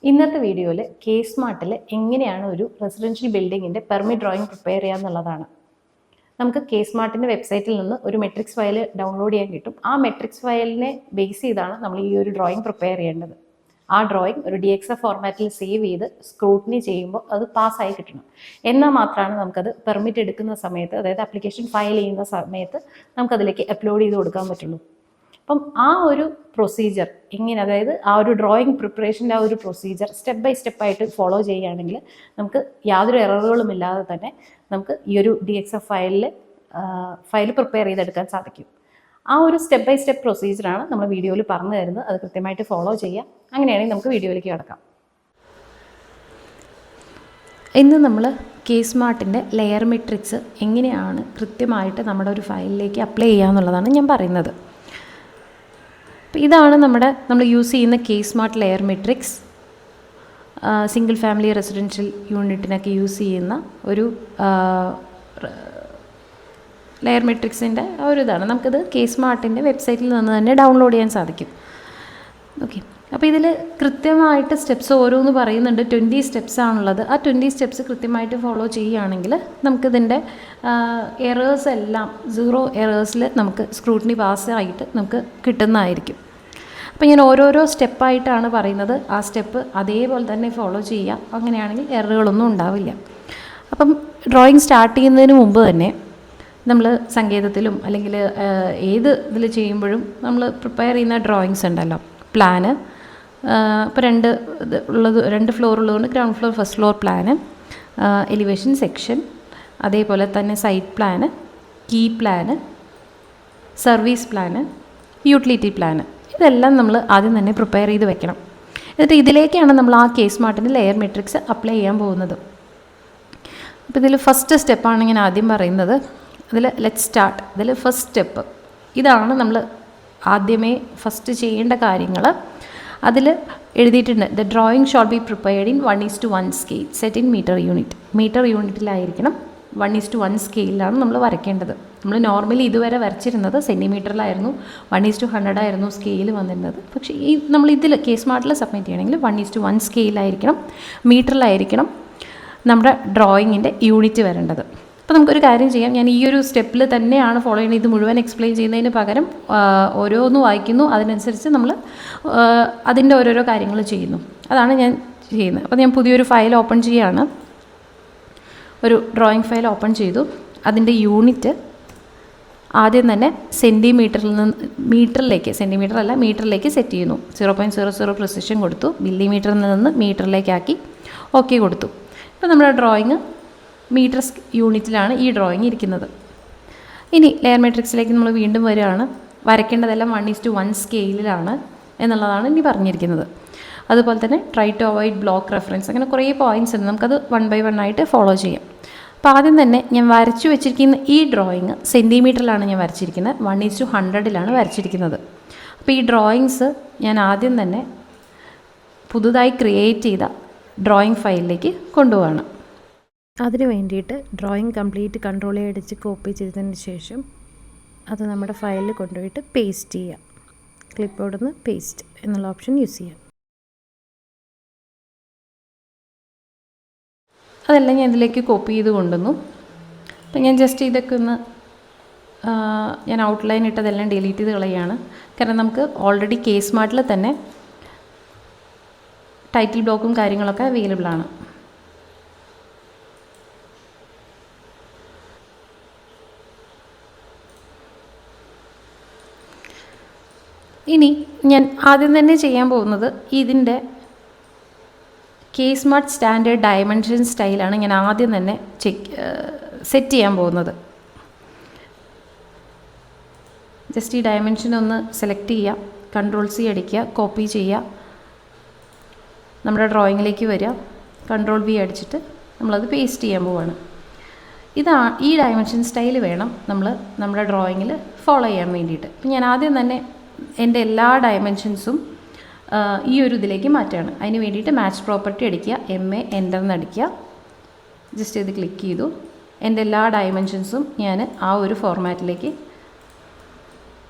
ഇന്നത്തെ വീഡിയോയിൽ കെ സ്മാർട്ടിൽ എങ്ങനെയാണ് ഒരു റെസിഡൻഷ്യൽ ബിൽഡിങ്ങിൻ്റെ പെർമിറ്റ് ഡ്രോയിങ് പ്രിപ്പയർ ചെയ്യുക എന്നുള്ളതാണ്. നമുക്ക് കെ സ്മാർട്ടിൻ്റെ വെബ്സൈറ്റിൽ നിന്ന് ഒരു മെട്രിക്സ് ഫയൽ ഡൗൺലോഡ് ചെയ്യാൻ കിട്ടും. ആ മെട്രിക്സ് ഫയലിനെ ബേസ് ചെയ്താണ് നമ്മൾ ഈ ഒരു ഡ്രോയിങ് പ്രിപ്പയർ ചെയ്യേണ്ടത്. ആ ഡ്രോയിങ് ഒരു DXF ഫോർമാറ്റിൽ സേവ് ചെയ്ത് സ്ക്രൂട്ടിനി ചെയ്യുമ്പോൾ അത് പാസ്സായി കിട്ടണം. എന്നാൽ മാത്രമാണ് നമുക്കത് പെർമിറ്റ് എടുക്കുന്ന സമയത്ത്, അതായത് ആപ്ലിക്കേഷൻ ഫയൽ ചെയ്യുന്ന സമയത്ത് നമുക്കതിലേക്ക് അപ്ലോഡ് ചെയ്ത് കൊടുക്കാൻ പറ്റുള്ളൂ. അപ്പം ആ ഒരു പ്രൊസീജിയർ എങ്ങനെ, അതായത് ആ ഒരു ഡ്രോയിങ് പ്രിപ്പറേഷൻ്റെ ആ ഒരു പ്രൊസീജിയർ സ്റ്റെപ്പ് ബൈ സ്റ്റെപ്പായിട്ട് ഫോളോ ചെയ്യുകയാണെങ്കിൽ നമുക്ക് യാതൊരു എററുകളും ഇല്ലാതെ തന്നെ നമുക്ക് ഈ ഒരു DXF ഫയൽ പ്രിപ്പയർ ചെയ്തെടുക്കാൻ സാധിക്കും. ആ ഒരു സ്റ്റെപ്പ് ബൈ സ്റ്റെപ്പ് പ്രൊസീജിയറാണ് നമ്മൾ വീഡിയോയിൽ പറഞ്ഞു തരുന്നത്. അത് കൃത്യമായിട്ട് ഫോളോ ചെയ്യാം. അങ്ങനെയാണെങ്കിൽ നമുക്ക് വീഡിയോയിലേക്ക് കിടക്കാം. ഇന്ന് നമ്മൾ കെ സ്മാർട്ടിൻ്റെ ലെയർ മെട്രിക്സ് എങ്ങനെയാണ് കൃത്യമായിട്ട് നമ്മുടെ ഒരു ഫയലിലേക്ക് അപ്ലൈ ചെയ്യുക എന്നുള്ളതാണ് ഞാൻ പറയുന്നത്. അപ്പോൾ ഇതാണ് നമ്മൾ യൂസ് ചെയ്യുന്ന K smart layer metrics. Single family residential യൂണിറ്റിനൊക്കെ യൂസ് ചെയ്യുന്ന ഒരു ലെയർ മെട്രിക്സിൻ്റെ ഒരു ഇതാണ്. നമുക്കിത് കെ സ്മാർട്ടിൻ്റെ വെബ്സൈറ്റിൽ നിന്ന് തന്നെ ഡൗൺലോഡ് ചെയ്യാൻ സാധിക്കും. ഓക്കെ, അപ്പോൾ ഇതിൽ കൃത്യമായിട്ട് സ്റ്റെപ്സ് ഓരോന്ന് പറയുന്നുണ്ട്. 20 സ്റ്റെപ്സ് ആണുള്ളത്. ആ 20 സ്റ്റെപ്സ് കൃത്യമായിട്ട് ഫോളോ ചെയ്യുകയാണെങ്കിൽ നമുക്കിതിൻ്റെ എറേഴ്സ് എല്ലാം 0 എറേഴ്സിൽ നമുക്ക് സ്ക്രൂട്ടിനി പാസ്സായിട്ട് നമുക്ക് കിട്ടുന്നതായിരിക്കും. അപ്പോൾ ഞാൻ ഓരോരോ സ്റ്റെപ്പായിട്ടാണ് പറയുന്നത്. ആ സ്റ്റെപ്പ് അതേപോലെ തന്നെ ഫോളോ ചെയ്യുക. അങ്ങനെയാണെങ്കിൽ എററുകളൊന്നും ഉണ്ടാവില്ല. അപ്പം ഡ്രോയിങ് സ്റ്റാർട്ട് ചെയ്യുന്നതിന് മുമ്പ് തന്നെ നമ്മൾ സങ്കേതത്തിലും അല്ലെങ്കിൽ ഏത് ഇതിൽ ചെയ്യുമ്പോഴും നമ്മൾ പ്രിപ്പയർ ചെയ്യുന്ന ഡ്രോയിങ്സ് ഉണ്ടല്ലോ, പ്ലാന്. ഇപ്പോൾ 2 ഫ്ലോർ ഉള്ളതുകൊണ്ട് ground floor, first floor plan, elevation section, അതേപോലെ തന്നെ site plan, key plan, service plan, utility plan, ഇതെല്ലാം നമ്മൾ ആദ്യം തന്നെ പ്രിപ്പയർ ചെയ്ത് വെക്കണം. എന്നിട്ട് ഇതിലേക്കാണ് നമ്മൾ ആ കെ സ്മാർട്ടിൻ്റെ ലെയർ മെട്രിക്സ് അപ്ലൈ ചെയ്യാൻ പോകുന്നത്. അപ്പോൾ ഇതിൽ ഫസ്റ്റ് സ്റ്റെപ്പാണ് ഞാൻ ആദ്യം പറയുന്നത്. അതിൽ ലെറ്റ് സ്റ്റാർട്ട്. ഇതിൽ ഫസ്റ്റ് സ്റ്റെപ്പ് ഇതാണ്. നമ്മൾ ആദ്യമേ ഫസ്റ്റ് ചെയ്യേണ്ട കാര്യങ്ങൾ അതിൽ എഴുതിയിട്ടുണ്ട്. The drawing shall be prepared in 1:1 scale set in metre unit. Metre യൂണിറ്റിലായിരിക്കണം. 1:1 സ്കെയിലാണ് നമ്മൾ വരയ്ക്കേണ്ടത്. നമ്മൾ നോർമലി ഇതുവരെ വരച്ചിരുന്നത് സെൻറ്റിമീറ്ററിലായിരുന്നു, 1:100 ആയിരുന്നു സ്കെയിൽ വന്നിരുന്നത്. പക്ഷേ നമ്മൾ ഇതിൽ കെ സ്മാർട്ടിൽ സബ്മിറ്റ് ചെയ്യണമെങ്കിൽ 1:1 സ്കെയിലായിരിക്കണം, മീറ്ററിലായിരിക്കണം നമ്മുടെ ഡ്രോയിങ്ങിൻ്റെ യൂണിറ്റ് വരേണ്ടത്. അപ്പോൾ നമുക്കൊരു കാര്യം ചെയ്യാം. ഞാൻ ഈ ഒരു സ്റ്റെപ്പിൽ തന്നെയാണ് ഫോളോ ചെയ്യുന്നത്. ഇത് മുഴുവൻ എക്സ്പ്ലെയിൻ ചെയ്യുന്നതിന് പകരം ഓരോന്ന് വായിക്കുന്നു, അതിനനുസരിച്ച് നമ്മൾ അതിൻ്റെ ഓരോരോ കാര്യങ്ങൾ ചെയ്യുന്നു. അതാണ് ഞാൻ ചെയ്യുന്നത്. അപ്പോൾ ഞാൻ പുതിയൊരു ഫയൽ ഓപ്പൺ ചെയ്യുകയാണ്. ഒരു ഡ്രോയിങ് ഫയൽ ഓപ്പൺ ചെയ്തു. അതിൻ്റെ യൂണിറ്റ് ആദ്യം തന്നെ സെൻറ്റിമീറ്ററിൽ നിന്ന് മീറ്ററിലേക്ക്, സെൻറ്റിമീറ്റർ അല്ല മീറ്ററിലേക്ക് സെറ്റ് ചെയ്യുന്നു. 0.00 പ്രിസിഷൻ കൊടുത്തു. മില്ലിമീറ്ററിൽ നിന്ന് മീറ്ററിലേക്കാക്കി ഓക്കെ കൊടുത്തു. ഇപ്പോൾ നമ്മുടെ ഡ്രോയിങ് മീറ്റർ യൂണിറ്റിലാണ് ഈ ഡ്രോയിങ് ഇരിക്കുന്നത്. ഇനി ലെയർ മെട്രിക്സിലേക്ക് നമ്മൾ വീണ്ടും വരികയാണ്. വരയ്ക്കേണ്ടതെല്ലാം 1:1 സ്കെയിലിലാണ് എന്നുള്ളതാണ് ഇനി പറഞ്ഞിരിക്കുന്നത്. അതുപോലെ തന്നെ try to avoid block reference, അങ്ങനെ കുറേ പോയിൻറ്റ്സ് ഉണ്ട്. നമുക്കത് 1 by 1 ആയിട്ട് ഫോളോ ചെയ്യാം. അപ്പോൾ ആദ്യം തന്നെ ഞാൻ വരച്ചു വെച്ചിരിക്കുന്ന ഈ ഡ്രോയിങ് സെൻറ്റിമീറ്ററിലാണ് ഞാൻ വരച്ചിരിക്കുന്നത്. 1:100 വരച്ചിരിക്കുന്നത്. അപ്പോൾ ഈ ഡ്രോയിങ്സ് ഞാൻ ആദ്യം തന്നെ പുതുതായി ക്രിയേറ്റ് ചെയ്ത ഡ്രോയിങ് ഫയലിലേക്ക് കൊണ്ടുപോവാണ്. അതിന് വേണ്ടിയിട്ട് ഡ്രോയിങ് കംപ്ലീറ്റ് കൺട്രോൾ അടിച്ച് കോപ്പി ചെയ്തതിന് ശേഷം അത് നമ്മുടെ ഫയലിൽ കൊണ്ടുപോയിട്ട് പേസ്റ്റ് ചെയ്യുക. ക്ലിപ്പ് ബോർഡിൽ നിന്ന് പേസ്റ്റ് എന്നുള്ള ഓപ്ഷൻ യൂസ് ചെയ്യാം. അതെല്ലാം ഞാൻ ഇതിലേക്ക് കോപ്പി ചെയ്ത് കൊണ്ടുവന്നു. അപ്പം ഞാൻ ജസ്റ്റ് ഇതൊക്കെ ഒന്ന് ഞാൻ ഔട്ട്ലൈൻ ഇട്ടതെല്ലാം ഡിലീറ്റ് ചെയ്ത് കളയുകയാണ്. കാരണം നമുക്ക് ഓൾറെഡി കെ സ്മാർട്ടിൽ തന്നെ ടൈറ്റിൽ ബ്ലോക്കും കാര്യങ്ങളൊക്കെ അവൈലബിൾ ആണ്. ഇനി ഞാൻ ആദ്യം തന്നെ ചെയ്യാൻ പോകുന്നത് ഇതിൻ്റെ കെ സ്മാർട്ട് സ്റ്റാൻഡേർഡ് ഡയമെൻഷൻ സ്റ്റൈലാണ് ഞാൻ ആദ്യം തന്നെ സെറ്റ് ചെയ്യാൻ പോകുന്നത്. ജസ്റ്റ് ഈ ഡയമെൻഷൻ ഒന്ന് സെലക്ട് ചെയ്യുക, Ctrl+C അടിക്കുക, കോപ്പി ചെയ്യുക, നമ്മുടെ ഡ്രോയിങ്ങിലേക്ക് വരിക, Ctrl+V അടിച്ചിട്ട് നമ്മളത് പേസ്റ്റ് ചെയ്യാൻ പോവുകയാണ്. ഈ ഡയമെൻഷൻ സ്റ്റൈൽ വേണം നമ്മുടെ ഡ്രോയിങ്ങിൽ ഫോളോ ചെയ്യാൻ വേണ്ടിയിട്ട്. അപ്പം ഞാൻ ആദ്യം തന്നെ എൻ്റെ എല്ലാ ഡയമെൻഷൻസും ഈ ഒരു ഇതിലേക്ക് മാറ്റുകയാണ്. അതിന് വേണ്ടിയിട്ട് മാച്ച് പ്രോപ്പർട്ടി അടിക്കുക, MA എൻ്റർ എന്നടിക്കുക. ജസ്റ്റ് ഇത് ക്ലിക്ക് ചെയ്തു. എൻ്റെ എല്ലാ ഡയമെൻഷൻസും ഞാൻ ആ ഒരു ഫോർമാറ്റിലേക്ക്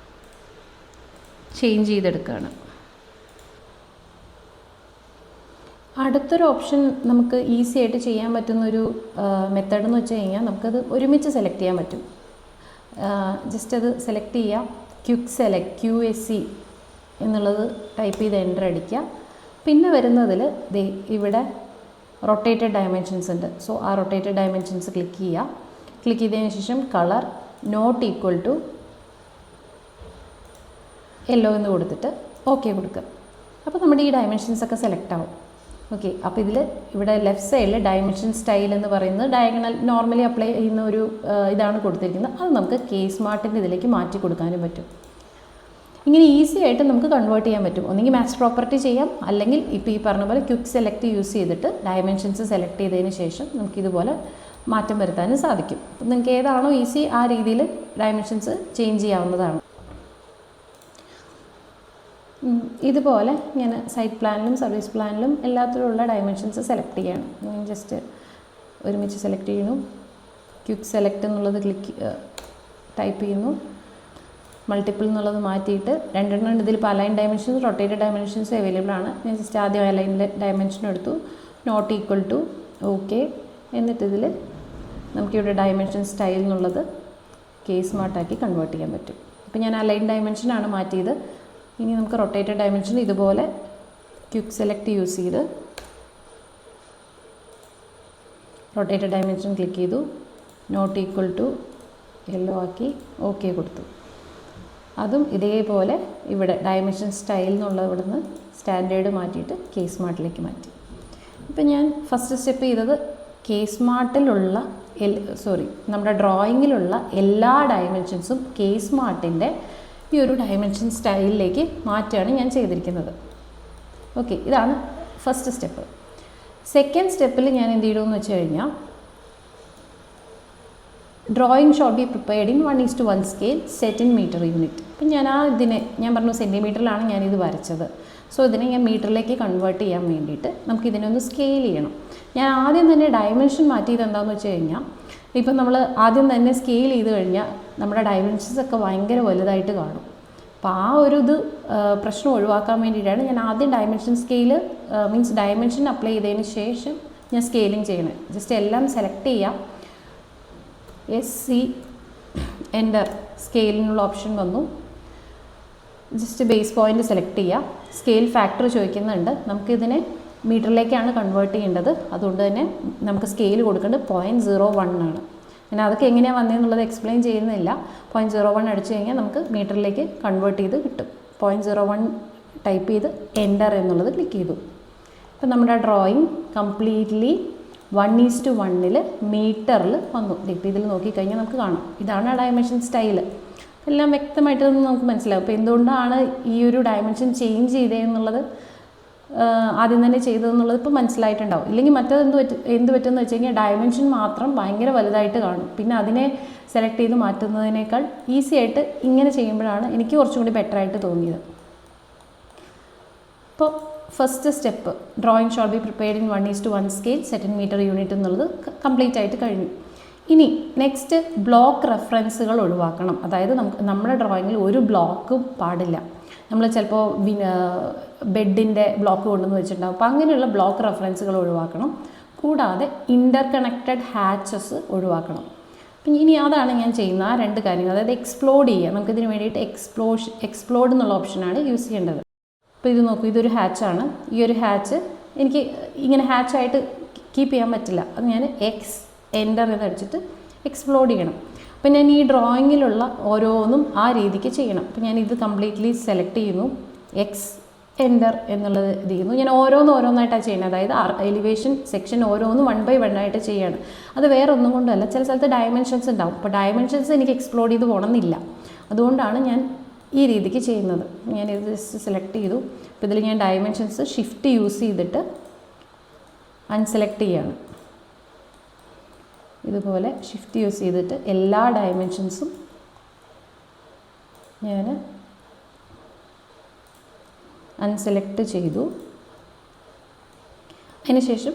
ചേഞ്ച് ചെയ്തെടുക്കുകയാണ്. അടുത്തൊരു ഓപ്ഷൻ നമുക്ക് ഈസി ആയിട്ട് ചെയ്യാൻ പറ്റുന്നൊരു മെത്തേഡ് എന്ന് വെച്ച് കഴിഞ്ഞാൽ നമുക്കത് ഒരുമിച്ച് സെലക്ട് ചെയ്യാൻ പറ്റും. ജസ്റ്റ് അത് സെലക്ട് ചെയ്യുക, ക്വിക്ക് സെലക്ട് QSC എന്നുള്ളത് ടൈപ്പ് ചെയ്ത് എൻ്റർ അടിക്കുക. പിന്നെ വരുന്നതിൽ ഇവിടെ റൊട്ടേറ്റഡ് ഡയമെൻഷൻസ് ഉണ്ട്. സോ ആ റൊട്ടേറ്റഡ് ഡയമെൻഷൻസ് ക്ലിക്ക് ചെയ്യുക. ക്ലിക്ക് ചെയ്തതിന് ശേഷം colour not equal to yellow എന്ന് കൊടുത്തിട്ട് ഓക്കെ കൊടുക്കുക. അപ്പോൾ നമ്മുടെ ഈ ഡയമെൻഷൻസ് ഒക്കെ സെലക്ട് ആവും. ഓക്കെ, അപ്പോൾ ഇവിടെ ലെഫ്റ്റ് സൈഡിൽ ഡയമെൻഷൻ സ്റ്റൈൽ എന്ന് പറയുന്നത് ഡയഗണൽ നോർമലി അപ്ലൈ ചെയ്യുന്ന ഒരു ഇതാണ് കൊടുത്തിരിക്കുന്നത്. അത് നമുക്ക് K-സ്മാർട്ടിൻ്റെ ഇതിലേക്ക് മാറ്റി കൊടുക്കാനും പറ്റും. ഇങ്ങനെ ഈസി ആയിട്ട് നമുക്ക് കൺവേർട്ട് ചെയ്യാൻ പറ്റും. ഒന്നെങ്കിൽ മാച്ച് പ്രോപ്പർട്ടി ചെയ്യാം, അല്ലെങ്കിൽ ഇപ്പോൾ ഈ പറഞ്ഞ പോലെ ക്വിക്ക് സെലക്ട് യൂസ് ചെയ്തിട്ട് ഡയമെൻഷൻസ് സെലക്ട് ചെയ്തതിന് ശേഷം നമുക്കിതുപോലെ മാറ്റം വരുത്താനും സാധിക്കും. അപ്പം നിങ്ങൾക്ക് ഏതാണോ ഈസി ആ രീതിയിൽ ഡയമെൻഷൻസ് ചേഞ്ച് ചെയ്യാവുന്നതാണ്. ഇതുപോലെ ഞാൻ സൈറ്റ് പ്ലാനിലും സർവീസ് പ്ലാനിലും എല്ലാത്തിലുള്ള ഡയമെൻഷൻസ് സെലക്ട് ചെയ്യണം. ഞാൻ ജസ്റ്റ് ഒരുമിച്ച് സെലക്ട് ചെയ്യുന്നു. ക്വിക്ക് സെലക്ട് എന്നുള്ളത് ടൈപ്പ് ചെയ്യുന്നു. മൾട്ടിപ്പിൾ എന്നുള്ളത് മാറ്റിയിട്ട് രണ്ടെണ്ണം ഇതിൽ ഇപ്പോൾ align dimensions rotated dimensions available ആണ്. ഞാൻ ജസ്റ്റ് ആദ്യം അലൈൻ്റെ ഡയമെൻഷൻ എടുത്തു, നോട്ട് ഈക്വൽ ടു ഓക്കെ. എന്നിട്ടിതിൽ നമുക്കിവിടെ ഡയമെൻഷൻ സ്റ്റൈൽ എന്നുള്ളത് K-സ്മാർട്ടാക്കി കൺവേർട്ട് ചെയ്യാൻ പറ്റും. അപ്പോൾ ഞാൻ അലൈൻ ഡയമെൻഷനാണ് മാറ്റിയത്. ഇനി നമുക്ക് റൊട്ടേറ്റഡ് ഡയമെൻഷൻ ഇതുപോലെ ക്വിക്ക് സെലക്ട് യൂസ് ചെയ്ത് റൊട്ടേറ്റഡ് ഡയമെൻഷൻ ക്ലിക്ക് ചെയ്തു, നോട്ട് ഈക്വൽ ടു യെല്ലോ ആക്കി ഓക്കെ കൊടുത്തു. അതും ഇതേപോലെ ഇവിടെ ഡയമെൻഷൻ സ്റ്റൈൽ എന്നുള്ള ഇവിടുന്ന് സ്റ്റാൻഡേർഡ് മാറ്റിയിട്ട് K-സ്മാർട്ടിലേക്ക് മാറ്റി. ഇപ്പം ഞാൻ ഫസ്റ്റ് സ്റ്റെപ്പ് ചെയ്തത് K-സ്മാർട്ടിലുള്ള നമ്മുടെ ഡ്രോയിങ്ങിലുള്ള എല്ലാ ഡയമെൻഷൻസും K-സ്മാർട്ടിൻ്റെ ഈ ഒരു ഡയമെൻഷൻ സ്റ്റൈലിലേക്ക് മാറ്റുകയാണ് ഞാൻ ചെയ്തിരിക്കുന്നത്. ഓക്കെ, ഇതാണ് ഫസ്റ്റ് സ്റ്റെപ്പ്. സെക്കൻഡ് സ്റ്റെപ്പിൽ ഞാൻ എന്ത് ചെയ്യണമെന്ന് വെച്ച് കഴിഞ്ഞാൽ drawing should be prepared in 1:1 scale set in metre unit. അപ്പം ഞാൻ പറഞ്ഞു സെൻറ്റിമീറ്ററിലാണ് ഞാനിത് വരച്ചത്. സോ ഇതിനെ ഞാൻ മീറ്ററിലേക്ക് കൺവേർട്ട് ചെയ്യാൻ വേണ്ടിയിട്ട് നമുക്കിതിനെ ഒന്ന് സ്കെയിൽ ചെയ്യണം. ഞാൻ ആദ്യം തന്നെ ഡയമെൻഷൻ മാറ്റിയത് എന്താണെന്ന് വെച്ച് കഴിഞ്ഞാൽ, ഇപ്പം നമ്മൾ ആദ്യം തന്നെ സ്കെയിൽ ചെയ്ത് കഴിഞ്ഞാൽ നമ്മുടെ ഡയമെൻഷൻസ് ഒക്കെ ഭയങ്കര വലുതായിട്ട് കാണും. അപ്പോൾ ആ ഒരു പ്രശ്നം ഒഴിവാക്കാൻ വേണ്ടിയിട്ടാണ് ഞാൻ ആദ്യം dimension scale means dimension apply ചെയ്തതിന് ശേഷം ഞാൻ സ്കെയിലിംഗ് ചെയ്യണേ. ജസ്റ്റ് എല്ലാം സെലക്ട് ചെയ്യാം, SC എൻ്റർ, സ്കെയിലിനുള്ള ഓപ്ഷൻ വന്നു. ജസ്റ്റ് ബേസ് പോയിൻ്റ് സെലക്ട് ചെയ്യുക. സ്കെയിൽ ഫാക്ടർ ചോദിക്കുന്നുണ്ട്. നമുക്കിതിനെ മീറ്ററിലേക്കാണ് കൺവേർട്ട് ചെയ്യേണ്ടത്. അതുകൊണ്ട് തന്നെ നമുക്ക് സ്കെയിൽ കൊടുക്കേണ്ടത് 0.01 ആണ്. ഞാൻ അതൊക്കെ എങ്ങനെയാണ് വന്നതെന്നുള്ളത് എക്സ്പ്ലെയിൻ ചെയ്യുന്നില്ല. 0.01 അടിച്ചു കഴിഞ്ഞാൽ നമുക്ക് മീറ്ററിലേക്ക് കൺവേർട്ട് ചെയ്ത് കിട്ടും. 0.01 ടൈപ്പ് ചെയ്ത് എൻ്റർ എന്നുള്ളത് ക്ലിക്ക് ചെയ്തു. അപ്പോൾ നമ്മുടെ ഡ്രോയിങ് കംപ്ലീറ്റ്ലി 1:1 മീറ്ററിൽ വന്നു. ഇപ്പോൾ ഇതിൽ നോക്കിക്കഴിഞ്ഞാൽ നമുക്ക് കാണാം. ഇതാണ് ഡയമെൻഷൻ സ്റ്റൈല്. എല്ലാം വ്യക്തമായിട്ട് നമുക്ക് മനസ്സിലാവും. അപ്പോൾ എന്തുകൊണ്ടാണ് ഈ ഒരു ഡയമെൻഷൻ ചേഞ്ച് ചെയ്തതെന്നുള്ളത് ആദ്യം തന്നെ ചെയ്തതെന്നുള്ളത് ഇപ്പോൾ മനസ്സിലായിട്ടുണ്ടാവും. ഇല്ലെങ്കിൽ എന്ത് പറ്റുമെന്ന് വെച്ച് കഴിഞ്ഞാൽ ഡയമെൻഷൻ മാത്രം ഭയങ്കര വലുതായിട്ട് കാണും. പിന്നെ അതിനെ സെലക്ട് ചെയ്ത് മാറ്റുന്നതിനേക്കാൾ ഈസി ആയിട്ട് ഇങ്ങനെ ചെയ്യുമ്പോഴാണ് എനിക്ക് കുറച്ചും കൂടി ബെറ്ററായിട്ട് തോന്നിയത്. അപ്പോൾ first step drawing should be prepared in 1:1 scale set in metre unit എന്നുള്ളത് കംപ്ലീറ്റ് ആയിട്ട് കഴിഞ്ഞു. ഇനി നെക്സ്റ്റ് ബ്ലോക്ക് റെഫറൻസുകൾ ഒഴിവാക്കണം. അതായത് നമ്മുടെ ഡ്രോയിങ്ങിൽ ഒരു ബ്ലോക്കും പാടില്ല. നമ്മൾ ചിലപ്പോൾ ബെഡിൻ്റെ ബ്ലോക്ക് കൊണ്ടുവന്ന് വെച്ചിട്ടുണ്ടാകും. അപ്പോൾ അങ്ങനെയുള്ള ബ്ലോക്ക് റെഫറൻസുകൾ ഒഴിവാക്കണം. കൂടാതെ ഇൻ്റർ കണക്റ്റഡ് ഹാച്ചസ് ഒഴിവാക്കണം. അപ്പം ഇനി അതാണ് ഞാൻ ചെയ്യുന്ന ആ രണ്ട് കാര്യങ്ങൾ. അതായത് എക്സ്പ്ലോഡ് ചെയ്യുക. നമുക്കിതിന് വേണ്ടിയിട്ട് എക്സ്പ്ലോഡ് എന്നുള്ള ഓപ്ഷനാണ് യൂസ് ചെയ്യേണ്ടത്. അപ്പോൾ ഇത് നോക്കൂ, ഇതൊരു ഹാച്ചാണ്. ഈ ഒരു ഹാച്ച് എനിക്ക് ഇങ്ങനെ ഹാച്ചായിട്ട് കീപ്പ് ചെയ്യാൻ പറ്റില്ല. അത് ഞാൻ എൻ്റർ എന്ന് അടിച്ചിട്ട് എക്സ്പ്ലോഡ് ചെയ്യണം. അപ്പോൾ ഞാൻ ഈ ഡ്രോയിങ്ങിലുള്ള ഓരോന്നും ആ രീതിക്ക് ചെയ്യണം. അപ്പോൾ ഞാൻ ഇത് കംപ്ലീറ്റ്ലി സെലക്ട് ചെയ്യുന്നു, എൻ്റർ എന്നുള്ളത് ഇത് ചെയ്യുന്നു. ഞാൻ ഓരോന്നായിട്ടാണ് ചെയ്യുന്നത്. അതായത് എലിവേഷൻ സെക്ഷൻ ഓരോന്നും 1 by 1 ആയിട്ട് ചെയ്യാണ്. അത് വേറെ ഒന്നും കൊണ്ടല്ല, ചില സ്ഥലത്ത് ഡയമെൻഷൻസ് ഉണ്ടാവും. അപ്പോൾ ഡയമെൻഷൻസ് എനിക്ക് എക്സ്പ്ലോഡ് ചെയ്ത് പോകണമെന്നില്ല. അതുകൊണ്ടാണ് ഞാൻ ഈ രീതിക്ക് ചെയ്യുന്നത്. ഞാനിത് ജസ്റ്റ് സെലക്ട് ചെയ്തു. അപ്പോൾ ഇതിൽ ഞാൻ ഡയമെൻഷൻസ് ഷിഫ്റ്റ് യൂസ് ചെയ്തിട്ട് അൺസെലക്ട് ചെയ്യാണ്. ഇതുപോലെ ഷിഫ്റ്റ് യൂസ് ചെയ്തിട്ട് എല്ലാ ഡയമെൻഷൻസും ഞാൻ അൺസെലക്ട് ചെയ്തു. അതിനുശേഷം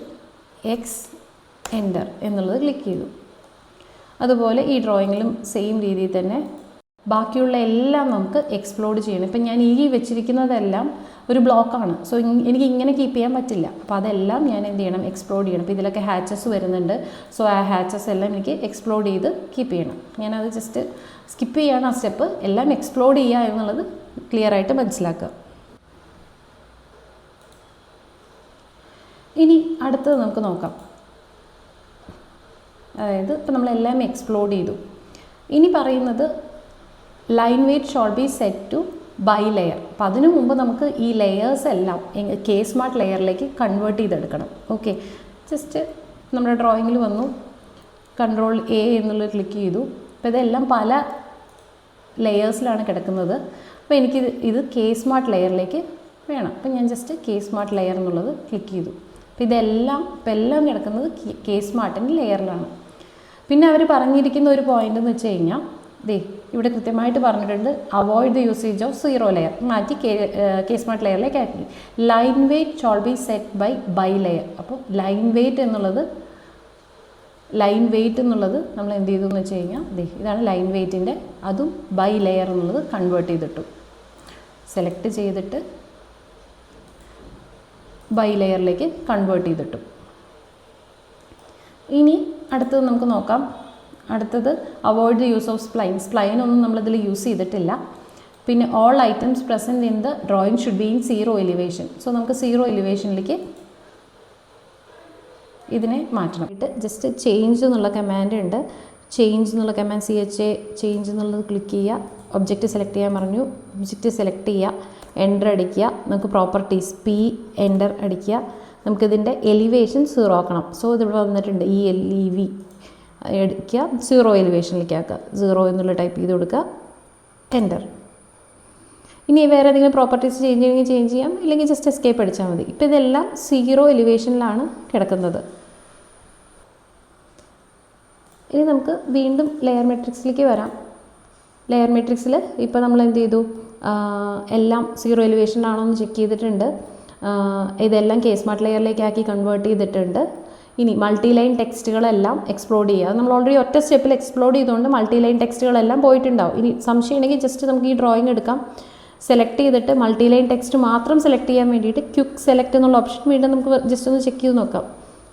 എൻ്റർ എന്നുള്ളത് ക്ലിക്ക് ചെയ്തു. അതുപോലെ ഈ ഡ്രോയിങ്ങിലും സെയിം രീതിയിൽ തന്നെ ബാക്കിയുള്ള എല്ലാം നമുക്ക് എക്സ്പ്ലോഡ് ചെയ്യണം. ഇപ്പം ഞാൻ ഈ വെച്ചിരിക്കുന്നതെല്ലാം ഒരു ബ്ലോക്കാണ്. സോ എനിക്ക് ഇങ്ങനെ കീപ്പ് ചെയ്യാൻ പറ്റില്ല. അപ്പോൾ അതെല്ലാം ഞാൻ എന്ത് ചെയ്യണം, എക്സ്പ്ലോഡ് ചെയ്യണം. അപ്പോൾ ഇതിലൊക്കെ ഹാച്ചസ് വരുന്നുണ്ട്. സോ ആ ഹാച്ചസ് എല്ലാം എനിക്ക് എക്സ്പ്ലോഡ് ചെയ്ത് കീപ്പ് ചെയ്യണം. ഞാനത് ജസ്റ്റ് സ്കിപ്പ് ചെയ്യാണ് ആ സ്റ്റെപ്പ്. എല്ലാം എക്സ്പ്ലോഡ് ചെയ്യുക എന്നുള്ളത് ക്ലിയർ ആയിട്ട് മനസ്സിലാക്കുക. ഇനി അടുത്തത് നമുക്ക് നോക്കാം. അതായത് ഇപ്പം നമ്മളെല്ലാം എക്സ്പ്ലോഡ് ചെയ്തു. ഇനി പറയുന്നത് line weight should be set to by layer. അപ്പോൾ അതിനു മുമ്പ് നമുക്ക് ഈ ലെയേഴ്സ് എല്ലാം കെ സ്മാർട്ട് ലെയറിലേക്ക് കൺവേർട്ട് ചെയ്തെടുക്കണം. ഓക്കെ, ജസ്റ്റ് നമ്മുടെ ഡ്രോയിങ്ങിൽ വന്നു, കൺട്രോൾ എ എന്നുള്ളത് ക്ലിക്ക് ചെയ്തു. അപ്പോൾ ഇതെല്ലാം പല ലെയേഴ്സിലാണ് കിടക്കുന്നത്. അപ്പോൾ ഇത് കെ സ്മാർട്ട് ലെയറിലേക്ക് വേണം. അപ്പോൾ ഞാൻ ജസ്റ്റ് കെ സ്മാർട്ട് ലെയർ എന്നുള്ളത് ക്ലിക്ക് ചെയ്തു. അപ്പോൾ എല്ലാം കിടക്കുന്നത് കെ സ്മാർട്ടിൻ്റെ ലെയറിലാണ്. പിന്നെ അവർ പറഞ്ഞിരിക്കുന്ന ഒരു പോയിൻ്റ് എന്ന് വെച്ച് കഴിഞ്ഞാൽ ഇവിടെ കൃത്യമായിട്ട് പറഞ്ഞിട്ടുണ്ട്, avoid the usage of zero layer, മാറ്റി കെ സ്മാർട്ട് ലെയറിലേക്ക് ആക്കി. Line weight should be set by layer. അപ്പോൾ ലൈൻ വെയ്റ്റ് എന്നുള്ളത് നമ്മൾ എന്ത് ചെയ്തു എന്ന് വെച്ച് കഴിഞ്ഞാൽ ഇതാണ് ലൈൻ വെയ്റ്റിൻ്റെ, അതും ബൈ ലെയർ എന്നുള്ളത് കൺവേർട്ട് ചെയ്തിട്ടു. സെലക്ട് ചെയ്തിട്ട് ബൈ ലെയറിലേക്ക് കൺവേർട്ട് ചെയ്തിട്ടു. ഇനി അടുത്തത് നമുക്ക് നോക്കാം. അടുത്തത് avoid the use of spline ഒന്നും നമ്മളിതിൽ യൂസ് ചെയ്തിട്ടില്ല. പിന്നെ all items present in the drawing should be in zero elevation. So നമുക്ക് സീറോ എലിവേഷനിലേക്ക് ഇതിനെ മാറ്റണം. ജസ്റ്റ് ചേഞ്ച് എന്നുള്ള കമാൻഡ് ഉണ്ട്. ചേഞ്ച് എന്നുള്ള കമാൻഡ് ചേഞ്ച് എന്നുള്ളത് ക്ലിക്ക് ചെയ്യുക. ഒബ്ജക്റ്റ് സെലക്ട് ചെയ്യാൻ പറഞ്ഞു, ഒബ്ജക്റ്റ് സെലക്ട് ചെയ്യുക, എൻ്റർ അടിക്കുക. നമുക്ക് പ്രോപ്പർട്ടീസ് എൻ്റർ അടിക്കുക. നമുക്കിതിൻ്റെ എലിവേഷൻ 0 ആക്കണം. സോ ഇതിവിടെ വന്നിട്ടുണ്ട് ELEV അടിക്കുക, 0 എലിവേഷനിലേക്ക് ആക്കുക. 0 എന്നുള്ള ടൈപ്പ് ചെയ്ത് കൊടുക്കുക, എൻ്റർ. ഇനി വേറെ ഏതെങ്കിലും പ്രോപ്പർട്ടീസ് ചേഞ്ച് ചെയ്യണമെങ്കിൽ ചേഞ്ച് ചെയ്യാം, ഇല്ലെങ്കിൽ ജസ്റ്റ് എസ്കേപ്പ് അടിച്ചാൽ മതി. ഇപ്പോൾ ഇതെല്ലാം 0 എലിവേഷനിലാണ് കിടക്കുന്നത്. ഇനി നമുക്ക് വീണ്ടും ലെയർ മെട്രിക്സിലേക്ക് വരാം. ലെയർ മെട്രിക്സിൽ ഇപ്പോൾ നമ്മൾ എന്ത് ചെയ്തു, എല്ലാം 0 എലിവേഷനിലാണോ എന്ന് ചെക്ക് ചെയ്തിട്ടുണ്ട്. ഇതെല്ലാം കെ സ്മാർട്ട് ലെയറിലേക്ക് ആക്കി കൺവേർട്ട് ചെയ്തിട്ടുണ്ട്. ഇനി മൾട്ടി ലൈൻ ടെക്സ്റ്റുകളെല്ലാം എക്സ്പ്ലോഡ് ചെയ്യുക. നമ്മൾ ഓൾറെഡി ഒറ്റ സ്റ്റെപ്പിൽ എക്സ്പ്ലോഡ് ചെയ്തുകൊണ്ട് മൾട്ടി ലൈൻ ടെക്സ്റ്റുകളെല്ലാം പോയിട്ടുണ്ടാവും. ഇനി സംശയം ഉണ്ടെങ്കിൽ ജസ്റ്റ് നമുക്ക് ഈ ഡ്രോയിങ് എടുക്കാം. സെലക്ട് ചെയ്തിട്ട് മൾട്ടി ലൈൻ ടെക്സ്റ്റ് മാത്രം സെലക്ട് ചെയ്യാൻ വേണ്ടിയിട്ട് ക്വിക്ക് സെലക്ട് എന്നുള്ള ഓപ്ഷൻ വീണ്ടും നമുക്ക് ജസ്റ്റ് ഒന്ന് ചെക്ക് ചെയ്ത് നോക്കാം.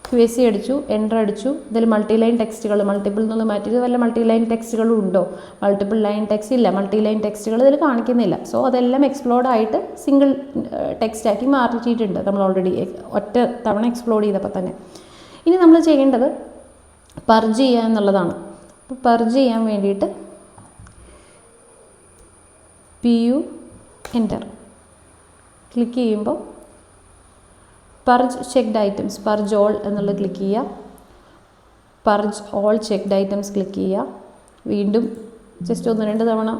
QC അടിച്ചു, എൻ്റർ അടിച്ചു. ഇതിൽ മൾട്ടി ലൈൻ ടെക്സ്റ്റുകൾ, മൾട്ടിപ്പിൾ എന്നുള്ള മാറ്റിയിട്ട് വല്ല മൾട്ടി ലൈൻ ടെക്സ്റ്റുകളും ഉണ്ടോ? മൾട്ടിപ്പിൾ ലൈൻ ടെക്സ്റ്റ് ഇല്ല, മൾട്ടി ലൈൻ ടെക്സ്റ്റുകൾ ഇതിൽ കാണിക്കുന്നില്ല. സോ അതെല്ലാം എക്സ്പ്ലോർഡ് ആയിട്ട് സിംഗിൾ ടെക്സ്റ്റാക്കി മാറ്റിയിട്ടുണ്ട് നമ്മൾ ഓൾറെഡി ഒറ്റ തവണ എക്സ്പ്ലോർഡ് ചെയ്തപ്പോൾ തന്നെ. ഇനി നമ്മൾ ചെയ്യേണ്ടത് പർജ് ചെയ്യുക എന്നുള്ളതാണ്. അപ്പോൾ പർജ് ചെയ്യാൻ വേണ്ടിയിട്ട് PU എൻ്റർ ക്ലിക്ക് ചെയ്യുമ്പോൾ purge checked items, purge all എന്നുള്ളത് ക്ലിക്ക് ചെയ്യുക. Purge all checked items click ചെയ്യുക. വീണ്ടും ജസ്റ്റ് 1-2 തവണ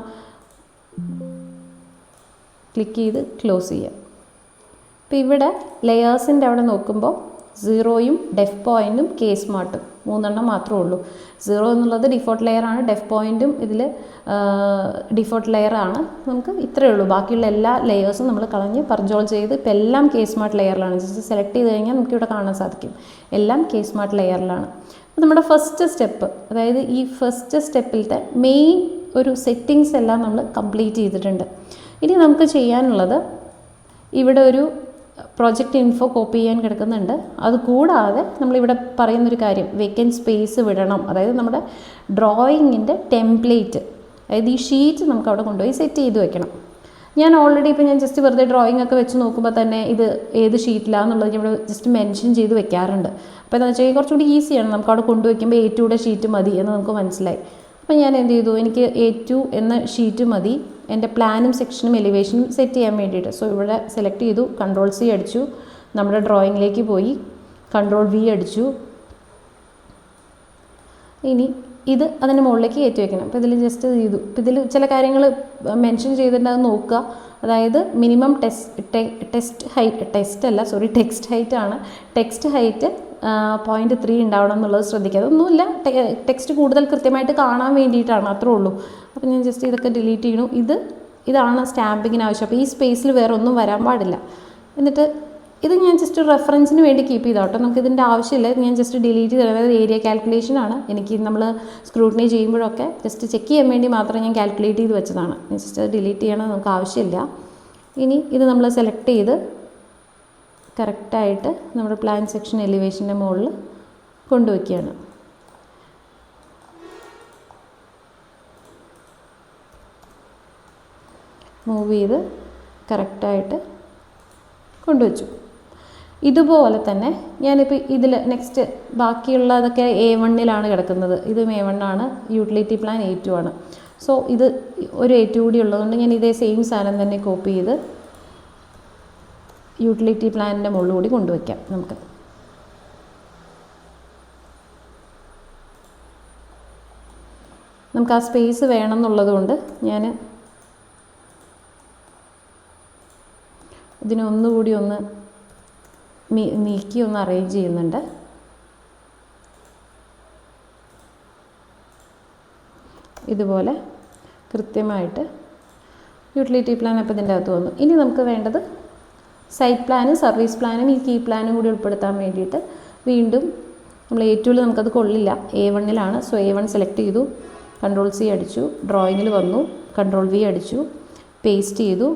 ക്ലിക്ക് ചെയ്ത് ക്ലോസ് ചെയ്യുക. അപ്പോൾ ഇവിടെ ലെയേഴ്സിൻ്റെ അവിടെ നോക്കുമ്പോൾ 0യും ഡെഫ് പോയിൻറ്റും കെ സ്മാർട്ടും 3 മാത്രമേ ഉള്ളൂ. 0 എന്നുള്ളത് ഡിഫോൾട്ട് ലെയറാണ്, ഡെഫ് പോയിൻറ്റും ഇതിൽ ഡിഫോൾട്ട് ലെയറാണ്. നമുക്ക് ഇത്രയേ ഉള്ളൂ. ബാക്കിയുള്ള എല്ലാ ലെയേഴ്സും നമ്മൾ കളഞ്ഞ് പർജോൾ ചെയ്ത് ഇപ്പോൾ എല്ലാം കെ സ്മാർട്ട് ലെയറിലാണ്. ജസ്റ്റ് സെലക്ട് ചെയ്ത് കഴിഞ്ഞാൽ നമുക്കിവിടെ കാണാൻ സാധിക്കും എല്ലാം കെ സ്മാർട്ട് ലെയറിലാണ്. അപ്പോൾ നമ്മുടെ ഫസ്റ്റ് സ്റ്റെപ്പ്, അതായത് ഈ ഫസ്റ്റ് സ്റ്റെപ്പിലത്തെ മെയിൻ ഒരു സെറ്റിങ്സ് എല്ലാം നമ്മൾ കംപ്ലീറ്റ് ചെയ്തിട്ടുണ്ട്. ഇനി നമുക്ക് ചെയ്യാനുള്ളത് ഇവിടെ ഒരു പ്രോജക്റ്റ് ഇൻഫോ കോപ്പി ചെയ്യാൻ കിടക്കുന്നുണ്ട്. അതുകൂടാതെ നമ്മളിവിടെ പറയുന്നൊരു കാര്യം, വേക്കൻറ്റ് സ്പേസ് വിടണം. അതായത് നമ്മുടെ ഡ്രോയിങ്ങിൻ്റെ ടെംപ്ലേറ്റ്, അതായത് ഈ ഷീറ്റ് നമുക്ക് അവിടെ കൊണ്ടുപോയി സെറ്റ് ചെയ്ത് വെക്കണം. ഞാൻ ഓൾറെഡി ഇപ്പോൾ ഞാൻ ജസ്റ്റ് വെറുതെ ഡ്രോയിങ് ഒക്കെ വെച്ച് നോക്കുമ്പോൾ തന്നെ ഇത് ഏത് ഷീറ്റിലാണെന്നുള്ളത് ഇവിടെ ജസ്റ്റ് മെൻഷൻ ചെയ്ത് വെക്കാറുണ്ട്. അപ്പോൾ എന്താണെന്ന് വെച്ചാൽ കുറച്ചുകൂടി ഈസിയാണ്, നമുക്ക് അവിടെ കൊണ്ടുവയ്ക്കുമ്പോൾ A2യുടെ ഷീറ്റ് മതി എന്ന് നമുക്ക് മനസ്സിലായി. അപ്പോൾ ഞാൻ എന്ത് ചെയ്തു, എനിക്ക് A2 എന്ന ഷീറ്റ് മതി എൻ്റെ പ്ലാനും സെക്ഷനും എലിവേഷനും സെറ്റ് ചെയ്യാൻ വേണ്ടിയിട്ട്. സോ ഇവിടെ സെലക്ട് ചെയ്തു, Ctrl+C അടിച്ചു, നമ്മുടെ ഡ്രോയിങ്ങിലേക്ക് പോയി, Ctrl+V അടിച്ചു. ഇനി ഇത് അതിൻ്റെ മുകളിലേക്ക് കയറ്റി വയ്ക്കണം. അപ്പോൾ ഇതിൽ ജസ്റ്റ് ചെയ്തു. ഇപ്പോൾ ഇതിൽ ചില കാര്യങ്ങൾ മെൻഷൻ ചെയ്തിട്ടുണ്ടെന്ന് നോക്കുക. അതായത് മിനിമം ടെക്സ്റ്റ് ഹൈറ്റ് ആണ്. ടെക്സ്റ്റ് ഹൈറ്റ് 0.3 ഉണ്ടാവണം എന്നുള്ളത് ശ്രദ്ധിക്കുക. അതൊന്നുമില്ല, ടെക്സ്റ്റ് കൂടുതൽ കൃത്യമായിട്ട് കാണാൻ വേണ്ടിയിട്ടാണ്, അത്രേ ഉള്ളൂ. അപ്പോൾ ഞാൻ ജസ്റ്റ് ഇതൊക്കെ ഡിലീറ്റ് ചെയ്യണു. ഇതാണ് സ്റ്റാമ്പിങ്ങിന് ആവശ്യം. അപ്പോൾ ഈ സ്പേസിൽ വേറെ ഒന്നും വരാൻ പാടില്ല. എന്നിട്ട് ഇത് ഞാൻ ജസ്റ്റ് റെഫറൻസിന് വേണ്ടി കീപ്പ് ചെയ്താൽ കേട്ടോ, നമുക്ക് ഇതിൻ്റെ ആവശ്യമില്ല. ഞാൻ ജസ്റ്റ് ഡിലീറ്റ് ചെയ്ത്, അതായത് ഏരിയ കാൽക്കുലേഷനാണ് എനിക്ക് നമ്മൾ സ്ക്രൂട്ടിനി ചെയ്യുമ്പോഴൊക്കെ ജസ്റ്റ് ചെക്ക് ചെയ്യാൻ വേണ്ടി മാത്രം ഞാൻ കാൽക്കുലേറ്റ് ചെയ്ത് വെച്ചതാണ്. ജസ്റ്റ് അത് ഡിലീറ്റ് ചെയ്യണം, നമുക്ക് ആവശ്യമില്ല. ഇനി ഇത് നമ്മൾ സെലക്ട് ചെയ്ത് കറക്റ്റായിട്ട് നമ്മുടെ പ്ലാൻ സെക്ഷൻ എലിവേഷൻ്റെ മുകളിൽ കൊണ്ടുവയ്ക്കുകയാണ്. മൂവ് ചെയ്ത് കറക്റ്റായിട്ട് കൊണ്ടുവച്ചു. ഇതുപോലെ തന്നെ ഞാനിപ്പോൾ ഇതിൽ നെക്സ്റ്റ് ബാക്കിയുള്ളതൊക്കെ A1-ലാണ് കിടക്കുന്നത്. ഇതും A1 ആണ്, യൂട്ടിലിറ്റി പ്ലാൻ A2 ആണ്. സോ ഇത് ഒരു A2 കൂടി ഉള്ളതുകൊണ്ട് ഞാൻ ഇതേ സെയിം സാധനം തന്നെ കോപ്പി ചെയ്ത് യൂട്ടിലിറ്റി പ്ലാനിൻ്റെ മുകളിൽ കൂടി കൊണ്ടുവയ്ക്കാം. നമുക്ക് ആ സ്പേസ് വേണം എന്നുള്ളത് കൊണ്ട് ഞാൻ ഇതിനെ ഒന്നുകൂടി ഒന്ന് നീക്കി ഒന്ന് അറേഞ്ച് ചെയ്യുന്നുണ്ട്. ഇതുപോലെ കൃത്യമായിട്ട് യൂട്ടിലിറ്റി പ്ലാൻ അപ്പോൾ ഇതിൻ്റെ അകത്ത് വന്നു. ഇനി നമുക്ക് വേണ്ടത് സൈറ്റ് പ്ലാനും സർവീസ് പ്ലാനും ഈ കീ പ്ലാനും കൂടി ഉൾപ്പെടുത്താൻ വേണ്ടിയിട്ട് വീണ്ടും നമ്മൾ A2-ൽ നമുക്കത് കൊള്ളില്ല, A1-ലാണ്. സോ A1 സെലക്ട് ചെയ്തു, Ctrl+C അടിച്ചു, ഡ്രോയിങ്ങിൽ വന്നു, Ctrl+V അടിച്ചു, പേസ്റ്റ് ചെയ്തു.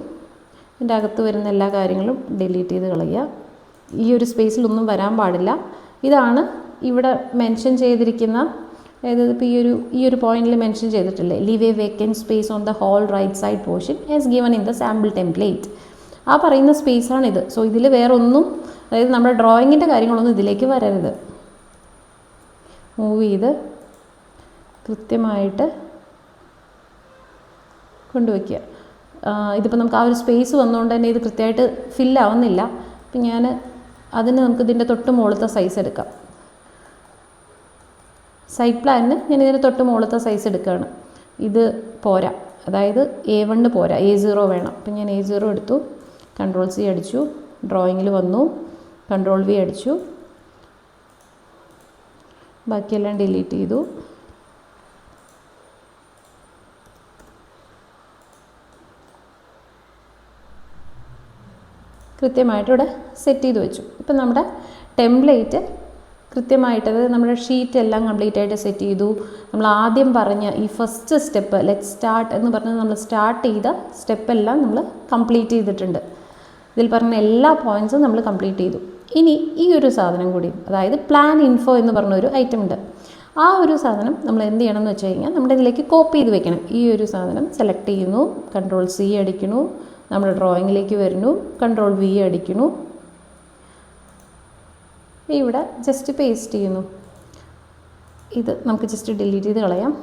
ഇതിൻ്റെ അകത്ത് വരുന്ന എല്ലാ കാര്യങ്ങളും ഡിലീറ്റ് ചെയ്ത് കളയുക. ഈ ഒരു സ്പേസിലൊന്നും വരാൻ പാടില്ല. ഇതാണ് ഇവിടെ മെൻഷൻ ചെയ്തിരിക്കുന്ന, അതായത് ഇപ്പോൾ ഈ ഒരു പോയിന്റിൽ മെൻഷൻ ചെയ്തിട്ടില്ലേ, leave a vacant space on the whole right side portion as given in the sample template. ആ പറയുന്ന സ്പേസാണിത്. സോ ഇതിൽ വേറെ ഒന്നും, അതായത് നമ്മുടെ ഡ്രോയിങ്ങിൻ്റെ കാര്യങ്ങളൊന്നും ഇതിലേക്ക് വരരുത്. മൂവ് ചെയ്ത് കൃത്യമായിട്ട് കൊണ്ടുവയ്ക്കുക. ഇതിപ്പോൾ നമുക്ക് ആ ഒരു സ്പേസ് വന്നുകൊണ്ട് തന്നെ ഇത് കൃത്യമായിട്ട് ഫില്ലാവുന്നില്ല. അപ്പം അതിന് നമുക്ക് ഇതിൻ്റെ തൊട്ട് മുകളിലത്തെ സൈസ് എടുക്കാം. സൈറ്റ് പ്ലാനിന് ഞാൻ ഇതിൻ്റെ തൊട്ട് മുകളിലത്തെ സൈസ് എടുക്കുകയാണ്. ഇത് പോരാ, അതായത് A1 പോരാ, A0 വേണം. അപ്പം ഞാൻ A0 എടുത്തു, Ctrl+C അടിച്ചു, ഡ്രോയിങ്ങിൽ വന്നു, Ctrl+V അടിച്ചു, ബാക്കിയെല്ലാം ഡിലീറ്റ് ചെയ്തു. കൃത്യമായിട്ട് ഇവിടെ സെറ്റ് ചെയ്ത് വെച്ചു. ഇപ്പം നമ്മുടെ ടെംപ്ലേറ്റ് കൃത്യമായിട്ട്, അതായത് നമ്മുടെ ഷീറ്റ് എല്ലാം കംപ്ലീറ്റ് ആയിട്ട് സെറ്റ് ചെയ്തു. നമ്മൾ ആദ്യം പറഞ്ഞ ഈ ഫസ്റ്റ് സ്റ്റെപ്പ് ലെറ്റ് സ്റ്റാർട്ട് എന്ന് പറഞ്ഞത് നമ്മൾ സ്റ്റാർട്ട് ചെയ്ത സ്റ്റെപ്പെല്ലാം നമ്മൾ കംപ്ലീറ്റ് ചെയ്തിട്ടുണ്ട്. ഇതിൽ പറഞ്ഞ എല്ലാ പോയിൻറ്റ്സും നമ്മൾ കംപ്ലീറ്റ് ചെയ്തു. ഇനി ഈ ഒരു സാധനം കൂടി, അതായത് പ്ലാൻ ഇൻഫോ എന്ന് പറഞ്ഞൊരു ഐറ്റം ഉണ്ട്. ആ ഒരു സാധനം നമ്മൾ എന്ത് ചെയ്യണം എന്ന് വെച്ച് കഴിഞ്ഞാൽ നമ്മുടെ ഇതിലേക്ക് കോപ്പി ചെയ്ത് വെക്കണം. ഈ ഒരു സാധനം സെലക്ട് ചെയ്യുന്നു, Ctrl+C അടിക്കുന്നു, നമ്മുടെ ഡ്രോയിങ്ങിലേക്ക് വരുന്നു, Ctrl+V അടിക്കുന്നു, ഇവിടെ ജസ്റ്റ് പേസ്റ്റ് ചെയ്യുന്നു. ഇത് നമുക്ക് ജസ്റ്റ് ഡിലീറ്റ് ചെയ്ത് കളയാം.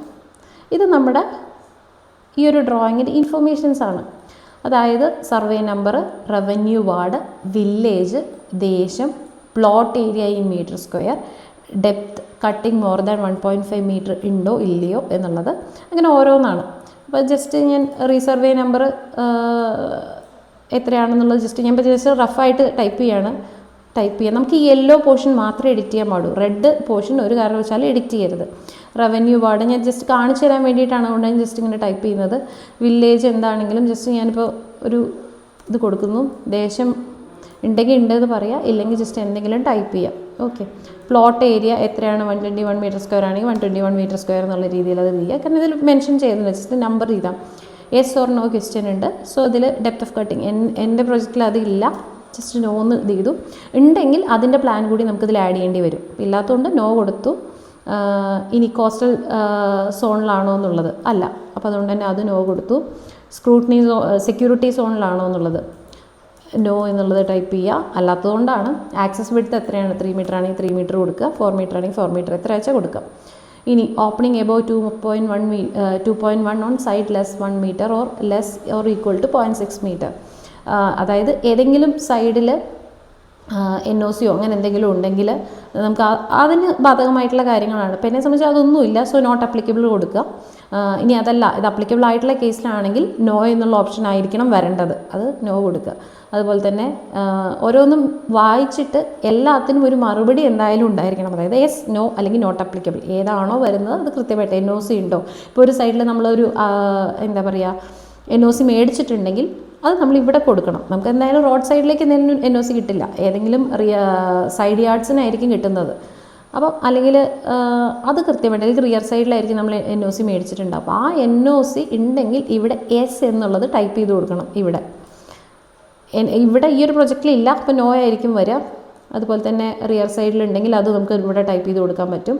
ഇത് നമ്മുടെ ഈ ഒരു ഡ്രോയിങ്ങിൻ്റെ ഇൻഫർമേഷൻസാണ്. അതായത് survey number, revenue ward, village, ദേശം, plot area in metre square, depth, cutting more than 1.5 metre ഉണ്ടോ ഇല്ലയോ എന്നുള്ളത്, അങ്ങനെ ഓരോന്നാണ്. അപ്പോൾ ജസ്റ്റ് ഞാൻ റീസർവേ നമ്പർ എത്രയാണെന്നുള്ളത് ജസ്റ്റ് ഞാൻ ജസ്റ്റ് റഫായിട്ട് ടൈപ്പ് ചെയ്യാം. നമുക്ക് ഈ യെല്ലോ പോർഷൻ മാത്രമേ എഡിറ്റ് ചെയ്യാൻ പാടൂ, റെഡ് പോർഷൻ ഒരു കാരണവശാലും എഡിറ്റ് ചെയ്യരുത്. റവന്യൂ വാർഡ് ഞാൻ ജസ്റ്റ് കാണിച്ചു തരാൻ വേണ്ടിയിട്ടാണ് അതുകൊണ്ട് ഞാൻ ജസ്റ്റ് ഇങ്ങനെ ടൈപ്പ് ചെയ്യുന്നത്. വില്ലേജ് എന്താണെങ്കിലും ജസ്റ്റ് ഞാനിപ്പോൾ ഒരു ഇത് കൊടുക്കുന്നു, ദേശം ഉണ്ടെങ്കിൽ ഉണ്ടെന്ന് പറയാം, ഇല്ലെങ്കിൽ ജസ്റ്റ് എന്തെങ്കിലും ടൈപ്പ് ചെയ്യാം. ഓക്കെ. പ്ലോട്ട് ഏരിയ എത്രയാണ്, 121 മീറ്റർ സ്ക്വയർ ആണെങ്കിൽ 121 മീറ്റർ സ്ക്വയർ എന്നുള്ള രീതിയിൽ അത് ചെയ്യുക. കാരണം ഇതിൽ മെൻഷൻ ചെയ്തിട്ടുണ്ട്, ജസ്റ്റ് നമ്പർ ചെയ്താൽ യെസ് ഓർ നോ ക്വസ്റ്റ്യൻ ഉണ്ട്. സോ ഇതിൽ ഡെപ്ത് ഓഫ് കട്ടിങ് എൻ്റെ പ്രോജക്റ്റിൽ അതില്ല, ജസ്റ്റ് നോ എന്ന് ഇത് ചെയ്തു. ഉണ്ടെങ്കിൽ അതിൻ്റെ പ്ലാൻ കൂടി നമുക്കിതിൽ ആഡ് ചെയ്യേണ്ടി വരും. ഇല്ലാത്തതുകൊണ്ട് നോ കൊടുത്തു. ഇനി കോസ്റ്റൽ സോണിലാണോ എന്നുള്ളത് അല്ല, അപ്പോൾ അതുകൊണ്ട് തന്നെ അത് നോ കൊടുത്തു. സ്ക്രൂട്ടിനി സെക്യൂരിറ്റി സോണിലാണോ എന്നുള്ളത് നോ എന്നുള്ളത് ടൈപ്പ് ചെയ്യുക. അല്ലാത്തതുകൊണ്ടാണ്. ആക്സസ് വിഡ്ത്ത് എത്രയാണ്, 3 മീറ്റർ ആണെങ്കിൽ 3 മീറ്റർ കൊടുക്കുക, 4 മീറ്റർ ആണെങ്കിൽ 4 മീറ്റർ എത്ര വെച്ചാൽ കൊടുക്കുക. ഇനി opening above 2.1 on side less 1 metre or less or equal to 0.6 metre. അതായത് ഏതെങ്കിലും സൈഡിൽ NOC അങ്ങനെ എന്തെങ്കിലും ഉണ്ടെങ്കിൽ നമുക്ക് അതിന് ബാധകമായിട്ടുള്ള കാര്യങ്ങളാണ്. അപ്പോൾ എന്നെ സംബന്ധിച്ച് അതൊന്നുമില്ല. സോ നോട്ട് അപ്ലിക്കബിൾ കൊടുക്കുക. ഇനി അതല്ല, ഇത് അപ്ലിക്കബിൾ ആയിട്ടുള്ള കേസിലാണെങ്കിൽ നോ എന്നുള്ള ഓപ്ഷൻ ആയിരിക്കണം വരേണ്ടത്, അത് നോ കൊടുക്കുക. അതുപോലെ തന്നെ ഓരോന്നും വായിച്ചിട്ട് എല്ലാത്തിനും ഒരു മറുപടി എന്തായാലും ഉണ്ടായിരിക്കണം. അതായത് യെസ്, നോ അല്ലെങ്കിൽ നോട്ട് അപ്ലിക്കബിൾ ഏതാണോ വരുന്നത് അത് കൃത്യമായിട്ട് NOC ഉണ്ടോ. ഇപ്പോൾ ഒരു സൈഡിൽ നമ്മളൊരു എന്താ പറയുക NOC മേടിച്ചിട്ടുണ്ടെങ്കിൽ അത് നമ്മൾ ഇവിടെ കൊടുക്കണം. നമുക്ക് എന്തായാലും റോഡ് സൈഡിലേക്ക് NOC കിട്ടില്ല, ഏതെങ്കിലും സൈഡ് യാർഡ്സിനായിരിക്കും കിട്ടുന്നത്. അപ്പം അല്ലെങ്കിൽ അത് കൃത്യമായിട്ട് അല്ലെങ്കിൽ റിയർ സൈഡിലായിരിക്കും നമ്മൾ NOC മേടിച്ചിട്ടുണ്ട്. അപ്പോൾ ആ NOC ഉണ്ടെങ്കിൽ ഇവിടെ S എന്നുള്ളത് ടൈപ്പ് ചെയ്ത് കൊടുക്കണം. ഇവിടെ ഈ ഒരു പ്രൊജക്റ്റിൽ ഇല്ല, അപ്പോൾ നോ ആയിരിക്കും വരിക. അതുപോലെ തന്നെ റിയർ സൈഡിലുണ്ടെങ്കിൽ അത് നമുക്ക് ഇവിടെ ടൈപ്പ് ചെയ്ത് കൊടുക്കാൻ പറ്റും.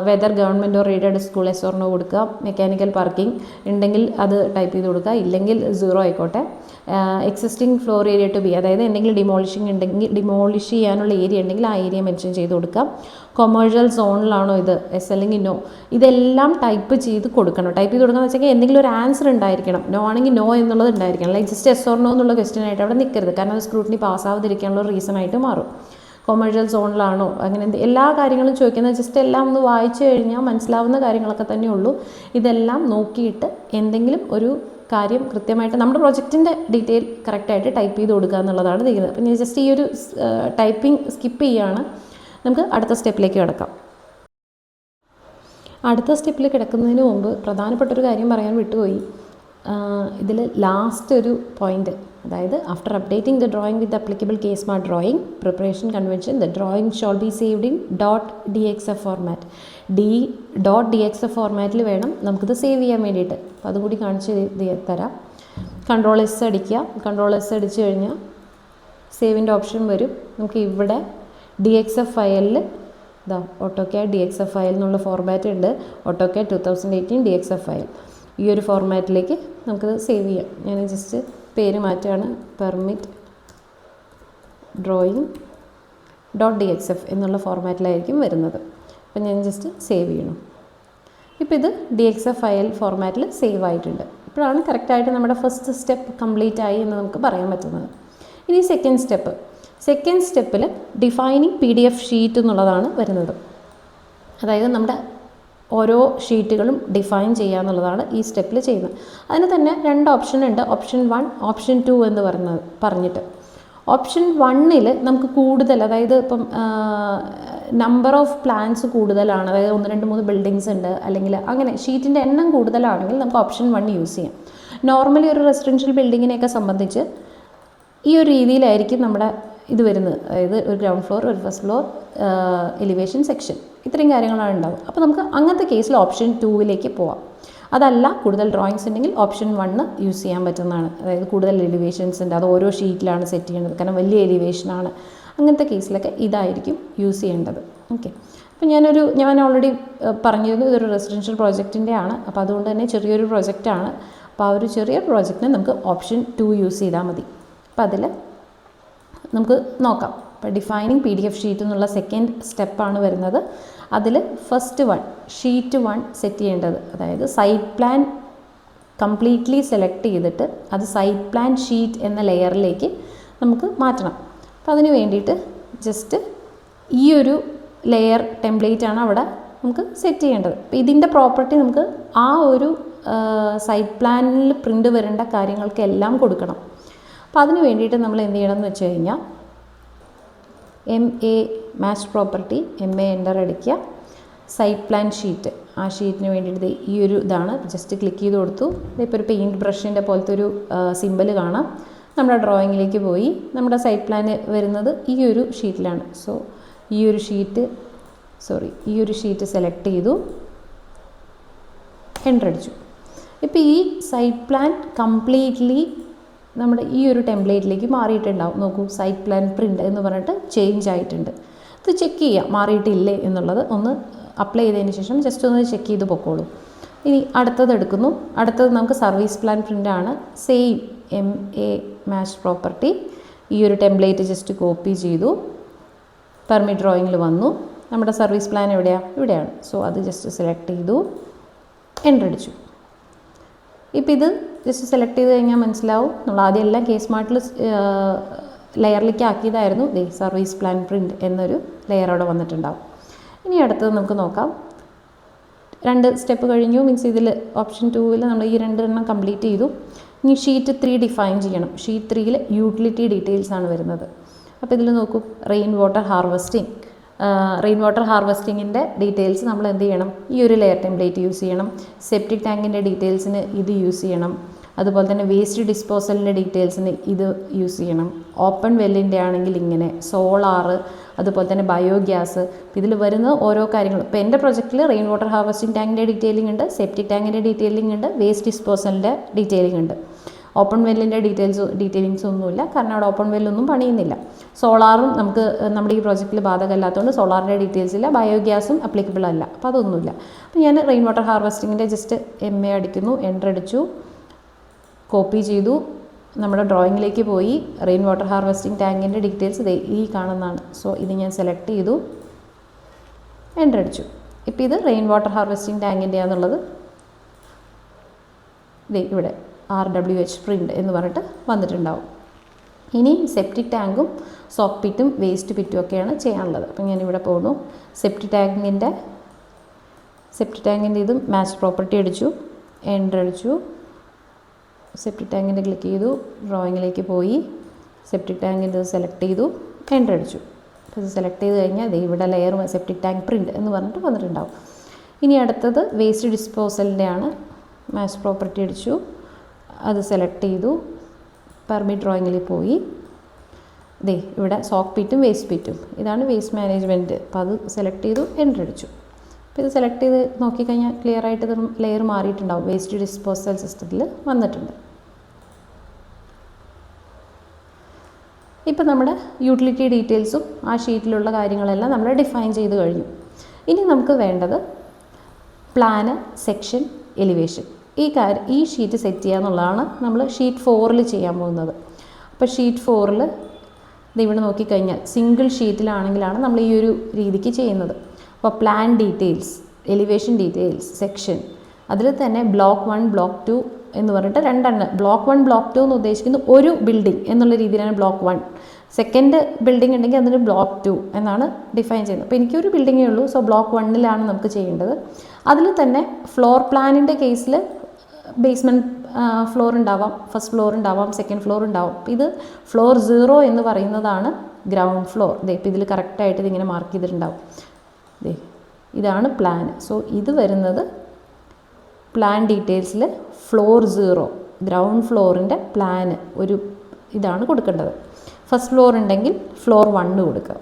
Whether government or aided school yes or no കൊടുക്കുക. മെക്കാനിക്കൽ പാർക്കിംഗ് ഉണ്ടെങ്കിൽ അത് ടൈപ്പ് ചെയ്ത് കൊടുക്കുക, ഇല്ലെങ്കിൽ 0 ആയിക്കോട്ടെ. Existing floor area to be, അതായത് എന്തെങ്കിലും ഡിമോളിഷ് ചെയ്യാനുള്ള ഏരിയ ഉണ്ടെങ്കിൽ ആ ഏരിയ മെൻഷൻ ചെയ്ത് കൊടുക്കാം. കൊമേഴ്ഷ്യൽ സോണിലാണോ ഇത്, എസ് അല്ലെങ്കിൽ നോ, ഇതെല്ലാം ടൈപ്പ് ചെയ്ത് കൊടുക്കണം. ടൈപ്പ് ചെയ്ത് കൊടുക്കുക എന്ന് വെച്ചാൽ എന്തെങ്കിലും ഒരു ആൻസർ ഉണ്ടായിരിക്കണം. നോ ആണെങ്കിൽ നോ എന്നുള്ളത് ഉണ്ടായിരിക്കണം, like just yes or no എന്നുള്ള ക്വസ്റ്റ്യൻ ആയിട്ട് അവിടെ നിൽക്കരുത്, കാരണം അത് സ്ക്രൂട്ടിനി പാസ്സാവാതിരിക്കാനുള്ള റീസൺ ആയിട്ട് മാറും. കൊമേഴ്ഷ്യൽ സോണിലാണോ, അങ്ങനെ എല്ലാ കാര്യങ്ങളും ചോദിക്കുന്നത് ജസ്റ്റ് എല്ലാം ഒന്ന് വായിച്ചു കഴിഞ്ഞാൽ മനസ്സിലാവുന്ന കാര്യങ്ങളൊക്കെ തന്നെ ഉള്ളൂ. ഇതെല്ലാം നോക്കിയിട്ട് എന്തെങ്കിലും ഒരു കാര്യം കൃത്യമായിട്ട് നമ്മുടെ പ്രൊജക്റ്റിൻ്റെ ഡീറ്റെയിൽ കറക്റ്റായിട്ട് ടൈപ്പ് ചെയ്ത് കൊടുക്കുക എന്നുള്ളതാണ് ചെയ്യുന്നത്. അപ്പം ഞാൻ ജസ്റ്റ് ഈ ഒരു ടൈപ്പിംഗ് സ്കിപ്പ് ചെയ്യുകയാണ്. നമുക്ക് അടുത്ത സ്റ്റെപ്പിലേക്ക് കിടക്കാം. അടുത്ത സ്റ്റെപ്പിൽ കിടക്കുന്നതിന് മുമ്പ് പ്രധാനപ്പെട്ടൊരു കാര്യം പറയാൻ വിട്ടുപോയി. ഇതിൽ ലാസ്റ്റ് ഒരു പോയിൻ്റ്, അതായത് after updating the drawing with applicable case smart drawing preparation convention the drawing shall B saved in .dxf format. .dxf ഫോർമാറ്റിൽ വേണം നമുക്കിത് സേവ് ചെയ്യാൻ വേണ്ടിയിട്ട്. അപ്പോൾ അതും കൂടി കാണിച്ച് തരാം. Ctrl+S അടിക്കുക. Ctrl+S അടിച്ചു കഴിഞ്ഞാൽ സേവിൻ്റെ ഓപ്ഷൻ വരും. നമുക്ക് ഇവിടെ DXF ഫയലിൽ AutoCAD DXF ഫയൽ എന്നുള്ള ഫോർമാറ്റ് ഉണ്ട്. AutoCAD 2018 DXF ഫയൽ, ഈ ഒരു ഫോർമാറ്റിലേക്ക് നമുക്കത് സേവ് ചെയ്യാം. ഞാൻ ജസ്റ്റ് പേര് മാറ്റുകയാണ്, പെർമിറ്റ് ഡ്രോയിങ് .dxf എന്നുള്ള ഫോർമാറ്റിലായിരിക്കും വരുന്നത്. അപ്പം ഞാൻ ജസ്റ്റ് സേവ് ചെയ്യണം. ഇപ്പോൾ ഇത് DXF ഫയൽ ഫോർമാറ്റിൽ സേവ് ആയിട്ടുണ്ട്. ഇപ്പോഴാണ് കറക്റ്റായിട്ട് നമ്മുടെ ഫസ്റ്റ് സ്റ്റെപ്പ് കംപ്ലീറ്റ് ആയി എന്ന് നമുക്ക് പറയാൻ പറ്റുന്നത്. ഇനി സെക്കൻഡ് സ്റ്റെപ്പിൽ ഡിഫൈനിങ് PDF ഷീറ്റ് എന്നുള്ളതാണ് വരുന്നത്. അതായത് നമ്മുടെ ഓരോ ഷീറ്റുകളും ഡിഫൈൻ ചെയ്യുക എന്നുള്ളതാണ് ഈ സ്റ്റെപ്പിൽ ചെയ്യുന്നത്. അതിന് തന്നെ 2 ഓപ്ഷൻ ഉണ്ട്, ഓപ്ഷൻ 1, ഓപ്ഷൻ 2 എന്ന് പറഞ്ഞിട്ട്. ഓപ്ഷൻ 1ൽ നമുക്ക് കൂടുതൽ, അതായത് ഇപ്പം നമ്പർ ഓഫ് പ്ലാൻസ് കൂടുതലാണ്, അതായത് 1, 2, 3 ബിൽഡിങ്സ് ഉണ്ട്, അല്ലെങ്കിൽ അങ്ങനെ ഷീറ്റിൻ്റെ എണ്ണം കൂടുതലാണെങ്കിൽ നമുക്ക് ഓപ്ഷൻ 1 യൂസ് ചെയ്യാം. നോർമലി ഒരു റെസിഡൻഷ്യൽ ബിൽഡിങ്ങിനെയൊക്കെ സംബന്ധിച്ച് ഈ ഒരു രീതിയിലായിരിക്കും നമ്മുടെ ഇത് വരുന്നത്. അതായത് ഒരു ഗ്രൗണ്ട് ഫ്ലോർ, ഒരു ഫസ്റ്റ് ഫ്ലോർ, എലിവേഷൻ, സെക്ഷൻ, ഇത്രയും കാര്യങ്ങളാണ് ഉണ്ടാവും. അപ്പോൾ നമുക്ക് അങ്ങനത്തെ കേസിൽ ഓപ്ഷൻ 2ലേക്ക് പോവാം. അതല്ല, കൂടുതൽ ഡ്രോയിങ്സ് ഉണ്ടെങ്കിൽ ഓപ്ഷൻ 1 യൂസ് ചെയ്യാൻ പറ്റുന്നതാണ്. അതായത് കൂടുതൽ എലിവേഷൻസ് ഉണ്ട്, അത് ഓരോ ഷീറ്റിലാണ് സെറ്റ് ചെയ്യേണ്ടത്, കാരണം വലിയ എലിവേഷനാണ്. അങ്ങനത്തെ കേസിലൊക്കെ ഇതായിരിക്കും യൂസ് ചെയ്യേണ്ടത്. ഓക്കെ, അപ്പോൾ ഞാൻ ഓൾറെഡി പറഞ്ഞിരുന്നു ഇതൊരു റെസിഡൻഷ്യൽ പ്രോജക്റ്റിൻ്റെ ആണ്. അപ്പോൾ അതുകൊണ്ട് തന്നെ ചെറിയൊരു പ്രോജക്റ്റാണ്. അപ്പോൾ ആ ഒരു ചെറിയ പ്രോജക്റ്റിന് നമുക്ക് ഓപ്ഷൻ 2 യൂസ് ചെയ്താൽ മതി. അപ്പോൾ അതിൽ നമുക്ക് നോക്കാം. അപ്പോൾ ഡിഫൈനിങ് PDF ഷീറ്റ് എന്നുള്ള സെക്കൻഡ് സ്റ്റെപ്പാണ് വരുന്നത്. അതിൽ ഫസ്റ്റ് ഷീറ്റ് 1 സെറ്റ് ചെയ്യേണ്ടത്, അതായത് സൈറ്റ് പ്ലാൻ കംപ്ലീറ്റ്ലി സെലക്ട് ചെയ്തിട്ട് അത് സൈറ്റ് പ്ലാൻ ഷീറ്റ് എന്ന ലെയറിലേക്ക് നമുക്ക് മാറ്റണം. അപ്പോൾ അതിന് വേണ്ടിയിട്ട് ജസ്റ്റ് ഈ ഒരു ലെയർ ടെംപ്ലേറ്റ് ആണ് അവിടെ നമുക്ക് സെറ്റ് ചെയ്യേണ്ടത്. അപ്പോൾ ഇതിൻ്റെ പ്രോപ്പർട്ടി നമുക്ക് ആ ഒരു സൈറ്റ് പ്ലാനിൽ പ്രിൻ്റ് വരേണ്ട കാര്യങ്ങൾക്കെല്ലാം കൊടുക്കണം. അപ്പോൾ അതിന് വേണ്ടിയിട്ട് നമ്മൾ എന്ത് ചെയ്യണം എന്ന് വെച്ച് കഴിഞ്ഞാൽ MA match property MA enter അടിക്കുക. സൈറ്റ് പ്ലാൻ ഷീറ്റ്, ആ ഷീറ്റിന് വേണ്ടിയിട്ട് ഈ ഒരു ഇതാണ്, ജസ്റ്റ് ക്ലിക്ക് ചെയ്ത് കൊടുത്തു. ഇപ്പോൾ ഒരു പെയിൻറ്റ് ബ്രഷിൻ്റെ പോലത്തെ ഒരു സിമ്പൽ കാണാം. നമ്മുടെ ഡ്രോയിങ്ങിലേക്ക് പോയി. നമ്മുടെ സൈറ്റ് പ്ലാൻ വരുന്നത് ഈ ഒരു ഷീറ്റിലാണ്. സോ ഈ ഒരു ഷീറ്റ് സെലക്ട് ചെയ്തു, എൻ്റർ അടിച്ചു. ഇപ്പോൾ ഈ സൈറ്റ് പ്ലാൻ കംപ്ലീറ്റ്ലി നമ്മുടെ ഈ ഒരു ടെംപ്ലേറ്റിലേക്ക് മാറിയിട്ടുണ്ടാവും. നോക്കൂ, സൈറ്റ് പ്ലാൻ പ്രിൻ്റ് എന്ന് പറഞ്ഞിട്ട് ചേഞ്ച് ആയിട്ടുണ്ട്. ഇത് ചെക്ക് ചെയ്യുക മാറിയിട്ടില്ലേ എന്നുള്ളത്. ഒന്ന് അപ്ലൈ ചെയ്തതിന് ശേഷം ജസ്റ്റ് ഒന്ന് ചെക്ക് ചെയ്ത് പൊക്കോളൂ. ഇനി അടുത്തത് എടുക്കുന്നു. അടുത്തത് നമുക്ക് സർവീസ് പ്ലാൻ പ്രിൻ്റാണ്. സെയിം MA മാച്ച് പ്രോപ്പർട്ടി, ഈ ഒരു ടെംപ്ലേറ്റ് ജസ്റ്റ് കോപ്പി ചെയ്തു, പെർമിറ്റ് ഡ്രോയിങ്ങിൽ വന്നു. നമ്മുടെ സർവീസ് പ്ലാൻ ഇവിടെയാണ്. സോ അത് ജസ്റ്റ് സെലക്ട് ചെയ്തു, എൻ്റർ അടിച്ചു. ഇപ്പോൾ ഇത് ജസ്റ്റ് സെലക്ട് ചെയ്ത് കഴിഞ്ഞാൽ മനസ്സിലാവും നമ്മൾ ആദ്യം എല്ലാം കേസ് സ്മാർട്ടിൽ ലെയറിലേക്ക് ആക്കിയതായിരുന്നു. സർവീസ് പ്ലാൻ പ്രിൻ്റ് എന്നൊരു ലെയർ അവിടെ വന്നിട്ടുണ്ടാവും. ഇനി അടുത്തത് നമുക്ക് നോക്കാം. 2 സ്റ്റെപ്പ് കഴിഞ്ഞു, മീൻസ് ഇതിൽ ഓപ്ഷൻ 2ൽ നമ്മൾ ഈ 2 എണ്ണം കംപ്ലീറ്റ് ചെയ്തു. ഇനി ഷീറ്റ് 3 ഡിഫൈൻ ചെയ്യണം. ഷീറ്റ് 3ൽ യൂട്ടിലിറ്റി ഡീറ്റെയിൽസ് ആണ് വരുന്നത്. അപ്പോൾ ഇതിൽ നോക്കൂ, റെയിൻ വാട്ടർ ഹാർവെസ്റ്റിങ്ങിൻ്റെ ഡീറ്റെയിൽസ് നമ്മൾ എന്ത് ചെയ്യണം, ഈ ഒരു ലെയർ ടെംപ്ലേറ്റ് യൂസ് ചെയ്യണം. സെപ്റ്റിക് ടാങ്കിൻ്റെ ഡീറ്റെയിൽസിന് ഇത് യൂസ് ചെയ്യണം. അതുപോലെ തന്നെ വേസ്റ്റ് ഡിസ്പോസലിൻ്റെ ഡീറ്റെയിൽസിന് ഇത് യൂസ് ചെയ്യണം. ഓപ്പൺ വെല്ലിൻ്റെ ആണെങ്കിൽ ഇങ്ങനെ, സോളാറ്, അതുപോലെ തന്നെ ബയോഗ്യാസ്. ഇതിൽ വരുന്ന ഓരോ കാര്യങ്ങളും ഇപ്പോൾ എൻ്റെ പ്രൊജക്റ്റിൽ റെയിൻ വാട്ടർ ഹാർവസ്റ്റിംഗ് ടാങ്കിൻ്റെ ഡീറ്റെയിലിംഗ് ഉണ്ട്, സെപ്റ്റിക് ടാങ്കിൻ്റെ ഡീറ്റെയിലിംഗ് ഉണ്ട്, വേസ്റ്റ് ഡിസ്പോസലിൻ്റെ ഡീറ്റെയിലിംഗ് ഉണ്ട്. ഓപ്പൺ വെല്ലിൻ്റെ ഡീറ്റെയിലിങ്സ് ഒന്നുമില്ല, കാരണം അവിടെ ഓപ്പൺ വെല്ലൊന്നും പണിയുന്നില്ല. സോളാറും നമുക്ക് നമ്മുടെ ഈ പ്രോജക്റ്റിൽ ബാധകമല്ലാത്തതുകൊണ്ട് സോളാറിൻ്റെ ഡീറ്റെയിൽസ് ഇല്ല, ബയോഗ്യാസും അപ്ലിക്കബിൾ അല്ല, അപ്പോൾ അതൊന്നുമില്ല. അപ്പോൾ ഞാൻ റെയിൻ വാട്ടർ ഹാർവസ്റ്റിങ്ങിൻ്റെ ജസ്റ്റ് MA അടിക്കുന്നു, എൻ്റർ അടിച്ചു, കോപ്പി ചെയ്തു, നമ്മുടെ ഡ്രോയിങ്ങിലേക്ക് പോയി. റെയിൻ വാട്ടർ ഹാർവസ്റ്റിംഗ് ടാങ്കിൻ്റെ ഡീറ്റെയിൽസ് ഈ കാണുന്നതാണ്. സോ ഇത് ഞാൻ സെലക്ട് ചെയ്തു, എൻ്റർ അടിച്ചു. ഇപ്പോൾ ഇത് റെയിൻ വാട്ടർ ഹാർവസ്റ്റിംഗ് ടാങ്കിൻ്റെ ആണെന്നുള്ളത് ഇവിടെ RWH പ്രിൻ്റ് എന്ന് പറഞ്ഞിട്ട് വന്നിട്ടുണ്ടാവും. ഇനി സെപ്റ്റിക് ടാങ്കും സോക്ക് പിറ്റും വേസ്റ്റ് പിറ്റും ഒക്കെയാണ് ചെയ്യാനുള്ളത്. അപ്പം ഞാനിവിടെ പോകുന്നു, സെപ്റ്റിക് ടാങ്കിൻ്റെ ഇതും മാച്ച് പ്രോപ്പർട്ടി അടിച്ചു, എൻ്റർ അടിച്ചു, സെപ്റ്റിക് ടാങ്കിൻ്റെ ക്ലിക്ക് ചെയ്തു, ഡ്രോയിങ്ങിലേക്ക് പോയി, സെപ്റ്റിക് ടാങ്കിൻ്റെ സെലക്ട് ചെയ്തു, എൻ്റർ അടിച്ചു. അപ്പോൾ ഇത് സെലക്ട് ചെയ്ത് കഴിഞ്ഞാൽ ഇവിടെ ലെയർ സെപ്റ്റിക് ടാങ്ക് പ്രിൻ്റ് എന്ന് പറഞ്ഞിട്ട് വന്നിട്ടുണ്ടാവും. ഇനി അടുത്തത് വേസ്റ്റ് ഡിസ്പോസലിൻ്റെ ആണ്. മാച്ച് പ്രോപ്പർട്ടി അടിച്ചു, അത് സെലക്ട് ചെയ്തു, പെർമിറ്റ് ഡ്രോയിങ്ങിൽ പോയി. ഇവിടെ സോക്ക് പിറ്റും വേസ്റ്റ് പിറ്റും, ഇതാണ് വേസ്റ്റ് മാനേജ്മെൻറ്റ്. അപ്പോൾ അത് സെലക്ട് ചെയ്തു, എൻ്റർ അടിച്ചു. അപ്പോൾ ഇത് സെലക്ട് ചെയ്ത് നോക്കിക്കഴിഞ്ഞാൽ ക്ലിയർ ആയിട്ട് ഇത് ലെയർ മാറിയിട്ടുണ്ടാവും, വേസ്റ്റ് ഡിസ്പോസൽ സിസ്റ്റത്തിൽ വന്നിട്ടുണ്ട്. ഇപ്പോൾ നമ്മുടെ യൂട്ടിലിറ്റി ഡീറ്റെയിൽസും ആ ഷീറ്റിലുള്ള കാര്യങ്ങളെല്ലാം നമ്മൾ ഡിഫൈൻ ചെയ്ത് കഴിഞ്ഞു. ഇനി നമുക്ക് വേണ്ടത് പ്ലാന്, സെക്ഷൻ, എലിവേഷൻ. ഈ ഷീറ്റ് സെറ്റ് ചെയ്യുക എന്നുള്ളതാണ് നമ്മൾ ഷീറ്റ് 4 ചെയ്യാൻ പോകുന്നത്. അപ്പോൾ ഷീറ്റ് 4 ഇവിടെ നോക്കിക്കഴിഞ്ഞാൽ സിംഗിൾ ഷീറ്റിലാണെങ്കിലാണ് നമ്മൾ ഈ ഒരു രീതിക്ക് ചെയ്യുന്നത്. അപ്പോൾ plan details, elevation details, section, അതിൽ തന്നെ ബ്ലോക്ക് 1, ബ്ലോക്ക് 2 എന്ന് പറഞ്ഞിട്ട് രണ്ടെണ്ണം. ബ്ലോക്ക് 1, ബ്ലോക്ക് 2 എന്ന് ഉദ്ദേശിക്കുന്നത് ഒരു ബിൽഡിംഗ് എന്നുള്ള രീതിയിലാണ് ബ്ലോക്ക് 1. സെക്കൻഡ് ബിൽഡിംഗ് ഉണ്ടെങ്കിൽ അതിന് ബ്ലോക്ക് 2 എന്നാണ് ഡിഫൈൻ ചെയ്യുന്നത്. അപ്പോൾ എനിക്കൊരു ബിൽഡിങ്ങേ ഉള്ളൂ, സോ ബ്ലോക്ക് 1 നമുക്ക് ചെയ്യേണ്ടത്. അതിൽ തന്നെ ഫ്ലോർ പ്ലാനിൻ്റെ കേസിൽ ബേസ്മെൻറ്റ് ഫ്ലോർ ഉണ്ടാവാം, ഫസ്റ്റ് ഫ്ലോർ ഉണ്ടാവാം, സെക്കൻഡ് ഫ്ലോർ ഉണ്ടാവാം. ഇത് ഫ്ലോർ 0 എന്ന് പറയുന്നതാണ് ഗ്രൗണ്ട് ഫ്ലോർ. ഇപ്പോൾ ഇതിൽ കറക്റ്റായിട്ട് ഇതിങ്ങനെ മാർക്ക് ചെയ്തിട്ടുണ്ടാവും. ഇതാണ് പ്ലാൻ. സോ ഇത് വരുന്നത് പ്ലാൻ ഡീറ്റെയിൽസിൽ ഫ്ലോർ 0 ഗ്രൗണ്ട് ഫ്ലോറിൻ്റെ പ്ലാന് ഒരു ഇതാണ് കൊടുക്കേണ്ടത്. ഫസ്റ്റ് ഫ്ലോർ ഉണ്ടെങ്കിൽ ഫ്ലോർ 1 കൊടുക്കുക.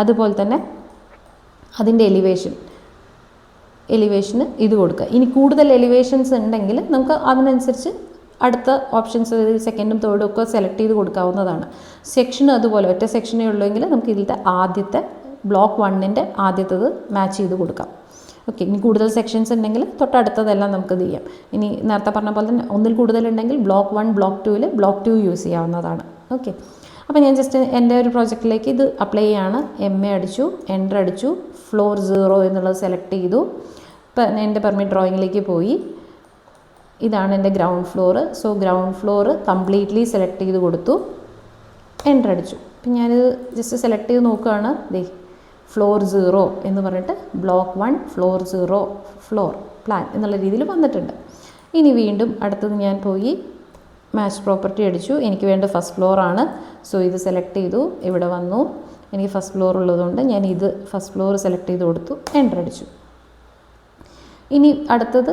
അതുപോലെ തന്നെ അതിൻ്റെ എലിവേഷന് ഇത് കൊടുക്കുക. ഇനി കൂടുതൽ എലിവേഷൻസ് ഉണ്ടെങ്കിൽ നമുക്ക് അതിനനുസരിച്ച് അടുത്ത ഓപ്ഷൻസ് സെക്കൻഡും തേർഡും ഒക്കെ സെലക്ട് ചെയ്ത് കൊടുക്കാവുന്നതാണ്. സെക്ഷനും അതുപോലെ ഒറ്റ സെക്ഷനേ ഉള്ളൂവെങ്കിൽ നമുക്ക് ഇതിലത്തെ ആദ്യത്തെ ബ്ലോക്ക് 1ൻ്റെ ആദ്യത്തേത് മാച്ച് ചെയ്ത് കൊടുക്കാം. ഓക്കെ, ഇനി കൂടുതൽ സെക്ഷൻസ് ഉണ്ടെങ്കിൽ തൊട്ടടുത്തതെല്ലാം നമുക്ക് ഇത് ചെയ്യാം. ഇനി നേരത്തെ പറഞ്ഞ പോലെ തന്നെ ഒന്നിൽ കൂടുതലുണ്ടെങ്കിൽ ബ്ലോക്ക് 1, ബ്ലോക്ക് 2 ബ്ലോക്ക് 2 യൂസ് ചെയ്യാവുന്നതാണ്. ഓക്കെ, അപ്പോൾ ഞാൻ ജസ്റ്റ് എൻ്റെ ഒരു പ്രോജക്റ്റിലേക്ക് ഇത് അപ്ലൈ ചെയ്യാണ്. MA അടിച്ചു, എൻ്റർ അടിച്ചു, ഫ്ലോർ 0 എന്നുള്ളത് സെലക്ട് ചെയ്തു. ഇപ്പം എൻ്റെ പെർമിറ്റ് ഡ്രോയിങ്ങിലേക്ക് പോയി. ഇതാണ് എൻ്റെ ground floor. So ground floor completely select ചെയ്ത് കൊടുത്തു, എൻ്റർ അടിച്ചു. അപ്പം ഞാനിത് ജസ്റ്റ് സെലക്ട് ചെയ്ത് നോക്കുകയാണ്. ഫ്ലോർ 0 എന്ന് പറഞ്ഞിട്ട് ബ്ലോക്ക് 1 ഫ്ലോർ 0 ഫ്ലോർ പ്ലാൻ എന്നുള്ള രീതിയിൽ വന്നിട്ടുണ്ട്. ഇനി വീണ്ടും അടുത്തത് ഞാൻ പോയി മാച്ച് പ്രോപ്പർട്ടി അടിച്ചു. എനിക്ക് വേണ്ട ഫസ്റ്റ് ഫ്ലോറാണ്. സോ ഇത് സെലക്ട് ചെയ്തു, ഇവിടെ വന്നു. എനിക്ക് ഫസ്റ്റ് ഫ്ലോർ ഉള്ളതുകൊണ്ട് ഞാൻ ഇത് ഫസ്റ്റ് ഫ്ലോർ സെലക്ട് ചെയ്ത് കൊടുത്തു, എൻ്റർ അടിച്ചു. ഇനി അടുത്തത്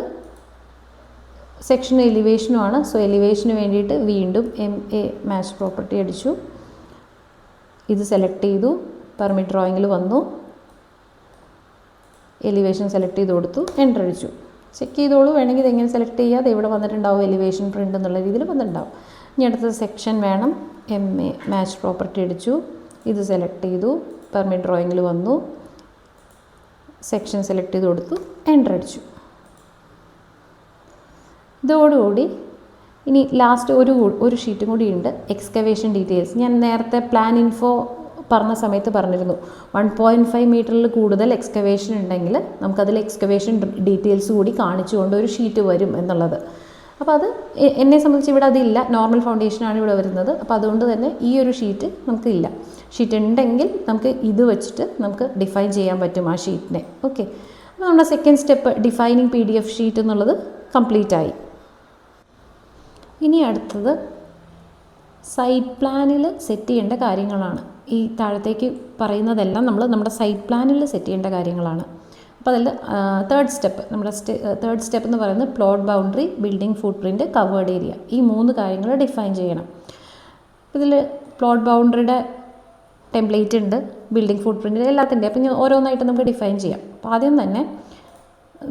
സെക്ഷൻ എലിവേഷനുമാണ്. സോ എലിവേഷന് വേണ്ടിയിട്ട് വീണ്ടും MA മാച്ച് പ്രോപ്പർട്ടി അടിച്ചു, ഇത് സെലക്ട് ചെയ്തു, പെർമിറ്റ് ഡ്രോയിങ്ങിൽ വന്നു, എലിവേഷൻ സെലക്ട് ചെയ്ത് കൊടുത്തു, എൻ്റർ അടിച്ചു. ചെക്ക് ചെയ്തോളൂ, വേണമെങ്കിൽ ഇതെങ്ങനെ സെലക്ട് ചെയ്യാതെ ഇവിടെ വന്നിട്ടുണ്ടാവും എലിവേഷൻ പ്രിൻ്റ് എന്നുള്ള രീതിയിൽ വന്നിട്ടുണ്ടാവും. ഇനി അടുത്തത് സെക്ഷൻ വേണം. MA മാച്ച് പ്രോപ്പർട്ടി അടിച്ചു, ഇത് സെലക്ട് ചെയ്തു, പെർമിറ്റ് ഡ്രോയിങ്ങിൽ വന്നു, സെക്ഷൻ സെലക്ട് ചെയ്ത് കൊടുത്തു, എൻ്റർ അടിച്ചു. ഇതോടുകൂടി ഇനി ലാസ്റ്റ് ഒരു ഷീറ്റും കൂടി ഉണ്ട്, എക്സ്കവേഷൻ ഡീറ്റെയിൽസ്. ഞാൻ നേരത്തെ പ്ലാൻ ഇൻഫോ പറഞ്ഞ സമയത്ത് പറഞ്ഞിരുന്നു 1.5 മീറ്ററിൽ കൂടുതൽ എക്സ്കവേഷൻ ഉണ്ടെങ്കിൽ നമുക്കതിൽ എക്സ്കവേഷൻ ഡീറ്റെയിൽസ് കൂടി കാണിച്ചുകൊണ്ട് ഒരു ഷീറ്റ് വരും എന്നുള്ളത്. അപ്പോൾ അത് എന്നെ സംബന്ധിച്ച് ഇവിടെ അതില്ല, നോർമൽ ഫൗണ്ടേഷനാണ് ഇവിടെ വരുന്നത്. അപ്പോൾ അതുകൊണ്ട് തന്നെ ഈ ഒരു ഷീറ്റ് നമുക്കില്ല. ഷീറ്റ് ഉണ്ടെങ്കിൽ നമുക്ക് ഇത് വെച്ചിട്ട് നമുക്ക് ഡിഫൈൻ ചെയ്യാൻ പറ്റും ആ ഷീറ്റിനെ. ഓക്കെ, അപ്പോൾ നമ്മുടെ second step defining PDF sheet എന്നുള്ളത് കംപ്ലീറ്റ് ആയി. ഇനി അടുത്തത് സൈറ്റ് പ്ലാനിൽ സെറ്റ് ചെയ്യേണ്ട കാര്യങ്ങളാണ്. ഈ താഴത്തേക്ക് പറയുന്നതെല്ലാം നമ്മൾ നമ്മുടെ സൈറ്റ് പ്ലാനിൽ സെറ്റ് ചെയ്യേണ്ട കാര്യങ്ങളാണ്. അപ്പോൾ അതിൽ തേർഡ് സ്റ്റെപ്പ്, നമ്മുടെ തേർഡ് സ്റ്റെപ്പ് എന്ന് പറയുന്നത് പ്ലോട്ട് ബൗണ്ടറി, ബിൽഡിംഗ് ഫുട് പ്രിൻറ്റ്, കവേർഡ് ഏരിയ. ഈ 3 കാര്യങ്ങൾ ഡിഫൈൻ ചെയ്യണം. ഇതിൽ പ്ലോട്ട് ബൗണ്ടറിയുടെ ടെംപ്ലേറ്റ് ഉണ്ട്, ബിൽഡിംഗ് ഫുട് പ്രിൻറ്റ് എല്ലാത്തിൻ്റെ. അപ്പോൾ ഓരോന്നായിട്ട് നമുക്ക് ഡിഫൈൻ ചെയ്യാം. അപ്പോൾ ആദ്യം തന്നെ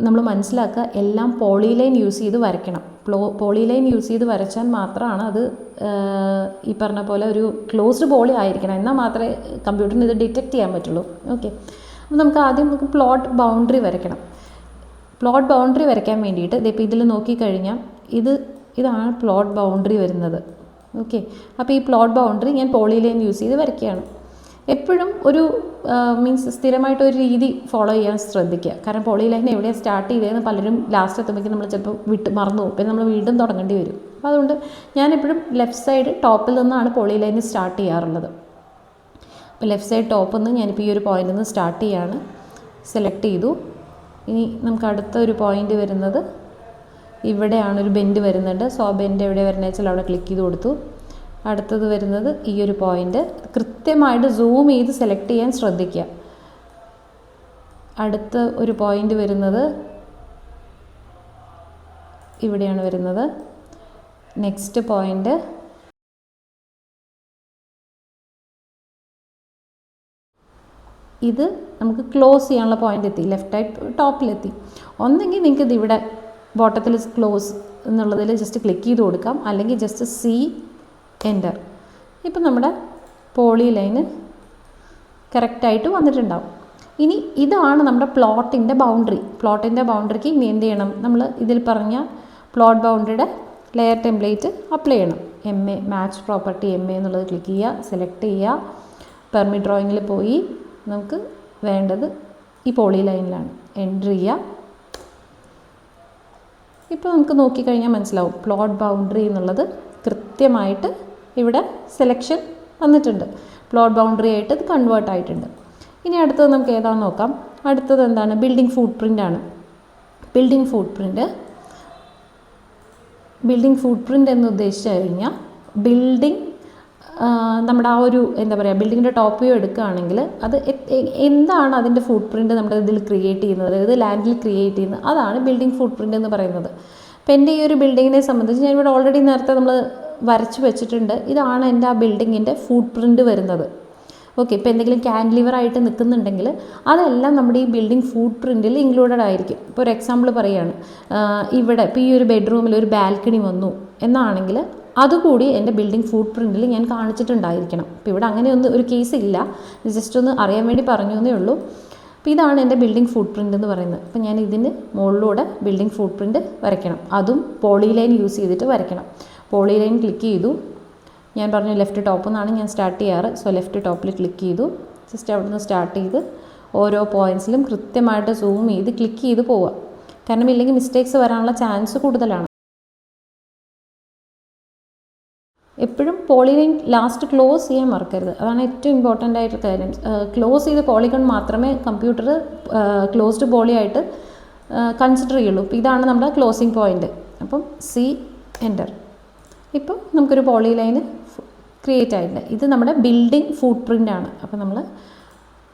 നമ്മൾ മനസ്സിലാക്കുക, എല്ലാം പോളിലൈൻ യൂസ് ചെയ്ത് വരയ്ക്കണം. പോളിലൈൻ യൂസ് ചെയ്ത് വരച്ചാൽ മാത്രമാണ് അത് ഈ പറഞ്ഞ പോലെ ഒരു ക്ലോസ്ഡ് പോളി ആയിരിക്കണം, എന്നാൽ മാത്രമേ കമ്പ്യൂട്ടറിന് ഇത് ഡിറ്റക്റ്റ് ചെയ്യാൻ പറ്റുള്ളൂ. ഓക്കെ, അപ്പോൾ നമുക്ക് ആദ്യം പ്ലോട്ട് ബൗണ്ടറി വരയ്ക്കണം. പ്ലോട്ട് ബൗണ്ടറി വരയ്ക്കാൻ വേണ്ടിയിട്ട് ഇപ്പോൾ ഇതിൽ നോക്കിക്കഴിഞ്ഞാൽ ഇതാണ് പ്ലോട്ട് ബൗണ്ടറി വരുന്നത്. ഓക്കെ, അപ്പോൾ ഈ പ്ലോട്ട് ബൗണ്ടറി ഞാൻ പോളിലൈൻ യൂസ് ചെയ്ത് വരയ്ക്കുകയാണ്. എപ്പോഴും ഒരു മീൻസ് സ്ഥിരമായിട്ടൊരു രീതി ഫോളോ ചെയ്യാൻ ശ്രദ്ധിക്കുക. കാരണം പോളിലൈൻ എവിടെയാണ് സ്റ്റാർട്ട് ചെയ്തതെന്ന് പലരും ലാസ്റ്റ് എത്തുമ്പോഴേക്കും നമ്മൾ ചിലപ്പോൾ മറന്നു പോകും, പിന്നെ നമ്മൾ വീണ്ടും തുടങ്ങേണ്ടി വരും. അപ്പോൾ അതുകൊണ്ട് ഞാനെപ്പോഴും ലെഫ്റ്റ് സൈഡ് ടോപ്പിൽ നിന്നാണ് പോളിലൈൻ സ്റ്റാർട്ട് ചെയ്യാറുള്ളത്. അപ്പോൾ ലെഫ്റ്റ് സൈഡ് ടോപ്പിൽ നിന്ന് ഞാനിപ്പോൾ ഈ ഒരു പോയിന്റിൽ നിന്ന് സ്റ്റാർട്ട് ചെയ്യാണ്. സെലക്ട് ചെയ്തു. ഇനി നമുക്ക് അടുത്ത ഒരു പോയിന്റ് വരുന്നത് ഇവിടെയാണ്, ഒരു ബെൻഡ് വരുന്നുണ്ട്. സോ ആ ബെൻഡ് എവിടെ വരുന്നത് വെച്ചാൽ അവിടെ ക്ലിക്ക് ചെയ്ത് കൊടുത്തു. അടുത്തത് വരുന്നത് ഈ ഒരു പോയിന്റ്, കൃത്യമായിട്ട് സൂം ചെയ്ത് സെലക്ട് ചെയ്യാൻ ശ്രദ്ധിക്കുക. അടുത്ത ഒരു പോയിന്റ് വരുന്നത് ഇവിടെയാണ് വരുന്നത്. നെക്സ്റ്റ് പോയിന്റ് ഇത് നമുക്ക് ക്ലോസ് ചെയ്യാനുള്ള പോയിന്റ് എത്തി, ലെഫ്റ്റ് ആയിട്ട് ടോപ്പിലെത്തി. ഒന്നെങ്കിൽ നിങ്ങൾക്ക് ഇത് ഇവിടെ ബോട്ടത്തിൽ ക്ലോസ് എന്നുള്ളതിൽ ജസ്റ്റ് ക്ലിക്ക് ചെയ്ത് കൊടുക്കാം, അല്ലെങ്കിൽ ജസ്റ്റ് സി എൻ്റർ. ഇപ്പം നമ്മുടെ പോളി ലൈന് കറക്റ്റായിട്ട് വന്നിട്ടുണ്ടാവും. ഇനി ഇതാണ് നമ്മുടെ പ്ലോട്ടിൻ്റെ ബൗണ്ടറി. പ്ലോട്ടിൻ്റെ ബൗണ്ടറിക്ക് ഇനി എന്ത് ചെയ്യണം, നമ്മൾ ഇതിൽ പറഞ്ഞ പ്ലോട്ട് ബൗണ്ടറിയുടെ ലെയർ ടെംപ്ലേറ്റ് അപ്ലൈ ചെയ്യണം. MA മാച്ച് പ്രോപ്പർട്ടി MA എന്നുള്ളത് ക്ലിക്ക് ചെയ്യുക, സെലക്ട് ചെയ്യുക. പെർമിറ്റ് ഡ്രോയിങ്ങിൽ പോയി നമുക്ക് വേണ്ടത് ഈ പോളി ലൈനിലാണ്, എൻ്റർ ചെയ്യുക. ഇപ്പോൾ നമുക്ക് നോക്കിക്കഴിഞ്ഞാൽ മനസ്സിലാവും പ്ലോട്ട് ബൗണ്ടറി എന്നുള്ളത് കൃത്യമായിട്ട് ഇവിടെ സെലക്ഷൻ വന്നിട്ടുണ്ട്. പ്ലോട്ട് ബൗണ്ടറി ആയിട്ട് ഇത് കൺവേർട്ട് ആയിട്ടുണ്ട്. ഇനി അടുത്തത് നമുക്ക് ഏതാണെന്ന് നോക്കാം. അടുത്തത് എന്താണ്, ബിൽഡിംഗ് ഫുട് പ്രിൻ്റ് ആണ്. ബിൽഡിംഗ് ഫുട് പ്രിൻ്റ് എന്ന് ഉദ്ദേശിച്ച് കഴിഞ്ഞാൽ ബിൽഡിംഗ് നമ്മുടെ ആ ഒരു എന്താ പറയുക, ബിൽഡിങ്ങിൻ്റെ ടോപ്പ് വ്യൂ എടുക്കുകയാണെങ്കിൽ അത് എന്താണ് അതിൻ്റെ ഫുട് പ്രിൻ്റ് നമ്മുടെ ഇതിൽ ക്രിയേറ്റ് ചെയ്യുന്നത്, അതായത് ലാൻഡിൽ ക്രിയേറ്റ് ചെയ്യുന്നത്, അതാണ് ബിൽഡിംഗ് ഫുട് പ്രിൻ്റ് എന്ന് പറയുന്നത്. അപ്പോൾ എൻ്റെ ഈ ഒരു ബിൽഡിങ്ങിനെ സംബന്ധിച്ച് ഞാനിവിടെ ഓൾറെഡി നേരത്തെ നമ്മൾ വരച്ച് വെച്ചിട്ടുണ്ട്. ഇതാണ് എൻ്റെ ആ ബിൽഡിങ്ങിൻ്റെ ഫുട് പ്രിൻ്റ് വരുന്നത്. ഓക്കെ, ഇപ്പോൾ എന്തെങ്കിലും ക്യാൻഡിലിവറായിട്ട് നിൽക്കുന്നുണ്ടെങ്കിൽ അതെല്ലാം നമ്മുടെ ഈ ബിൽഡിംഗ് ഫുട് പ്രിൻറ്റിൽ ഇൻക്ലൂഡഡ് ആയിരിക്കും. ഇപ്പോൾ ഒരു എക്സാമ്പിൾ പറയുകയാണ്, ഇവിടെ ഇപ്പോൾ ഈ ഒരു ബെഡ്റൂമിൽ ഒരു ബാൽക്കണി വന്നു എന്നാണെങ്കിൽ അതുകൂടി എൻ്റെ ബിൽഡിംഗ് ഫുട് പ്രിൻറ്റിൽ ഞാൻ കാണിച്ചിട്ടുണ്ടായിരിക്കണം. ഇപ്പോൾ ഇവിടെ അങ്ങനെയൊന്നും ഒരു കേസ് ഇല്ല, ജസ്റ്റ് ഒന്ന് അറിയാൻ വേണ്ടി പറഞ്ഞു എന്നേ ഉള്ളൂ. അപ്പോൾ ഇതാണ് എൻ്റെ ബിൽഡിംഗ് ഫുട് പ്രിൻ്റ് എന്ന് പറയുന്നത്. അപ്പോൾ ഞാൻ ഇതിന് മുകളിലൂടെ ബിൽഡിംഗ് ഫുട് പ്രിൻറ്റ് വരയ്ക്കണം, അതും പോളിലൈൻ യൂസ് ചെയ്തിട്ട് വരയ്ക്കണം. പോളിലൈൻ ക്ലിക്ക് ചെയ്തു. ഞാൻ പറഞ്ഞു ലെഫ്റ്റ് ടോപ്പിൽ നിന്നാണ് ഞാൻ സ്റ്റാർട്ട് ചെയ്യാറ്. സോ ലെഫ്റ്റ് ടോപ്പിൽ ക്ലിക്ക് ചെയ്തു. ജസ്റ്റ് അവിടെ നിന്ന് സ്റ്റാർട്ട് ചെയ്ത് ഓരോ പോയിൻറ്റ്സിലും കൃത്യമായിട്ട് സൂം ചെയ്ത് ക്ലിക്ക് ചെയ്ത് പോവുക. കാരണം ഇല്ലെങ്കിൽ മിസ്റ്റേക്സ് വരാനുള്ള ചാൻസ് കൂടുതലാണ്. എപ്പോഴും പോളിലൈൻ ലാസ്റ്റ് ക്ലോസ് ചെയ്യാൻ മറക്കരുത്, അതാണ് ഏറ്റവും ഇമ്പോർട്ടൻ്റ് ആയിട്ട് കാര്യം. ക്ലോസ് ചെയ്ത പോളിഗൺ മാത്രമേ കമ്പ്യൂട്ടർ ക്ലോസ്ഡ് പോളി ആയിട്ട് കൺസിഡർ ചെയ്യുള്ളൂ. അപ്പോൾ ഇതാണ് നമ്മുടെ ക്ലോസിങ് പോയിൻ്റ്. അപ്പം സി എൻ്റർ. ഇപ്പോൾ നമുക്കൊരു പോളി ലൈന് ക്രിയേറ്റ് ആയിട്ടുണ്ട്. ഇത് നമ്മുടെ ബിൽഡിംഗ് ഫുട് പ്രിൻ്റ് ആണ്. അപ്പോൾ നമ്മൾ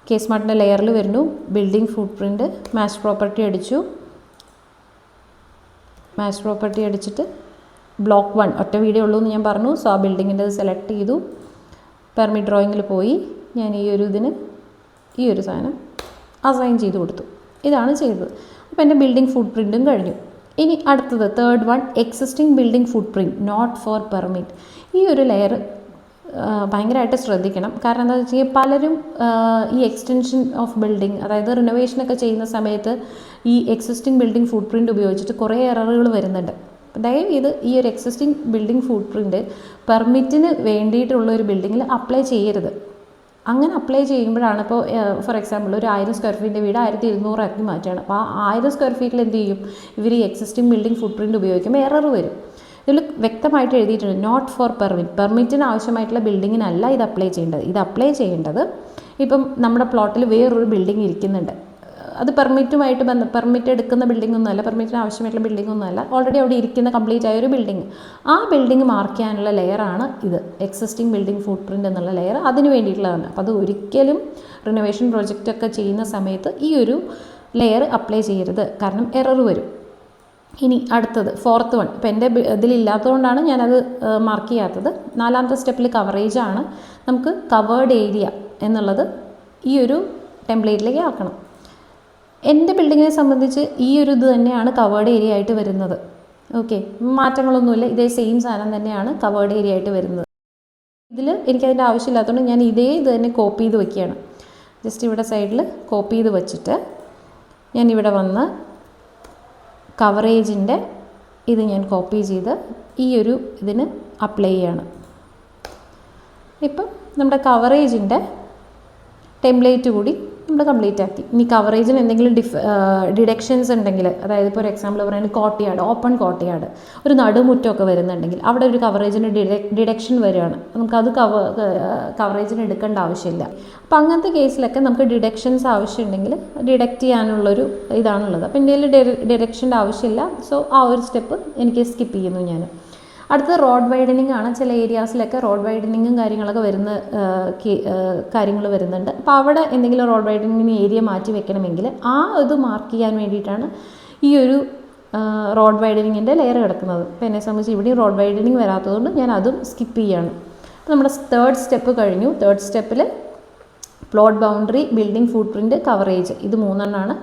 K-Smartൻ്റെ ലെയറിൽ വരുന്നു, ബിൽഡിംഗ് ഫുട് പ്രിൻ്റ്, മാച്ച് പ്രോപ്പർട്ടി അടിച്ചു. മാച്ച് പ്രോപ്പർട്ടി അടിച്ചിട്ട് ബ്ലോക്ക് 1 ഒറ്റ വീഡിയോ ഉള്ളൂ എന്ന് ഞാൻ പറഞ്ഞു. സോ ആ ബിൽഡിങ്ങിൻ്റെ സെലക്ട് ചെയ്തു. പെർമിറ്റ് ഡ്രോയിങ്ങിൽ പോയി ഞാൻ ഈ ഒരു സാധനം അസൈൻ ചെയ്ത് കൊടുത്തു. ഇതാണ് ചെയ്തത്. അപ്പോൾ എൻ്റെ ബിൽഡിംഗ് ഫുട് പ്രിൻറ്റും കഴിഞ്ഞു. ഇനി അടുത്തത് third one, existing building footprint note for permit. ഈ ഒരു ലെയർ ഭയങ്കരമായിട്ട് ശ്രദ്ധിക്കണം. കാരണം എന്താണെന്ന് വെച്ച് കഴിഞ്ഞാൽ പലരും ഈ എക്സ്റ്റൻഷൻ ഓഫ് ബിൽഡിംഗ്, അതായത് റിനോവേഷനൊക്കെ ചെയ്യുന്ന സമയത്ത് ഈ എക്സിസ്റ്റിംഗ് ബിൽഡിംഗ് ഫുട് പ്രിൻറ്റ് ഉപയോഗിച്ചിട്ട് കുറേ എററുകൾ വരുന്നുണ്ട്. ദയവ് ചെയ്ത് ഈ ഒരു എക്സിസ്റ്റിംഗ് ബിൽഡിംഗ് ഫുട് പ്രിൻറ്റ് പെർമിറ്റിന് വേണ്ടിയിട്ടുള്ള ഒരു ബിൽഡിങ്ങിൽ അപ്ലൈ ചെയ്യരുത്. അങ്ങനെ അപ്ലൈ ചെയ്യുമ്പോഴാണ്, ഇപ്പോൾ ഫോർ എക്സാമ്പിൾ ഒരു 1000 സ്ക്വയർ ഫീറ്റിൻ്റെ വീട് 1200 ആക്കി മാറ്റുകയാണ്. അപ്പോൾ ആ 1000 സ്ക്വയർ ഫീറ്റിൽ എന്ത് ചെയ്യും, ഇവർ ഈ എക്സിസ്റ്റിംഗ് ബിൽഡിംഗ് ഫുട് പ്രിൻറ്റ് ഉപയോഗിക്കുമ്പോൾ എറർ വരും. ഇതിൽ വ്യക്തമായിട്ട് എഴുതിയിട്ടുണ്ട് നോട്ട് ഫോർ പെർമിറ്റ്. പെർമിറ്റിന് ആവശ്യമായിട്ടുള്ള ബിൽഡിങ്ങിനല്ല ഇത് അപ്ലൈ ചെയ്യേണ്ടത്. ഇത് അപ്ലൈ ചെയ്യേണ്ടത് ഇപ്പം നമ്മുടെ പ്ലോട്ടിൽ വേറൊരു ബിൽഡിംഗ് ഇരിക്കുന്നുണ്ട്, അത് പെർമിറ്റ് എടുക്കുന്ന ബിൽഡിംഗ് ഒന്നുമല്ല, പെർമിറ്റിന് ആവശ്യമായിട്ടുള്ള ബിൽഡിംഗ് ഒന്നുമല്ല, ഓൾറെഡി അവിടെ ഇരിക്കുന്ന കംപ്ലീറ്റ് ആയ ഒരു ബിൽഡിംഗ്. ആ ബിൽഡിംഗ് മാർക്ക് ചെയ്യാനുള്ള ലെയറാണ് ഇത്, എക്സിസ്റ്റിംഗ് ബിൽഡിംഗ് ഫുട് പ്രിൻ്റ് എന്നുള്ള ലെയർ. അതിന് വേണ്ടിയിട്ടുള്ളതാണ്. അപ്പോൾ അത് ഒരിക്കലും റിനോവേഷൻ പ്രോജക്റ്റൊക്കെ ചെയ്യുന്ന സമയത്ത് ഈ ഒരു ലെയർ അപ്ലൈ ചെയ്യരുത്, കാരണം എറർ വരും. ഇനി അടുത്തത് 4th വൺ, ഇപ്പോൾ എൻ്റെ ഇതിലില്ലാത്തതുകൊണ്ടാണ് ഞാനത് മാർക്ക് ചെയ്യാത്തത്. 4ാമത്തെ സ്റ്റെപ്പിൽ കവറേജാണ്. നമുക്ക് കവേർഡ് ഏരിയ എന്നുള്ളത് ഈ ഒരു ടെംപ്ലേറ്റിലേക്ക് ആക്കണം. എൻ്റെ ബിൽഡിങ്ങിനെ സംബന്ധിച്ച് ഈ ഒരു ഇത് തന്നെയാണ് കവേർഡ് ഏരിയ ആയിട്ട് വരുന്നത്. ഓക്കെ, മാറ്റങ്ങളൊന്നുമില്ല, ഇതേ സെയിം സാധനം തന്നെയാണ് കവേർഡ് ഏരിയ ആയിട്ട് വരുന്നത്. ഇതിൽ എനിക്കതിൻ്റെ ആവശ്യമില്ലാത്തതുകൊണ്ട് ഞാൻ ഇത് തന്നെ കോപ്പി ചെയ്ത് വയ്ക്കുകയാണ്. ജസ്റ്റ് ഇവിടെ സൈഡിൽ കോപ്പി ചെയ്ത് വച്ചിട്ട് ഞാനിവിടെ വന്ന് കവറേജിൻ്റെ ഇത് ഞാൻ കോപ്പി ചെയ്ത് ഈ ഒരു ഇതിന് അപ്ലൈ ചെയ്യാണ്. ഇപ്പം നമ്മുടെ കവറേജിൻ്റെ ടെംപ്ലേറ്റ് കൂടി നമ്മൾ കംപ്ലീറ്റ് ആക്കി. ഇനി കവറേജിന് എന്തെങ്കിലും ഡിഡക്ഷൻസ് ഉണ്ടെങ്കിൽ, അതായത് ഇപ്പോൾ ഒരു എക്സാമ്പിൾ പറയുന്നത് കോർട്ട്യാർഡ്, ഓപ്പൺ കോർട്ട്യാർഡ്, ഒരു നടുമുറ്റമൊക്കെ വരുന്നുണ്ടെങ്കിൽ അവിടെ ഒരു കവറേജിന് ഡിഡക്ഷൻ വരികയാണ്, നമുക്കത് കവറേജിന് എടുക്കേണ്ട ആവശ്യമില്ല. അപ്പോൾ അങ്ങനത്തെ കേസിലൊക്കെ നമുക്ക് ഡിഡക്ഷൻസ് ആവശ്യമുണ്ടെങ്കിൽ ഡിഡക്റ്റ് ചെയ്യാനുള്ളൊരു ഇതാണുള്ളത്. അപ്പോൾ എൻ്റെ ഡിഡക്ഷൻ്റെ ആവശ്യമില്ല. സോ ആ ഒരു സ്റ്റെപ്പ് എനിക്ക് സ്കിപ്പ് ചെയ്യുന്നു ഞാൻ. അടുത്തത് റോഡ് വൈഡനിങ് ആണ്. ചില ഏരിയാസിലൊക്കെ റോഡ് വൈഡനിങ്ങും കാര്യങ്ങളൊക്കെ കാര്യങ്ങൾ വരുന്നുണ്ട്. അപ്പോൾ അവിടെ എന്തെങ്കിലും റോഡ് വൈഡനിങ്ങിന് ഏരിയ മാറ്റി വെക്കണമെങ്കിൽ ആ ഇത് മാർക്ക് ചെയ്യാൻ വേണ്ടിയിട്ടാണ് ഈ ഒരു റോഡ് വൈഡനിങ്ങിൻ്റെ ലെയർ കിടക്കുന്നത്. അപ്പോൾ എന്നെ സംബന്ധിച്ച് ഇവിടെയും റോഡ് വൈഡനിങ് വരാത്തതുകൊണ്ട് ഞാൻ അതും സ്കിപ്പ് ചെയ്യാണ്. അപ്പോൾ നമ്മുടെ 3rd സ്റ്റെപ്പ് കഴിഞ്ഞു. 3rd സ്റ്റെപ്പിൽ പ്ലോട്ട് ബൗണ്ടറി, ബിൽഡിംഗ് ഫുട് പ്രിൻറ്റ്, കവറേജ്, ഇത് 3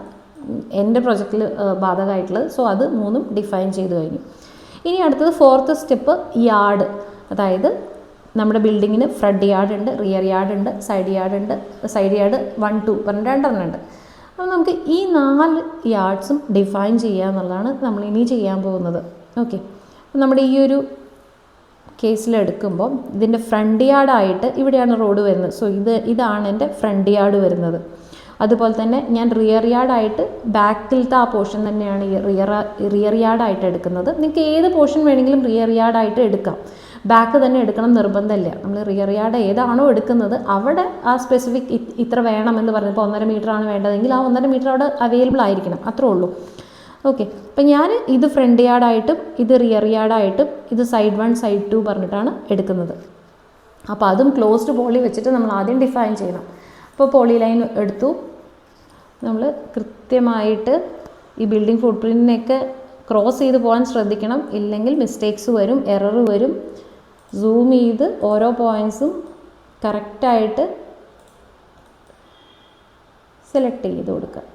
എൻ്റെ പ്രൊജക്റ്റിൽ ബാധകമായിട്ടുള്ളത്. സോ അത് 3 ഡിഫൈൻ ചെയ്ത് കഴിഞ്ഞു. ഇനി അടുത്തത് 4th സ്റ്റെപ്പ് യാർഡ്, അതായത് നമ്മുടെ ബിൽഡിങ്ങിന് ഫ്രണ്ട് യാർഡ് ഉണ്ട്, റിയർ യാർഡ് ഉണ്ട്, സൈഡ് യാർഡ് 1, 2 പറഞ്ഞിട്ട് 2 ഉണ്ട്. അപ്പോൾ നമുക്ക് ഈ 4 യാർഡ്സും ഡിഫൈൻ ചെയ്യുക എന്നുള്ളതാണ് നമ്മൾ ഇനി ചെയ്യാൻ പോകുന്നത്. ഓക്കെ, അപ്പോൾ നമ്മുടെ ഈ ഒരു കേസിലെടുക്കുമ്പോൾ ഇതിൻ്റെ ഫ്രണ്ട് യാർഡായിട്ട് ഇവിടെയാണ് റോഡ് വരുന്നത്. സോ ഇതാണ് എൻ്റെ ഫ്രണ്ട് യാർഡ് വരുന്നത്. അതുപോലെ തന്നെ ഞാൻ റിയർ യാർഡായിട്ട് ബാക്കിലത്തെ ആ പോർഷൻ തന്നെയാണ് റിയർ യാർഡായിട്ട് എടുക്കുന്നത്. നിങ്ങൾക്ക് ഏത് പോർഷൻ വേണമെങ്കിലും റിയർ യാർഡായിട്ട് എടുക്കാം, ബാക്ക് തന്നെ എടുക്കണം നിർബന്ധമില്ല. നമ്മൾ റിയർ യാർഡ് ഏതാണോ എടുക്കുന്നത് അവിടെ ആ സ്പെസിഫിക് ഇത്ര വേണമെന്ന് പറഞ്ഞപ്പോൾ 1.5 മീറ്ററാണ് വേണ്ടതെങ്കിൽ ആ 1.5 മീറ്റർ അവിടെ അവൈലബിൾ ആയിരിക്കണം, അത്രേ ഉള്ളൂ. ഓക്കെ, അപ്പം ഞാൻ ഇത് ഫ്രണ്ട് യാർഡായിട്ടും ഇത് റിയർ യാർഡായിട്ടും ഇത് സൈഡ് 1 സൈഡ് 2 പറഞ്ഞിട്ടാണ് എടുക്കുന്നത്. അപ്പോൾ അതും ക്ലോസ്ഡ് പോളി വെച്ചിട്ട് നമ്മൾ ആദ്യം ഡിഫൈൻ ചെയ്യണം. അപ്പോൾ പോളി ലൈൻ എടുത്തു. നമ്മൾ കൃത്യമായിട്ട് ഈ ബിൽഡിംഗ് ഫുട് പ്രിൻറ്റിനെയൊക്കെ ക്രോസ് ചെയ്ത് പോകാൻ ശ്രദ്ധിക്കണം, ഇല്ലെങ്കിൽ മിസ്റ്റേക്സ് വരും, എറർ വരും. സൂം ചെയ്ത് ഓരോ പോയിൻറ്റ്സും കറക്റ്റായിട്ട് സെലക്ട് ചെയ്ത് കൊടുക്കുക.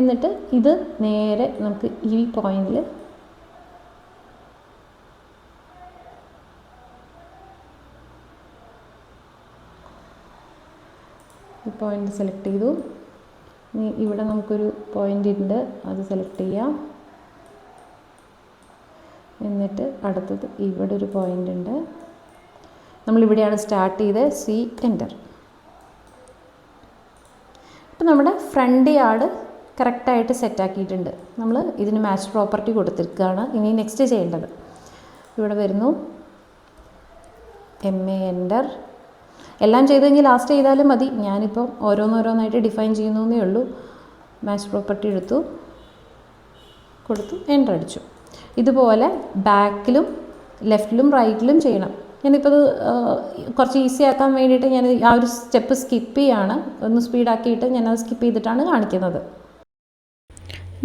എന്നിട്ട് ഇത് നേരെ നമുക്ക് ഈ പോയിന്റിൽ ഈ പോയിന്റ് സെലക്ട് ചെയ്തു. ഇനി ഇവിടെ നമുക്കൊരു പോയിന്റ് ഉണ്ട്, അത് സെലക്ട് ചെയ്യാം. എന്നിട്ട് അടുത്തത് ഇവിടെ ഒരു പോയിന്റ് ഉണ്ട്, നമ്മളിവിടെയാണ് സ്റ്റാർട്ട് ചെയ്ത് എൻ്റർ. ഇപ്പം നമ്മുടെ ഫ്രണ്ട് യാർഡ് കറക്റ്റായിട്ട് സെറ്റാക്കിയിട്ടുണ്ട്. നമ്മൾ ഇതിന് മാച്ച് പ്രോപ്പർട്ടി കൊടുത്തിരിക്കുകയാണ്. ഇനി നെക്സ്റ്റ് ചെയ്യേണ്ടത് ഇവിടെ വരുന്നു, എൻ്റർ. എല്ലാം ചെയ്ത് കഴിഞ്ഞ് ലാസ്റ്റ് ചെയ്താലും മതി. ഞാനിപ്പോൾ ഓരോന്നോരോന്നായിട്ട് ഡിഫൈൻ ചെയ്യുന്നേ ഉള്ളൂ. മാച്ച് പ്രോപ്പർട്ടി കൊടുത്തു എൻ്റർ അടിച്ചു. ഇതുപോലെ ബാക്കിലും ലെഫ്റ്റിലും റൈറ്റിലും ചെയ്യണം. ഞാനിപ്പോൾ ഇത് കുറച്ച് ഈസി ആക്കാൻ വേണ്ടിയിട്ട് ഞാൻ ആ ഒരു സ്റ്റെപ്പ് സ്കിപ്പ് ചെയ്യാണ്. ഒന്ന് സ്പീഡാക്കിയിട്ട് ഞാനത് സ്കിപ്പ് ചെയ്തിട്ടാണ് കാണിക്കുന്നത്.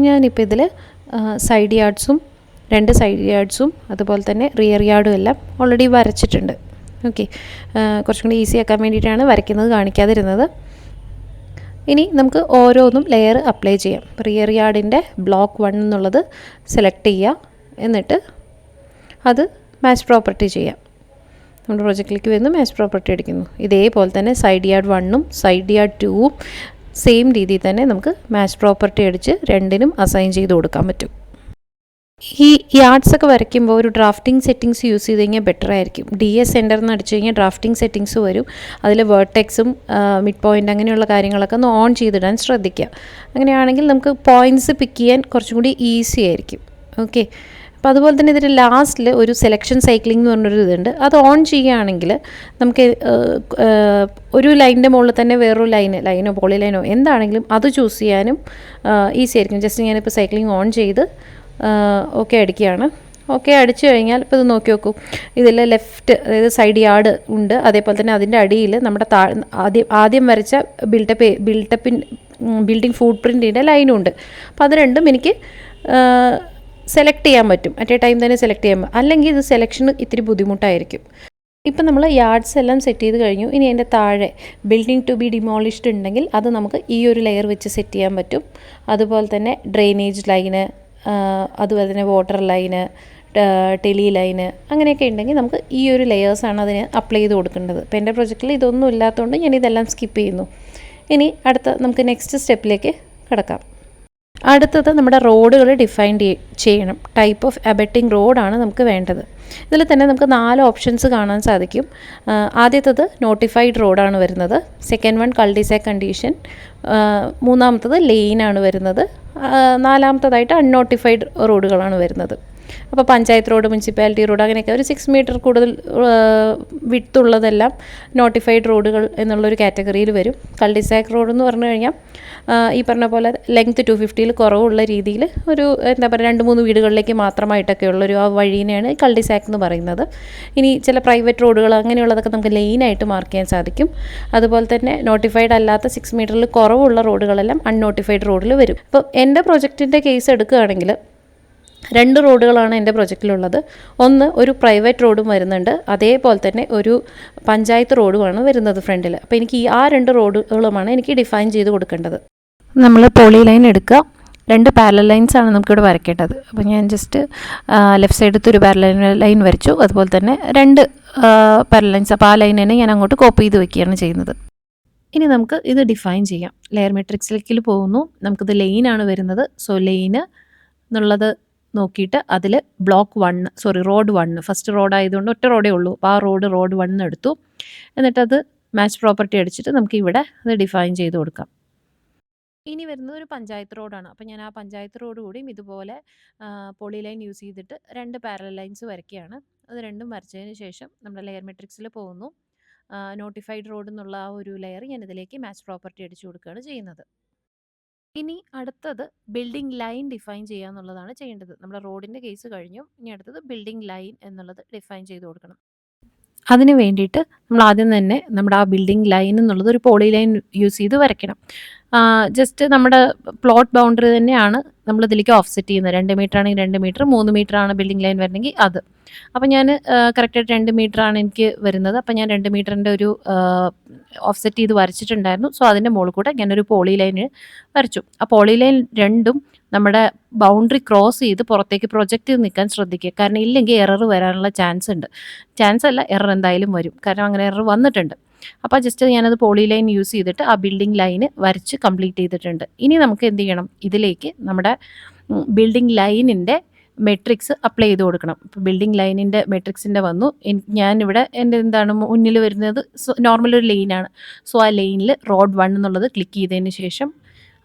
ഞാനിപ്പോൾ ഇതിൽ സൈഡ് യാർഡ്സും 2 സൈഡ് യാർഡ്സും അതുപോലെ തന്നെ റിയർ യാർഡും എല്ലാം ഓൾറെഡി വരച്ചിട്ടുണ്ട്. ഓക്കെ, കുറച്ചും കൂടി ഈസി ആക്കാൻ വേണ്ടിയിട്ടാണ് വരയ്ക്കുന്നത്, കാണിക്കാതിരുന്നത്. ഇനി നമുക്ക് ഓരോന്നും ലെയർ അപ്ലൈ ചെയ്യാം. റിയർ യാർഡിൻ്റെ ബ്ലോക്ക് 1 എന്നുള്ളത് സെലക്ട് ചെയ്യുക. എന്നിട്ട് അത് മാച്ച് പ്രോപ്പർട്ടി ചെയ്യാം. നമ്മുടെ പ്രൊജക്റ്റിലേക്ക് വരുന്നു, മാച്ച് പ്രോപ്പർട്ടി അടിക്കുന്നു. ഇതേപോലെ തന്നെ സൈഡ് യാർഡ് 1ഉം സൈഡ് യാർഡ് 2ഉം സെയിം രീതിയിൽ തന്നെ നമുക്ക് മാച്ച് പ്രോപ്പർട്ടി അടിച്ച് 2നും അസൈൻ ചെയ്ത് കൊടുക്കാൻ പറ്റും. ഈ യാർഡ്സൊക്കെ വരയ്ക്കുമ്പോൾ ഒരു ഡ്രാഫ്റ്റിംഗ് സെറ്റിങ്സ് യൂസ് ചെയ്ത് കഴിഞ്ഞാൽ ബെറ്റർ ആയിരിക്കും. DS സെൻറ്റർ എന്ന് അടിച്ചു കഴിഞ്ഞാൽ ഡ്രാഫ്റ്റിംഗ് സെറ്റിങ്സ് വരും. അതിൽ വേർട്ടെക്സും മിഡ് പോയിൻ്റ് അങ്ങനെയുള്ള കാര്യങ്ങളൊക്കെ ഒന്ന് ഓൺ ചെയ്തിടാൻ ശ്രദ്ധിക്കുക. അങ്ങനെയാണെങ്കിൽ നമുക്ക് പോയിൻറ്റ്സ് പിക്ക് ചെയ്യാൻ കുറച്ചും കൂടി ഈസി ആയിരിക്കും. ഓക്കെ, അപ്പോൾ അതുപോലെ തന്നെ ഇതിൻ്റെ ലാസ്റ്റിൽ ഒരു സെലക്ഷൻ സൈക്ലിംഗ് എന്ന് പറഞ്ഞൊരു ഇതുണ്ട്. അത് ഓൺ ചെയ്യുകയാണെങ്കിൽ നമുക്ക് ഒരു ലൈനിൻ്റെ മുകളിൽ തന്നെ വേറൊരു ലൈനോ പോളി ലൈനോ എന്താണെങ്കിലും അത് ചൂസ് ചെയ്യാനും ഈസി ആയിരിക്കും. ജസ്റ്റ് ഞാനിപ്പോൾ സൈക്ലിംഗ് ഓൺ ചെയ്ത് ഓക്കെ അടിക്കുകയാണ്. ഓക്കെ അടിച്ചു കഴിഞ്ഞാൽ ഇപ്പോൾ ഇത് നോക്കി നോക്കൂ, ഇതിൽ ലെഫ്റ്റ് അതായത് സൈഡ് യാർഡ് ഉണ്ട്, അതേപോലെ തന്നെ അതിൻ്റെ അടിയിൽ നമ്മുടെ ആദ്യം വരച്ച ബിൽഡിംഗ് ഫുട് പ്രിൻറ്റിൻ്റെ ലൈനും ഉണ്ട്. അപ്പോൾ അത് രണ്ടും എനിക്ക് സെലക്ട് ചെയ്യാൻ പറ്റും, അറ്റ് എ ടൈം തന്നെ സെലക്ട് ചെയ്യാൻ പറ്റും. അല്ലെങ്കിൽ ഇത് സെലക്ഷൻ ഇത്തിരി ബുദ്ധിമുട്ടായിരിക്കും. ഇപ്പം നമ്മൾ യാർഡ്സ് എല്ലാം സെറ്റ് ചെയ്ത് കഴിഞ്ഞു. ഇനി അതിൻ്റെ താഴെ ബിൽഡിംഗ് ടു ബി ഡിമോളിഷ്ഡ് ഉണ്ടെങ്കിൽ അത് നമുക്ക് ഈ ഒരു ലെയർ വെച്ച് സെറ്റ് ചെയ്യാൻ പറ്റും. അതുപോലെ തന്നെ ഡ്രെയിനേജ് ലൈന്, അതുപോലെ തന്നെ വാട്ടർ ലൈന്, ടെലി ലൈന്, അങ്ങനെയൊക്കെ ഉണ്ടെങ്കിൽ നമുക്ക് ഈ ഒരു ലെയേഴ്സാണ് അതിന് അപ്ലൈ ചെയ്ത് കൊടുക്കേണ്ടത്. ഇപ്പോൾ എൻ്റെ പ്രൊജക്റ്റിൽ ഇതൊന്നും ഇല്ലാത്തതുകൊണ്ട് ഞാൻ ഇതെല്ലാം സ്കിപ്പ് ചെയ്യുന്നു. ഇനി നമുക്ക് നെക്സ്റ്റ് സ്റ്റെപ്പിലേക്ക് കിടക്കാം. അടുത്തത് നമ്മുടെ റോഡുകൾ ഡിഫൈൻ ചെയ്യണം. ടൈപ്പ് ഓഫ് അബട്ടിംഗ് റോഡാണ് നമുക്ക് വേണ്ടത്. ഇതിൽ തന്നെ നമുക്ക് 4 ഓപ്ഷൻസ് കാണാൻ സാധിക്കും. ആദ്യത്തത് നോട്ടിഫൈഡ് റോഡാണ് വരുന്നത്. Second one cul-de-sac condition. മൂന്നാമത്തത് ലെയിനാണ് വരുന്നത്. നാലാമത്തതായിട്ട് അൺനോട്ടിഫൈഡ് റോഡുകളാണ് വരുന്നത്. അപ്പോൾ പഞ്ചായത്ത് റോഡ്, മുനിസിപ്പാലിറ്റി റോഡ്, അങ്ങനെയൊക്കെ ഒരു 6 മീറ്റർ കൂടുതൽ വിഡ്ത്തുള്ളതെല്ലാം നോട്ടിഫൈഡ് റോഡുകൾ എന്നുള്ളൊരു കാറ്റഗറിയിൽ വരും. കൾഡിസാക് റോഡ് എന്ന് പറഞ്ഞു കഴിഞ്ഞാൽ ഈ പറഞ്ഞ പോലെ ലെങ്ത്ത് 250 കുറവുള്ള രീതിയിൽ ഒരു എന്താ പറയുക 2-3 വീടുകളിലേക്ക് മാത്രമായിട്ടൊക്കെ ഉള്ളൊരു ആ വഴീനെയാണ് കൾഡിസാക് എന്ന് പറയുന്നത്. ഇനി ചില പ്രൈവറ്റ് റോഡുകൾ അങ്ങനെയുള്ളതൊക്കെ നമുക്ക് ലൈനായിട്ട് മാർക്ക് ചെയ്യാൻ സാധിക്കും. അതുപോലെ തന്നെ നോട്ടിഫൈഡ് അല്ലാത്ത 6 മീറ്ററിൽ കുറവുള്ള റോഡുകളെല്ലാം അൺനോട്ടിഫൈഡ് റോഡിൽ വരും. അപ്പോൾ എൻ്റെ പ്രൊജക്റ്റിൻ്റെ കേസ് എടുക്കുകയാണെങ്കിൽ 2 റോഡുകളാണ് എൻ്റെ പ്രൊജക്റ്റിലുള്ളത്. ഒന്ന് ഒരു പ്രൈവറ്റ് റോഡും വരുന്നുണ്ട്, അതേപോലെ തന്നെ ഒരു പഞ്ചായത്ത് റോഡുമാണ് വരുന്നത് ഫ്രണ്ടിൽ. അപ്പോൾ എനിക്ക് ആ 2 റോഡുകളുമാണ് എനിക്ക് ഡിഫൈൻ ചെയ്ത് കൊടുക്കേണ്ടത്. നമ്മൾ പോളി ലൈൻ എടുക്കുക. 2 പാരലൽ ലൈൻസാണ് നമുക്കിവിടെ വരയ്ക്കേണ്ടത്. അപ്പോൾ ഞാൻ ജസ്റ്റ് ലെഫ്റ്റ് സൈഡത്തെ ഒരു പാരലൽ ലൈൻ വരച്ചു, അതുപോലെ തന്നെ 2 പാരലൽ ലൈൻസ്. അപ്പോൾ ആ ലൈൻ തന്നെ ഞാൻ അങ്ങോട്ട് കോപ്പി ചെയ്ത് വയ്ക്കുകയാണ് ചെയ്യുന്നത്. ഇനി നമുക്ക് ഇത് ഡിഫൈൻ ചെയ്യാം. ലെയർ മെട്രിക്സിലേക്ക് പോകുന്നു. നമുക്കിത് ലൈനാണ് വരുന്നത്. സോ ലൈന് എന്നുള്ളത് നോക്കിയിട്ട് അതിൽ റോഡ് 1, ഫസ്റ്റ് റോഡ് ആയതുകൊണ്ട് ഒറ്റ റോഡേ ഉള്ളൂ. അപ്പോൾ ആ റോഡ് 1 എടുത്തു. എന്നിട്ടത് മാച്ച് പ്രോപ്പർട്ടി അടിച്ചിട്ട് നമുക്ക് ഇവിടെ അത് ഡിഫൈൻ ചെയ്ത് കൊടുക്കാം. ഇനി വരുന്നത് ഒരു പഞ്ചായത്ത് റോഡാണ്. അപ്പോൾ ഞാൻ ആ പഞ്ചായത്ത് റോഡ് കൂടിയും ഇതുപോലെ പോളി ലൈൻ യൂസ് ചെയ്തിട്ട് 2 പാരലൽ ലൈൻസ് വരയ്ക്കുകയാണ്. അത് രണ്ടും വരച്ചതിന് ശേഷം നമ്മുടെ ലെയർ മെട്രിക്സിൽ പോകുന്നു. നോട്ടിഫൈഡ് റോഡ് എന്നുള്ള ആ ഒരു ലെയർ ഞാൻ ഇതിലേക്ക് മാച്ച് പ്രോപ്പർട്ടി അടിച്ചു കൊടുക്കുകയാണ് ചെയ്യുന്നത്. ഇനി അടുത്തത് ബിൽഡിംഗ് ലൈൻ ഡിഫൈൻ ചെയ്യുക എന്നുള്ളതാണ് ചെയ്യേണ്ടത്. നമ്മുടെ റോഡിൻ്റെ കേസ് കഴിഞ്ഞു. ഇനി അടുത്തത് ബിൽഡിംഗ് ലൈൻ എന്നുള്ളത് ഡിഫൈൻ ചെയ്ത് കൊടുക്കണം. അതിന് വേണ്ടിയിട്ട് നമ്മൾ ആദ്യം തന്നെ നമ്മുടെ ആ ബിൽഡിംഗ് ലൈൻ എന്നുള്ളത് ഒരു പോളി ലൈൻ യൂസ് ചെയ്ത് വരയ്ക്കണം. ജസ്റ്റ് നമ്മുടെ പ്ലോട്ട് ബൗണ്ടറി തന്നെയാണ് നമ്മളിതിലേക്ക് ഓഫ്സെറ്റ് ചെയ്യുന്നത്. 2 മീറ്റർ ആണെങ്കിൽ 2 മീറ്റർ, 3 മീറ്റർ ആണ് ബിൽഡിംഗ് ലൈൻ വരണമെങ്കിൽ അത്. അപ്പോൾ ഞാൻ കറക്റ്റായിട്ട് 2 മീറ്ററാണ് എനിക്ക് വരുന്നത്. അപ്പോൾ ഞാൻ 2 മീറ്ററിൻ്റെ ഒരു ഓഫ്സെറ്റ് ചെയ്ത് വരച്ചിട്ടുണ്ടായിരുന്നു. സോ അതിൻ്റെ മുകളിൽ കൂടെ ഞാനൊരു പോളി ലൈൻ വരച്ചു. ആ പോളി ലൈൻ രണ്ടും നമ്മുടെ ബൗണ്ടറി ക്രോസ് ചെയ്ത് പുറത്തേക്ക് പ്രൊജക്റ്റ് ചെയ്ത് നിൽക്കാൻ ശ്രദ്ധിക്കുക. കാരണം ഇല്ലെങ്കിൽ എറർ വരാനുള്ള ചാൻസ് അല്ല, എറർ എന്തായാലും വരും. കാരണം അങ്ങനെ എറർ വന്നിട്ടുണ്ട്. അപ്പോൾ ജസ്റ്റ് ഞാനത് പോളി ലൈൻ യൂസ് ചെയ്തിട്ട് ആ ബിൽഡിംഗ് ലൈന് വരച്ച് കംപ്ലീറ്റ് ചെയ്തിട്ടുണ്ട്. ഇനി നമുക്ക് എന്ത് ചെയ്യണം, ഇതിലേക്ക് നമ്മുടെ ബിൽഡിംഗ് ലൈനിൻ്റെ മെട്രിക്സ് അപ്ലൈ ചെയ്ത് കൊടുക്കണം. ഇപ്പോൾ ബിൽഡിംഗ് ലൈനിൻ്റെ മെട്രിക്സിൻ്റെ വന്നു. ഞാനിവിടെ എൻ്റെ മുന്നിൽ വരുന്നത് നോർമൽ ഒരു ലൈനാണ്. സോ ആ ലൈനിൽ റോഡ് 1 എന്നുള്ളത് ക്ലിക്ക് ചെയ്തതിന് ശേഷം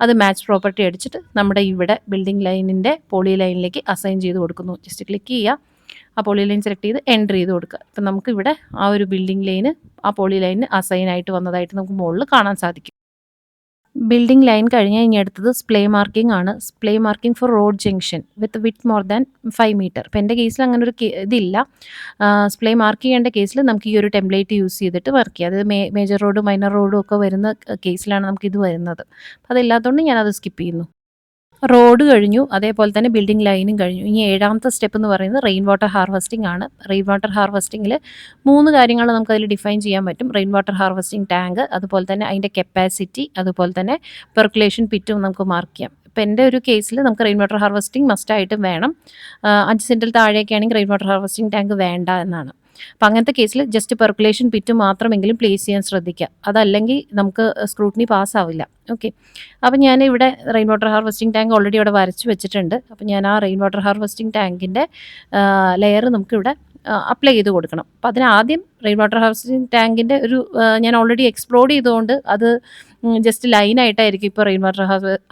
അത് മാച്ച് പ്രോപ്പർട്ടി അടിച്ചിട്ട് നമ്മുടെ ഇവിടെ ബിൽഡിംഗ് ലൈനിൻ്റെ പോളി ലൈനിലേക്ക് അസൈൻ ചെയ്ത് കൊടുക്കുന്നു. ജസ്റ്റ് ക്ലിക്ക് ചെയ്യുക, ആ പോളി ലൈൻ സെലക്ട് ചെയ്ത് എൻ്റർ ചെയ്ത് കൊടുക്കുക. അപ്പം നമുക്കിവിടെ ആ ഒരു ബിൽഡിംഗ് ലൈന് ആ പോളി ലൈനിന് അസൈൻ ആയിട്ട് വന്നതായിട്ട് നമുക്ക് മുകളിൽ കാണാൻ സാധിക്കും. ബിൽഡിംഗ് ലൈൻ കഴിഞ്ഞാൽ ഇനി അടുത്തത് സ്പ്ലേ മാർക്കിംഗ് ആണ്. Splay marking for road junction with with more than 5 metre. ഇപ്പോൾ എൻ്റെ കേസിൽ അങ്ങനെ ഒരു ഇതില്ല. സ്പ്ലേ മാർക്ക് ചെയ്യേണ്ട കേസിൽ നമുക്ക് ഈ ഒരു ടെംപ്ലേറ്റ് യൂസ് ചെയ്തിട്ട് വർക്ക് ചെയ്യാം. അത് മേജർ റോഡും മൈനർ റോഡും ഒക്കെ വരുന്ന കേസിലാണ് നമുക്കിത് വരുന്നത്. അപ്പോൾ അതില്ലാത്തതുകൊണ്ട് ഞാനത് സ്കിപ്പ് ചെയ്യുന്നു. റോഡ് കഴിഞ്ഞു, അതേപോലെ തന്നെ ബിൽഡിംഗ് ലൈനും കഴിഞ്ഞു. ഇനി 7ാമത്തെ സ്റ്റെപ്പ് എന്ന് പറയുന്നത് റെയിൻ വാട്ടർ ഹാർവെസ്റ്റിംഗ് ആണ്. റെയിൻ വാട്ടർ ഹാർവെസ്റ്റിങ്ങിൽ 3 കാര്യങ്ങൾ നമുക്കതിൽ ഡിഫൈൻ ചെയ്യാൻ പറ്റും. റെയിൻ വാട്ടർ ഹാർവെസ്റ്റിംഗ് ടാങ്ക്, അതുപോലെ തന്നെ അതിൻ്റെ കപ്പാസിറ്റി, അതുപോലെ തന്നെ പെർക്കുലേഷൻ പിറ്റും നമുക്ക് മാർക്ക് ചെയ്യാം. ഇപ്പോൾ എൻ്റെ ഒരു കേസിൽ നമുക്ക് റെയിൻ വാട്ടർ ഹാർവെസ്റ്റിംഗ് മസ്റ്റായിട്ടും വേണം. 5 സെൻറ്റിൽ താഴെയൊക്കെ ആണെങ്കിൽ റെയിൻ വാട്ടർ ഹാർവെസ്റ്റിംഗ് ടാങ്ക് വേണ്ട എന്നാണ്. അപ്പോൾ അങ്ങനത്തെ കേസിൽ ജസ്റ്റ് പെർക്കുലേഷൻ പിറ്റ് മാത്രമെങ്കിലും പ്ലേസ് ചെയ്യാൻ ശ്രദ്ധിക്കുക. അതല്ലെങ്കിൽ നമുക്ക് സ്ക്രൂട്ടിനി പാസ്സാവില്ല. ഓക്കെ, അപ്പോൾ ഞാനിവിടെ rain water harvesting tank already അവിടെ വരച്ച് വെച്ചിട്ടുണ്ട്. അപ്പോൾ ഞാൻ ആ റെയിൻ വാട്ടർ ഹാർവെസ്റ്റിംഗ് ടാങ്കിൻ്റെ ലെയർ നമുക്കിവിടെ അപ്ലൈ ചെയ്ത് കൊടുക്കണം. അപ്പോൾ അതിനാദ്യം റെയിൻ വാട്ടർ ഹാർവെസ്റ്റിംഗ് ടാങ്കിൻ്റെ ഒരു ഞാൻ ഓൾറെഡി എക്സ്പ്ലോർഡ് ചെയ്തുകൊണ്ട് അത് ജസ്റ്റ് ലൈനായിട്ടായിരിക്കും ഇപ്പോൾ റെയിൻ വാട്ടർ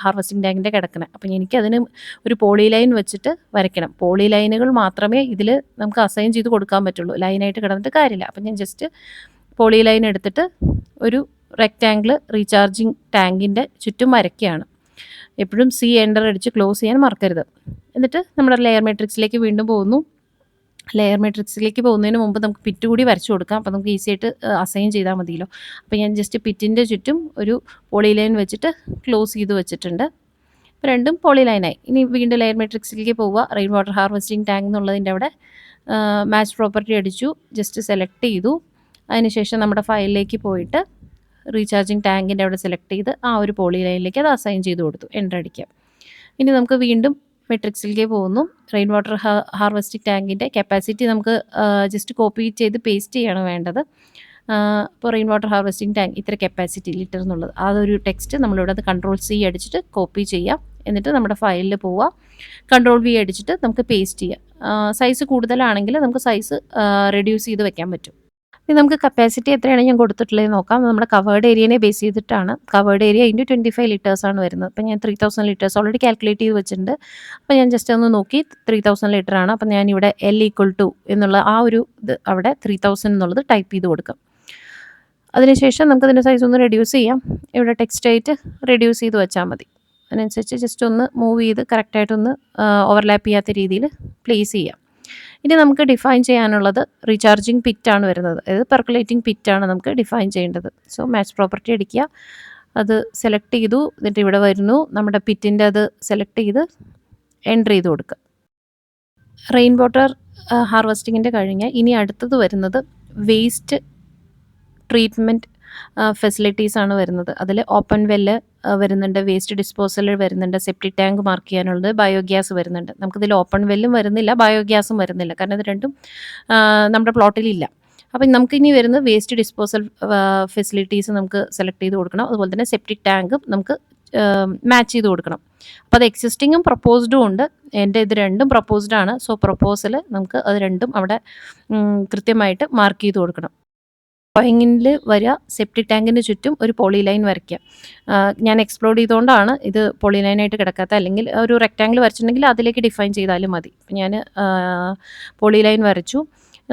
ഹാർവെസ്റ്റിംഗ് ടാങ്കിൻ്റെ കിടക്കുന്നത്. അപ്പോൾ എനിക്കതിന് ഒരു പോളി ലൈൻ വെച്ചിട്ട് വരയ്ക്കണം. പോളി ലൈനുകൾ മാത്രമേ ഇതിൽ നമുക്ക് അസൈൻ ചെയ്ത് കൊടുക്കാൻ പറ്റുള്ളൂ, ലൈനായിട്ട് കിടന്നിട്ട് കാര്യമില്ല. അപ്പോൾ ഞാൻ ജസ്റ്റ് പോളി ലൈൻ എടുത്തിട്ട് ഒരു റെക്റ്റാങ്കിൾ റീചാർജിങ് ടാങ്കിൻ്റെ ചുറ്റും വരയ്ക്കുകയാണ്. എപ്പോഴും എൻ്റർ അടിച്ച് ക്ലോസ് ചെയ്യാൻ മറക്കരുത്. എന്നിട്ട് നമ്മുടെ ലെയർ മെട്രിക്സിലേക്ക് വീണ്ടും പോകുന്നു. ലെയർ മെട്രിക്സിലേക്ക് പോകുന്നതിന് മുമ്പ് നമുക്ക് പിറ്റ് കൂടി വരച്ചു കൊടുക്കാം. അപ്പോൾ നമുക്ക് ഈസി ആയിട്ട് അസൈൻ ചെയ്താൽ മതിയല്ലോ. അപ്പോൾ ഞാൻ ജസ്റ്റ് പിറ്റിൻ്റെ ചുറ്റും ഒരു പോളി ലൈൻ വെച്ചിട്ട് ക്ലോസ് ചെയ്ത് വെച്ചിട്ടുണ്ട്. ഇപ്പോൾ രണ്ടും പോളി ലൈനായി. ഇനി വീണ്ടും ലെയർ മെട്രിക്സിലേക്ക് പോവുക. റെയിൻ വാട്ടർ ഹാർവെസ്റ്റിംഗ് ടാങ്ക് എന്നുള്ളതിൻ്റെ അവിടെ മാച്ച് പ്രോപ്പർട്ടി അടിച്ചു, ജസ്റ്റ് സെലക്ട് ചെയ്തു. അതിനുശേഷം നമ്മുടെ ഫയലിലേക്ക് പോയിട്ട് റീചാർജിങ് ടാങ്കിൻ്റെ അവിടെ സെലക്ട് ചെയ്ത് ആ ഒരു പോളി ലൈനിലേക്ക് അത് അസൈൻ ചെയ്ത് കൊടുത്തു. എൻ്റർ അടിക്കാം. ഇനി നമുക്ക് വീണ്ടും മെട്രിക്സിലേക്ക് പോകുന്നു. റെയിൻ വാട്ടർ ഹാർവെസ്റ്റിംഗ് ടാങ്കിൻ്റെ കപ്പാസിറ്റി നമുക്ക് ജസ്റ്റ് കോപ്പി ചെയ്ത് പേസ്റ്റ് ചെയ്യാണ് വേണ്ടത്. ഇപ്പോൾ റെയിൻ വാട്ടർ ഹാർവെസ്റ്റിംഗ് ടാങ്ക് ഇത്ര കപ്പാസിറ്റി ലിറ്റർ എന്നുള്ളത് അതൊരു ടെക്സ്റ്റ് നമ്മളിവിടെ അത് Ctrl+C അടിച്ചിട്ട് കോപ്പി ചെയ്യാം. എന്നിട്ട് നമ്മുടെ ഫയലിൽ പോവുക, Ctrl+V അടിച്ചിട്ട് നമുക്ക് പേസ്റ്റ് ചെയ്യാം. സൈസ് കൂടുതലാണെങ്കിൽ നമുക്ക് സൈസ് റെഡ്യൂസ് ചെയ്ത് വെക്കാൻ പറ്റും. ഇനി നമുക്ക് കപ്പാസിറ്റി എത്രയാണ് ഞാൻ കൊടുത്തിട്ടുള്ളത് നോക്കാം. നമ്മുടെ കവേർഡ് ഏരിയനെ ബേസ് ചെയ്തിട്ടാണ്. കവേർഡ് ഏരിയ ഇൻറ്റു 25 ലിറ്റേഴ്സാണ് വരുന്നത്. അപ്പോൾ ഞാൻ 3000 ലിറ്റേഴ്സ് ഓൾറെഡി കാൽക്കുലേറ്റ് ചെയ്ത് വെച്ചിട്ടുണ്ട്. അപ്പോൾ ഞാൻ ജസ്റ്റ് ഒന്ന് നോക്കി 3000 ലിറ്ററാണ്. അപ്പോൾ ഞാനിവിടെ L=2 എന്നുള്ള ആ ഒരു ഇത് അവിടെ 3000 എന്നുള്ളത് ടൈപ്പ് ചെയ്ത് കൊടുക്കാം. അതിനുശേഷം നമുക്കതിൻ്റെ സൈസ് ഒന്ന് റെഡ്യൂസ് ചെയ്യാം. ഇവിടെ ടെക്സ്റ്റായിട്ട് റെഡ്യൂസ് ചെയ്ത് വെച്ചാൽ മതി. അതിനനുസരിച്ച് ജസ്റ്റ് ഒന്ന് മൂവ് ചെയ്ത് കറക്റ്റായിട്ടൊന്ന് ഓവർലാപ്പ് ചെയ്യാത്ത രീതിയിൽ പ്ലേസ് ചെയ്യാം. ഇനി നമുക്ക് ഡിഫൈൻ ചെയ്യാനുള്ളത് റീചാർജിങ് പിറ്റാണ് വരുന്നത്. അതായത് പെർക്കുലേറ്റിംഗ് പിറ്റാണ് നമുക്ക് ഡിഫൈൻ ചെയ്യേണ്ടത്. സോ മാച്ച് പ്രോപ്പർട്ടി അടിക്കുക, അത് സെലക്ട് ചെയ്തു. എന്നിട്ട് ഇവിടെ വരുന്നു, നമ്മുടെ പിറ്റിൻ്റെ അത് സെലക്ട് ചെയ്ത് എൻ്റർ ചെയ്ത് കൊടുക്കുക. റെയിൻ വാട്ടർ ഹാർവെസ്റ്റിങ്ങിൻ്റെ കഴിഞ്ഞ് ഇനി അടുത്തത് വരുന്നത് വേസ്റ്റ് ട്രീറ്റ്മെൻറ്റ് ഫെസിലിറ്റീസാണ് വരുന്നത്. അതിൽ ഓപ്പൺ വെല്ല് വരുന്നുണ്ട്, വേസ്റ്റ് ഡിസ്പോസൽ വരുന്നുണ്ട്, സെപ്റ്റിക് ടാങ്ക് മാർക്ക് ചെയ്യാനുള്ളത്, ബയോഗ്യാസ് വരുന്നുണ്ട്. നമുക്കിതിൽ ഓപ്പൺ വെല്ലും വരുന്നില്ല, ബയോഗ്യാസും വരുന്നില്ല, കാരണം ഇത് രണ്ടും നമ്മുടെ പ്ലോട്ടിലില്ല. അപ്പം നമുക്കിനി വരുന്നത് വേസ്റ്റ് ഡിസ്പോസൽ ഫെസിലിറ്റീസ് നമുക്ക് സെലക്ട് ചെയ്ത് കൊടുക്കണം. അതുപോലെ തന്നെ സെപ്റ്റിക് ടാങ്കും നമുക്ക് മാച്ച് ചെയ്ത് കൊടുക്കണം. അപ്പോൾ അത് എക്സിസ്റ്റിങ്ങും പ്രപ്പോസ്ഡും ഉണ്ട്. എൻ്റെ ഇത് രണ്ടും പ്രപ്പോസ്ഡാണ്. സോ പ്രപ്പോസൽ നമുക്ക് അത് രണ്ടും അവിടെ കൃത്യമായിട്ട് മാർക്ക് ചെയ്ത് കൊടുക്കണം. ഡ്രോയിങ്ങിൽ വരിക, സെപ്റ്റിക് ടാങ്കിന് ചുറ്റും ഒരു പോളി ലൈൻ വരയ്ക്കുക. ഞാൻ എക്സ്പ്ലോഡ് ചെയ്തുകൊണ്ടാണ് ഇത് പോളി ലൈനായിട്ട് കിടക്കാത്ത. അല്ലെങ്കിൽ ഒരു റെക്റ്റാങ്കിൾ വരച്ചിട്ടുണ്ടെങ്കിൽ അതിലേക്ക് ഡിഫൈൻ ചെയ്താലും മതി. അപ്പം ഞാൻ പോളി ലൈൻ വരച്ചു.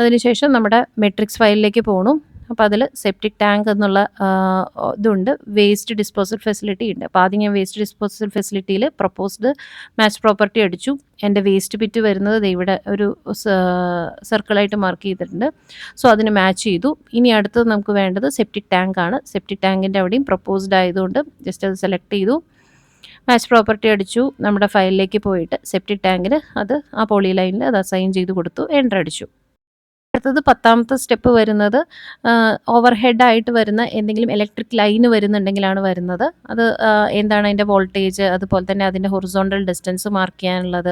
അതിനുശേഷം നമ്മുടെ മെട്രിക്സ് ഫയലിലേക്ക് പോകണം. അപ്പോൾ അതിൽ സെപ്റ്റിക് ടാങ്ക് എന്നുള്ള ഇതുണ്ട്, വേസ്റ്റ് ഡിസ്പോസൽ ഫെസിലിറ്റി ഉണ്ട്. അപ്പോൾ ആദ്യം ഞാൻ വേസ്റ്റ് ഡിസ്പോസൽ ഫെസിലിറ്റിയിൽ പ്രപ്പോസ്ഡ് മാച്ച് പ്രോപ്പർട്ടി അടിച്ചു. എൻ്റെ വേസ്റ്റ് പിറ്റ് വരുന്നത് ഇവിടെ ഒരു സർക്കിളായിട്ട് മാർക്ക് ചെയ്തിട്ടുണ്ട്. സോ അതിന് മാച്ച് ചെയ്തു. ഇനി അടുത്തത് നമുക്ക് വേണ്ടത് സെപ്റ്റിക് ടാങ്ക് ആണ്. സെപ്റ്റിക് ടാങ്കിൻ്റെ അവിടെയും പ്രപ്പോസ്ഡ് ആയതുകൊണ്ട് ജസ്റ്റ് അത് സെലക്ട് ചെയ്തു, മാച്ച് പ്രോപ്പർട്ടി അടിച്ചു. നമ്മുടെ ഫയലിലേക്ക് പോയിട്ട് സെപ്റ്റിക് ടാങ്കിന് അത് ആ പോളി ലൈനിൽ അത് അസൈൻ ചെയ്ത് കൊടുത്തു, എൻ്റർ അടിച്ചു. അടുത്തത് 10ാമത്തെ സ്റ്റെപ്പ് വരുന്നത് ഓവർ ഹെഡായിട്ട് വരുന്ന എന്തെങ്കിലും ഇലക്ട്രിക് ലൈന് വരുന്നുണ്ടെങ്കിലാണ് വരുന്നത്. അത് എന്താണ് അതിൻ്റെ വോൾട്ടേജ്, അതുപോലെ തന്നെ അതിൻ്റെ ഹൊറിസോണ്ടൽ ഡിസ്റ്റൻസ് മാർക്ക് ചെയ്യാനുള്ളത്,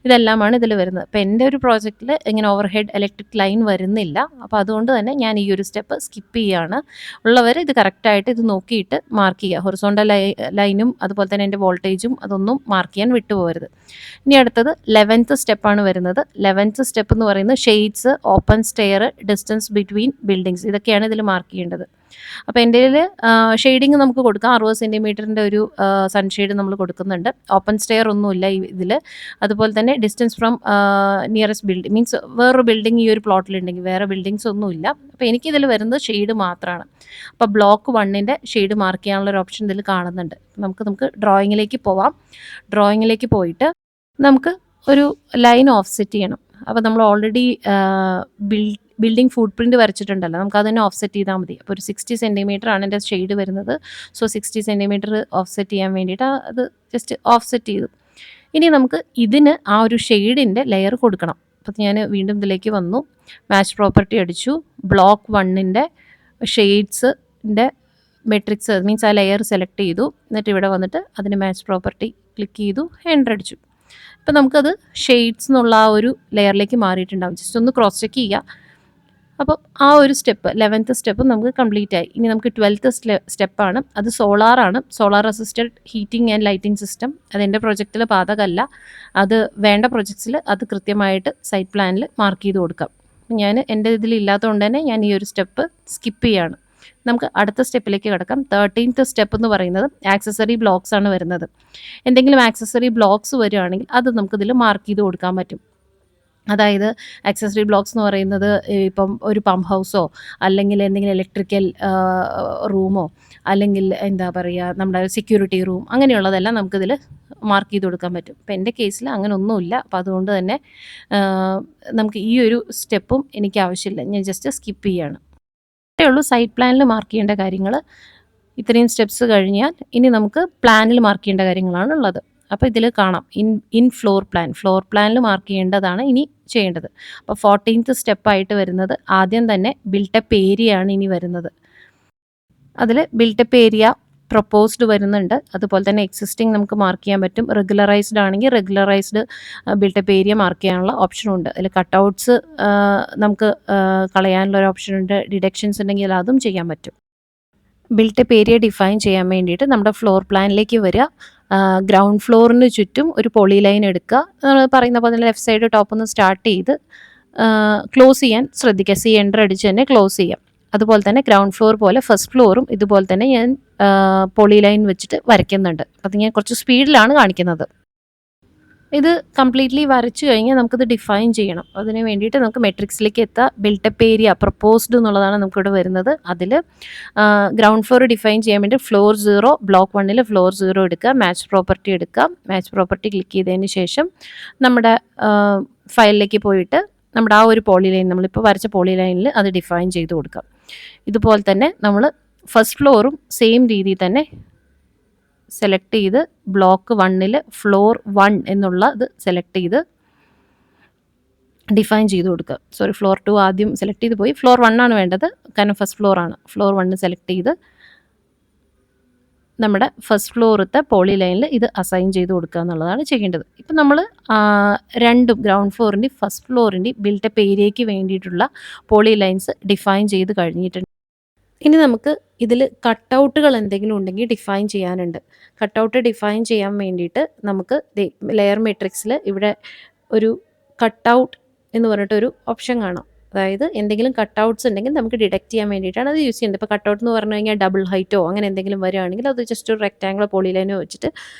ഇതെല്ലാമാണ് ഇതിൽ വരുന്നത്. അപ്പോൾ എൻ്റെ ഒരു പ്രോജക്റ്റിൽ ഇങ്ങനെ ഓവർ ഹെഡ് ഇലക്ട്രിക് ലൈൻ വരുന്നില്ല. അപ്പോൾ അതുകൊണ്ട് തന്നെ ഞാൻ ഈ ഒരു സ്റ്റെപ്പ് സ്കിപ്പ് ചെയ്യുകയാണ്. ഉള്ളവർ ഇത് കറക്റ്റായിട്ട് ഇത് നോക്കിയിട്ട് മാർക്ക് ചെയ്യുക. ഹൊറിസോണ്ടൽ ലൈനും അതുപോലെ തന്നെ എൻ്റെ വോൾട്ടേജും അതൊന്നും മാർക്ക് ചെയ്യാൻ വിട്ടുപോകരുത്. ഇനി അടുത്തത് 11th സ്റ്റെപ്പാണ് വരുന്നത്. 11th സ്റ്റെപ്പ് എന്ന് പറയുന്നത് shades, open stair, distance between buildings, ഇതൊക്കെയാണ് ഇതിൽ മാർക്ക് ചെയ്യേണ്ടത്. അപ്പോൾ എൻ്റെ ഷെയ്ഡിങ് നമുക്ക് കൊടുക്കാം. 60 സെൻറ്റിമീറ്ററിൻ്റെ ഒരു സൺഷെയ്ഡ് നമ്മൾ കൊടുക്കുന്നുണ്ട്. ഓപ്പൺ സ്റ്റെയർ ഒന്നുമില്ല ഇതിൽ. അതുപോലെ തന്നെ distance from nearest building means വേറൊരു ബിൽഡിംഗ് ഈ ഒരു പ്ലോട്ടിലുണ്ടെങ്കിൽ വേറെ ബിൽഡിങ്സ് ഒന്നുമില്ല. അപ്പോൾ എനിക്കിതിൽ വരുന്നത് ഷെയ്ഡ് മാത്രമാണ്. അപ്പോൾ ബ്ലോക്ക് 1ൻ്റെ ഷെയ്ഡ് മാർക്ക് ചെയ്യാനുള്ളൊരു ഓപ്ഷൻ ഇതിൽ കാണുന്നുണ്ട്. നമുക്ക് ഡ്രോയിങ്ങിലേക്ക് പോവാം. ഡ്രോയിങ്ങിലേക്ക് പോയിട്ട് നമുക്ക് ഒരു ലൈൻ ഓഫ്സെറ്റ് ചെയ്യണം. അപ്പോൾ നമ്മൾ ഓൾറെഡി ബിൽഡിംഗ് ഫുട് പ്രിൻറ്റ് വരച്ചിട്ടുണ്ടല്ലോ, നമുക്ക് അതിനെ ഓഫ്സെറ്റ് ചെയ്താൽ മതി. അപ്പോൾ ഒരു 60 സെൻറ്റിമീറ്റർ ആണ് എൻ്റെ ഷെയ്ഡ് വരുന്നത്. സോ 60 സെൻറ്റിമീറ്റർ ഓഫ്സെറ്റ് ചെയ്യാൻ വേണ്ടിയിട്ട് അത് ജസ്റ്റ് ഓഫ്സെറ്റ് ചെയ്തു. ഇനി നമുക്ക് ഇതിന് ആ ഒരു ഷെയ്ഡിൻ്റെ ലെയർ കൊടുക്കണം. അപ്പോൾ ഞാൻ വീണ്ടും ഇതിലേക്ക് വന്നു, മാച്ച് പ്രോപ്പർട്ടി അടിച്ചു, ബ്ലോക്ക് 1ൻ്റെ ഷെയ്ഡ്സിൻ്റെ മെട്രിക്സ് മീൻസ് ആ ലെയർ സെലക്ട് ചെയ്തു. എന്നിട്ട് ഇവിടെ വന്നിട്ട് അതിന് മാച്ച് പ്രോപ്പർട്ടി ക്ലിക്ക് ചെയ്തു, എൻ്റർ അടിച്ചു. ഇപ്പോൾ നമുക്കത് ഷെയ്ഡ്സ് എന്നുള്ള ആ ഒരു ലെയറിലേക്ക് മാറിയിട്ടുണ്ടാകും. ജസ്റ്റ് ഒന്ന് ക്രോസ് ചെക്ക് ചെയ്യുക. അപ്പോൾ ആ ഒരു സ്റ്റെപ്പ് 11th സ്റ്റെപ്പ് നമുക്ക് കംപ്ലീറ്റ് ആയി. ഇനി നമുക്ക് 12th സ്റ്റെപ്പാണ്. അത് സോളാറാണ്, solar assisted heating and lighting system. അതെൻ്റെ പ്രൊജക്റ്റിൽ ബാധകമല്ല. അത് വേണ്ട പ്രൊജക്ട്സിൽ അത് കൃത്യമായിട്ട് സൈറ്റ് പ്ലാനിൽ മാർക്ക് ചെയ്ത് കൊടുക്കാം. ഞാൻ എൻ്റെ ഇതിലില്ലാത്തതുകൊണ്ട് തന്നെ ഞാൻ ഈ ഒരു സ്റ്റെപ്പ് സ്കിപ്പ് ചെയ്യാണ്. നമുക്ക് അടുത്ത സ്റ്റെപ്പിലേക്ക് കിടക്കാം. 13th സ്റ്റെപ്പ് എന്ന് പറയുന്നത് ആക്സസറി ബ്ലോക്സ് ആണ് വരുന്നത്. എന്തെങ്കിലും ആക്സസറി ബ്ലോക്സ് വരികയാണെങ്കിൽ അത് നമുക്കിതിൽ മാർക്ക് ചെയ്ത് കൊടുക്കാൻ പറ്റും. അതായത് ആക്സസറി ബ്ലോക്സ് എന്ന് പറയുന്നത് ഇപ്പം ഒരു പമ്പ് ഹൗസോ അല്ലെങ്കിൽ എന്തെങ്കിലും ഇലക്ട്രിക്കൽ റൂമോ അല്ലെങ്കിൽ എന്താ പറയുക നമ്മുടെ സെക്യൂരിറ്റി റൂം അങ്ങനെയുള്ളതെല്ലാം നമുക്കിതിൽ മാർക്ക് ചെയ്ത് കൊടുക്കാൻ പറ്റും. ഇപ്പം എൻ്റെ കേസിൽ അങ്ങനെ ഒന്നുമില്ല. അപ്പോൾ അതുകൊണ്ട് തന്നെ നമുക്ക് ഈ ഒരു സ്റ്റെപ്പും എനിക്ക് ആവശ്യമില്ല. ഞാൻ ജസ്റ്റ് സ്കിപ്പ് ചെയ്യാണ്. ഇത്രയേ ഉള്ളൂ സൈറ്റ് പ്ലാനിൽ മാർക്ക് ചെയ്യേണ്ട കാര്യങ്ങൾ. ഇത്രയും സ്റ്റെപ്സ് കഴിഞ്ഞാൽ ഇനി നമുക്ക് പ്ലാനിൽ മാർക്ക് ചെയ്യേണ്ട കാര്യങ്ങളാണ് ഉള്ളത്. അപ്പോൾ ഇതിൽ കാണാം ഇൻ ഫ്ലോർ പ്ലാനിൽ മാർക്ക് ചെയ്യേണ്ടതാണ് ഇനി ചെയ്യേണ്ടത്. അപ്പോൾ 14th സ്റ്റെപ്പായിട്ട് വരുന്നത് ആദ്യം തന്നെ ബിൽട്ടപ്പ് ഏരിയ ആണ് ഇനി വരുന്നത്. അതിൽ ബിൽട്ടപ്പ് ഏരിയ പ്രൊപ്പോസ്ഡ് വരുന്നുണ്ട്. അതുപോലെ തന്നെ എക്സിസ്റ്റിംഗ് നമുക്ക് മാർക്ക് ചെയ്യാൻ പറ്റും. റെഗുലറൈസ്ഡ് ആണെങ്കിൽ റെഗുലറൈസ്ഡ് ബിൽട്ടപ്പ് ഏരിയ മാർക്ക് ചെയ്യാനുള്ള ഓപ്ഷനുണ്ട്. അതിൽ കട്ടൗട്ട്സ് നമുക്ക് കളയാനുള്ള ഒരു ഓപ്ഷനുണ്ട്. ഡിഡക്ഷൻസ് ഉണ്ടെങ്കിൽ അതും ചെയ്യാൻ പറ്റും. ബിൽട്ടപ്പ് ഏരിയ ഡിഫൈൻ ചെയ്യാൻ വേണ്ടിയിട്ട് നമ്മുടെ ഫ്ലോർ പ്ലാനിലേക്ക് വരിക. ഗ്രൗണ്ട് ഫ്ലോറിന് ചുറ്റും ഒരു പോളി ലൈൻ എടുക്കുക. നമ്മൾ പറയുന്ന പോലെ ലെഫ്റ്റ് സൈഡ് ടോപ്പ് ഒന്ന് സ്റ്റാർട്ട് ചെയ്ത് ക്ലോസ് ചെയ്യാൻ ശ്രദ്ധിക്കുക. എൻ്റർ അടിച്ച് തന്നെ ക്ലോസ് ചെയ്യാം. അതുപോലെ തന്നെ ഗ്രൗണ്ട് ഫ്ലോർ പോലെ ഫസ്റ്റ് ഫ്ലോറും ഇതുപോലെ തന്നെ ഞാൻ പോളി ലൈൻ വെച്ചിട്ട് വരയ്ക്കുന്നുണ്ട്. അത് ഞാൻ കുറച്ച് സ്പീഡിലാണ് കാണിക്കുന്നത്. ഇത് കംപ്ലീറ്റ്ലി വരച്ചു കഴിഞ്ഞാൽ നമുക്കിത് ഡിഫൈൻ ചെയ്യണം. അതിന് വേണ്ടിയിട്ട് നമുക്ക് മെട്രിക്സിലേക്ക് എത്താം. ബിൽട്ടപ്പ് ഏരിയ പ്രപ്പോസ്ഡ് എന്നുള്ളതാണ് നമുക്കിവിടെ വരുന്നത്. അതിൽ ഗ്രൗണ്ട് ഫ്ലോർ ഡിഫൈൻ ചെയ്യാൻ വേണ്ടി ഫ്ലോർ 0 ബ്ലോക്ക് 1 ഫ്ലോർ 0 എടുക്കുക. മാച്ച് പ്രോപ്പർട്ടി എടുക്കുക. മാച്ച് പ്രോപ്പർട്ടി ക്ലിക്ക് ചെയ്തതിന് ശേഷം നമ്മുടെ ഫയലിലേക്ക് പോയിട്ട് നമ്മുടെ ആ ഒരു പോളി ലൈൻ നമ്മളിപ്പോൾ വരച്ച പോളി ലൈനിൽ അത് ഡിഫൈൻ ചെയ്ത് കൊടുക്കാം. ഇതുപോലെ തന്നെ നമ്മൾ ഫസ്റ്റ് ഫ്ലോറും സെയിം രീതിയിൽ തന്നെ സെലക്ട് ചെയ്ത് ബ്ലോക്ക് 1 ഫ്ലോർ 1 എന്നുള്ള ഇത് സെലക്ട് ചെയ്ത് ഡിഫൈൻ ചെയ്ത് കൊടുക്കുക. സോറി, ഫ്ലോർ 2 ആദ്യം സെലക്ട് ചെയ്ത് പോയി. ഫ്ലോർ 1 ആണ് വേണ്ടത്, കാരണം ഫസ്റ്റ് ഫ്ലോർ ആണ്. ഫ്ലോർ 1 സെലക്ട് ചെയ്ത് നമ്മുടെ ഫസ്റ്റ് ഫ്ലോറത്തെ പോളി ലൈനിൽ ഇത് അസൈൻ ചെയ്ത് കൊടുക്കുക എന്നുള്ളതാണ് ചെയ്യേണ്ടത്. ഇപ്പം നമ്മൾ രണ്ടും ഗ്രൗണ്ട് ഫ്ലോറിൻ്റെയും ഫസ്റ്റ് ഫ്ലോറിൻ്റെയും ബിൽട്ടപ്പ് ഏരിയയ്ക്ക് വേണ്ടിയിട്ടുള്ള പോളി ലൈൻസ് ഡിഫൈൻ ചെയ്ത് കഴിഞ്ഞിട്ടുണ്ട്. ഇനി നമുക്ക് ഇതിൽ കട്ടൗട്ടുകൾ എന്തെങ്കിലും ഉണ്ടെങ്കിൽ ഡിഫൈൻ ചെയ്യാനുണ്ട്. കട്ടൗട്ട് ഡിഫൈൻ ചെയ്യാൻ വേണ്ടിയിട്ട് നമുക്ക് ലെയർ മെട്രിക്സിൽ ഇവിടെ ഒരു കട്ടൗട്ട് എന്ന് പറഞ്ഞിട്ടൊരു ഓപ്ഷൻ കാണാം. അതായത് എന്തെങ്കിലും കട്ടൗട്ട്സ് ഉണ്ടെങ്കിൽ നമുക്ക് ഡിഡക്റ്റ് ചെയ്യാൻ വേണ്ടിയിട്ടാണ് അത് യൂസ് ചെയ്യുന്നത്. ഇപ്പോൾ കട്ടൗട്ട് എന്ന് പറഞ്ഞു കഴിഞ്ഞാൽ ഡബിൾ ഹൈറ്റോ അങ്ങനെ എന്തെങ്കിലും വരികയാണെങ്കിൽ അത് ജസ്റ്റ് ഒരു റെക്റ്റാങ്കുലർ പോളിലൈനോ വെച്ചിട്ട്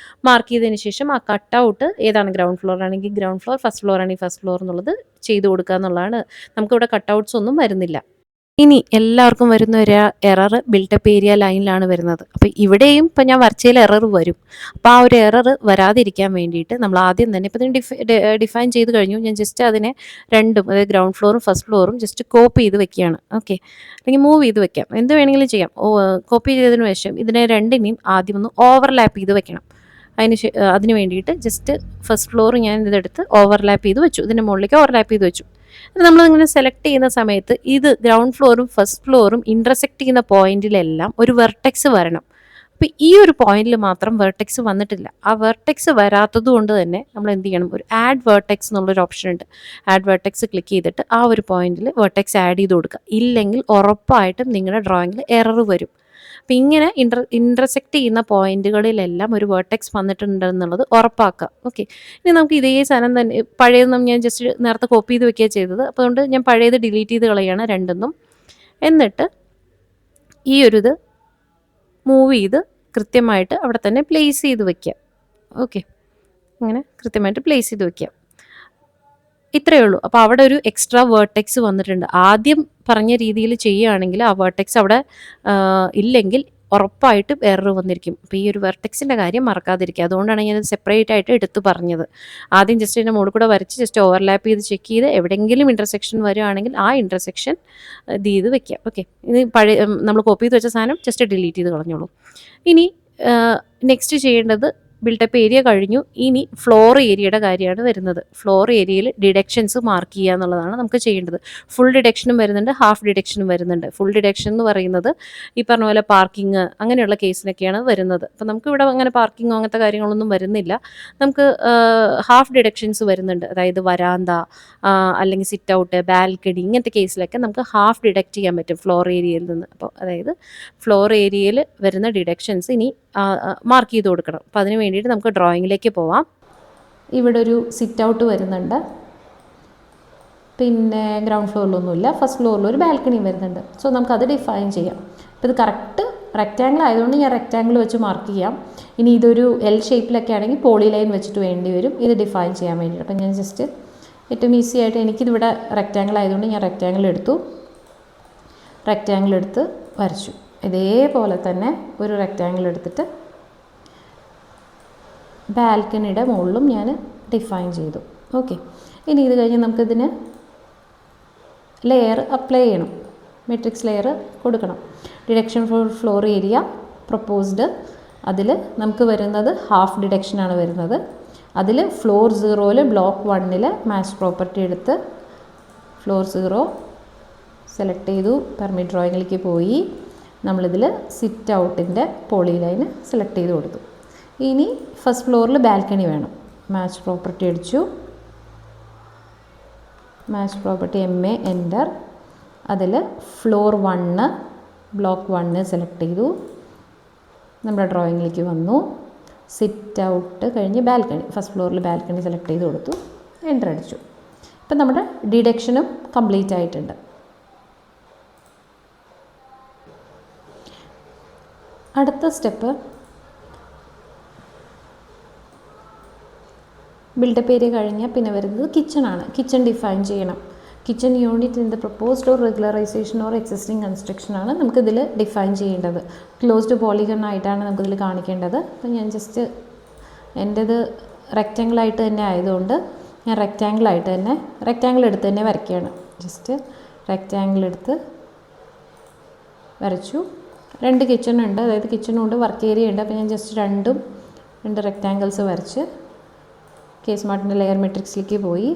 മാർക്ക് ചെയ്തതിന് ശേഷം ആ കട്ടൗട്ട് ഏതാണ് ഗ്രൗണ്ട് ഫ്ലോർ ആണെങ്കിൽ ഗ്രൗണ്ട് ഫ്ലോർ, ഫസ്റ്റ് ഫ്ലോർ ആണെങ്കിൽ ഫസ്റ്റ് ഫ്ലോർ എന്നുള്ളത് ചെയ്ത് കൊടുക്കുക എന്നുള്ളതാണ്. നമുക്കിവിടെ കട്ടൗട്ട്സ് ഒന്നും വരുന്നില്ല. ഇനി എല്ലാവർക്കും വരുന്ന ഒരു എറർ ബിൽട്ടപ്പ് ഏരിയ ലൈനിലാണ് വരുന്നത്. അപ്പോൾ ഇവിടെയും ഇപ്പം ഞാൻ വരച്ചതിൽ എറർ വരും. അപ്പോൾ ആ ഒരു എറർ വരാതിരിക്കാൻ വേണ്ടിയിട്ട് നമ്മൾ ആദ്യം തന്നെ ഇപ്പം ഡിഫൈൻ ചെയ്ത് കഴിഞ്ഞു. ഞാൻ ജസ്റ്റ് അതിനെ രണ്ടും, അതായത് ഗ്രൗണ്ട് ഫ്ലോറും ഫസ്റ്റ് ഫ്ലോറും ജസ്റ്റ് കോപ്പി ചെയ്ത് വെക്കുകയാണ്. ഓക്കെ, അല്ലെങ്കിൽ മൂവ് ചെയ്ത് വെക്കാം, എന്ത് വേണമെങ്കിലും ചെയ്യാം. കോപ്പി ചെയ്തതിന് ശേഷം ഇതിനെ രണ്ടിനെയും ആദ്യം ഒന്ന് ഓവർലാപ്പ് ചെയ്ത് വെക്കണം. അതിന് വേണ്ടിയിട്ട് ജസ്റ്റ് ഫസ്റ്റ് ഫ്ലോർ ഞാൻ ഇതെടുത്ത് ഓവർലാപ്പ് ചെയ്ത് വെച്ചു. ഇതിൻ്റെ മുകളിലേക്ക് ഓവർലാപ്പ് ചെയ്ത് വെച്ചു. നമ്മളിങ്ങനെ സെലക്ട് ചെയ്യുന്ന സമയത്ത് ഇത് ഗ്രൗണ്ട് ഫ്ലോറും ഫസ്റ്റ് ഫ്ലോറും ഇൻ്റർസെക്റ്റ് ചെയ്യുന്ന പോയിന്റിലെല്ലാം ഒരു വെർട്ടെക്സ് വരണം. അപ്പോൾ ഈ ഒരു പോയിന്റിൽ മാത്രം വെർട്ടെക്സ് വന്നിട്ടില്ല. ആ വെർട്ടെക്സ് വരാത്തത് കൊണ്ട് തന്നെ നമ്മൾ എന്ത് ചെയ്യണം, ഒരു ആഡ് വെർട്ടെക്സ് എന്നുള്ളൊരു ഓപ്ഷൻ ഉണ്ട്. ആഡ് വെർട്ടെക്സ് ക്ലിക്ക് ചെയ്തിട്ട് ആ ഒരു പോയിന്റിൽ വെർട്ടെക്സ് ആഡ് ചെയ്ത് കൊടുക്കുക. ഇല്ലെങ്കിൽ ഉറപ്പായിട്ടും നിങ്ങളുടെ ഡ്രോയിങ്ങിൽ എറർ വരും. അപ്പം ഇങ്ങനെ ഇൻ്റർസെക്റ്റ് ചെയ്യുന്ന പോയിന്റുകളിലെല്ലാം ഒരു വെർട്ടെക്സ് വന്നിട്ടുണ്ടെന്നുള്ളത് ഉറപ്പാക്കുക. ഓക്കെ, ഇനി നമുക്ക് ഇതേ സാധനം തന്നെ പഴയത് ഞാൻ ജസ്റ്റ് നേരത്തെ കോപ്പി ചെയ്ത് വെക്കുകയാണ് ചെയ്തത്. അപ്പോൾ അതുകൊണ്ട് ഞാൻ പഴയത് ഡിലീറ്റ് ചെയ്ത് കളയാണ് രണ്ടെന്നും. എന്നിട്ട് ഈ ഒരു ഇത് മൂവ് ചെയ്ത് കൃത്യമായിട്ട് അവിടെ തന്നെ പ്ലേസ് ചെയ്ത് വയ്ക്കുക. ഓക്കെ, ഇങ്ങനെ കൃത്യമായിട്ട് പ്ലേസ് ചെയ്ത് വയ്ക്കുക. ഇത്രയേ ഉള്ളൂ. അപ്പോൾ അവിടെ ഒരു എക്സ്ട്രാ വേർട്ടെക്സ് വന്നിട്ടുണ്ട്. ആദ്യം പറഞ്ഞ രീതിയിൽ ചെയ്യുകയാണെങ്കിൽ ആ വേർട്ടെക്സ് അവിടെ ഇല്ലെങ്കിൽ ഉറപ്പായിട്ടും എറർ വന്നിരിക്കും. അപ്പോൾ ഈ ഒരു വെർട്ടെക്സിൻ്റെ കാര്യം മറക്കാതിരിക്കുക. അതുകൊണ്ടാണ് ഞാൻ സെപ്പറേറ്റ് ആയിട്ട് എടുത്ത് പറഞ്ഞത്. ആദ്യം ജസ്റ്റ് ഇതിൻ്റെ മുകളിൽ കൂടെ വരച്ച് ജസ്റ്റ് ഓവർലാപ്പ് ചെയ്ത് ചെക്ക് ചെയ്ത് എവിടെയെങ്കിലും ഇൻ്റർസെക്ഷൻ വരികയാണെങ്കിൽ ആ ഇൻ്റർസെക്ഷൻ ഇത് ചെയ്ത് വെക്കുക. ഓക്കെ, ഇത് നമ്മൾ കോപ്പി ചെയ്ത് വെച്ച സാധനം ജസ്റ്റ് ഡിലീറ്റ് ചെയ്ത് കളഞ്ഞോളൂ. ഇനി നെക്സ്റ്റ് ചെയ്യേണ്ടത് ബിൽട്ടപ്പ് ഏരിയ കഴിഞ്ഞു. ഇനി ഫ്ലോർ ഏരിയയുടെ കാര്യമാണ് വരുന്നത്. ഫ്ലോർ ഏരിയയിൽ ഡിഡക്ഷൻസ് മാർക്ക് ചെയ്യുക എന്നുള്ളതാണ് നമുക്ക് ചെയ്യേണ്ടത്. ഫുൾ ഡിഡക്ഷനും വരുന്നുണ്ട്, ഹാഫ് ഡിഡക്ഷനും വരുന്നുണ്ട്. ഫുൾ ഡിഡക്ഷൻ എന്ന് പറയുന്നത് ഈ പറഞ്ഞ പോലെ പാർക്കിംഗ് അങ്ങനെയുള്ള കേസിനൊക്കെയാണ് വരുന്നത്. അപ്പോൾ നമുക്ക് ഇവിടെ അങ്ങനെ പാർക്കിങ്ങോ അങ്ങനത്തെ കാര്യങ്ങളൊന്നും വരുന്നില്ല. നമുക്ക് ഹാഫ് ഡിഡക്ഷൻസ് വരുന്നുണ്ട്. അതായത് വരാന്ത അല്ലെങ്കിൽ സിറ്റ് ഔട്ട്, ബാൽക്കണി ഇങ്ങനത്തെ കേസിലൊക്കെ നമുക്ക് ഹാഫ് ഡിഡക്റ്റ് ചെയ്യാൻ പറ്റും ഫ്ലോർ ഏരിയയിൽ നിന്ന്. അപ്പോൾ അതായത് ഫ്ലോർ ഏരിയയിൽ വരുന്ന ഡിഡക്ഷൻസ് ഇനി മാർക്ക് ചെയ്ത് കൊടുക്കണം. അപ്പോൾ അതിന് വേണ്ടിയിട്ട് നമുക്ക് ഡ്രോയിങ്ങിലേക്ക് പോവാം. ഇവിടെ ഒരു സിറ്റ് ഔട്ട് വരുന്നുണ്ട്, പിന്നെ ഗ്രൗണ്ട് ഫ്ലോറിലൊന്നുമില്ല, ഫസ്റ്റ് ഫ്ലോറിൽ ഒരു ബാൽക്കണിയും വരുന്നുണ്ട്. സോ നമുക്കത് ഡിഫൈൻ ചെയ്യാം. അപ്പോൾ ഇത് കറക്റ്റ് റെക്റ്റാങ്കിൾ ആയതുകൊണ്ട് ഞാൻ റെക്റ്റാങ്കിൾ വെച്ച് മാർക്ക് ചെയ്യാം. ഇനി ഇതൊരു എൽ ഷേപ്പിലൊക്കെ ആണെങ്കിൽ പോളി ലൈൻ വെച്ചിട്ട് വേണ്ടി വരും ഇത് ഡിഫൈൻ ചെയ്യാൻ വേണ്ടിയിട്ട്. അപ്പം ഞാൻ ജസ്റ്റ് ഏറ്റവും ഈസി ആയിട്ട് എനിക്കിതിവിടെ റെക്റ്റാങ്കിൾ ആയതുകൊണ്ട് ഞാൻ റെക്റ്റാങ്കിൾ എടുത്ത് വരച്ചു. ഇതേപോലെ തന്നെ ഒരു റെക്റ്റാങ്കിൾ എടുത്തിട്ട് ബാൽക്കണിയുടെ മുകളിലും ഞാൻ ഡിഫൈൻ ചെയ്തു. ഓക്കെ, ഇനി ഇത് കഴിഞ്ഞ് നമുക്കിതിന് ലെയർ അപ്ലൈ ചെയ്യണം, മെട്രിക്സ് ലെയർ കൊടുക്കണം. Deduction for floor area proposed, അതിൽ നമുക്ക് വരുന്നത് ഹാഫ് ഡിഡക്ഷനാണ് വരുന്നത്. അതിൽ ഫ്ലോർ 0 ബ്ലോക്ക് 1 മാച്ച് പ്രോപ്പർട്ടി എടുത്ത് ഫ്ലോർ 0 സെലക്ട് ചെയ്തു. പെർമിറ്റ് ഡ്രോയിങ്ങിലേക്ക് പോയി നമ്മളിതിൽ സിറ്റ് ഔട്ടിൻ്റെ പോളി ലൈൻ സെലക്ട് ചെയ്ത് കൊടുത്തു. ഇനി ഫസ്റ്റ് ഫ്ലോറിൽ ബാൽക്കണി വേണം. മാച്ച് പ്രോപ്പർട്ടി അടിച്ചു, മാച്ച് പ്രോപ്പർട്ടി MA എൻ്റർ. അതിൽ ഫ്ലോർ 1 ബ്ലോക്ക് 1 സെലക്ട് ചെയ്തു. നമ്മുടെ ഡ്രോയിങ്ങിലേക്ക് വന്നു. സിറ്റ് ഔട്ട് കഴിഞ്ഞ് ബാൽക്കണി, ഫസ്റ്റ് ഫ്ലോറിൽ ബാൽക്കണി സെലക്ട് ചെയ്ത് കൊടുത്തു, എൻ്റർ അടിച്ചു. ഇപ്പം നമ്മുടെ ഡിഡക്ഷനും കംപ്ലീറ്റ് ആയിട്ടുണ്ട്. അടുത്ത സ്റ്റെപ്പ് ബിൽഡപ്പ് ഏരിയ കഴിഞ്ഞാൽ പിന്നെ വരുന്നത് കിച്ചണാണ്. കിച്ചൺ ഡിഫൈൻ ചെയ്യണം. Kitchen unit in the proposed or regularisation or existing കൺസ്ട്രക്ഷനാണ് നമുക്കിതിൽ ഡിഫൈൻ ചെയ്യേണ്ടത്. ക്ലോസ്ഡ് പോളിഗൺ ആയിട്ടാണ് നമുക്കിതിൽ കാണിക്കേണ്ടത്. അപ്പം ഞാൻ ജസ്റ്റ് എൻ്റേത് റെക്റ്റാങ്കിളായിട്ട് തന്നെ ആയതുകൊണ്ട് ഞാൻ റെക്റ്റാങ്കിൾ എടുത്ത് തന്നെ വരയ്ക്കുകയാണ്. ജസ്റ്റ് റെക്റ്റാങ്കിൾ എടുത്ത് വരച്ചു. 2 കിച്ചണുണ്ട്, അതായത് കിച്ചണും ഉണ്ട് വർക്ക് ഏരിയ ഉണ്ട്. അപ്പോൾ ഞാൻ ജസ്റ്റ് രണ്ട് റെക്റ്റാങ്കിൾസ് വരച്ച് കേസ് മാർട്ടിൻ്റെ ലെയർ മെട്രിക്സിലേക്ക് പോയി.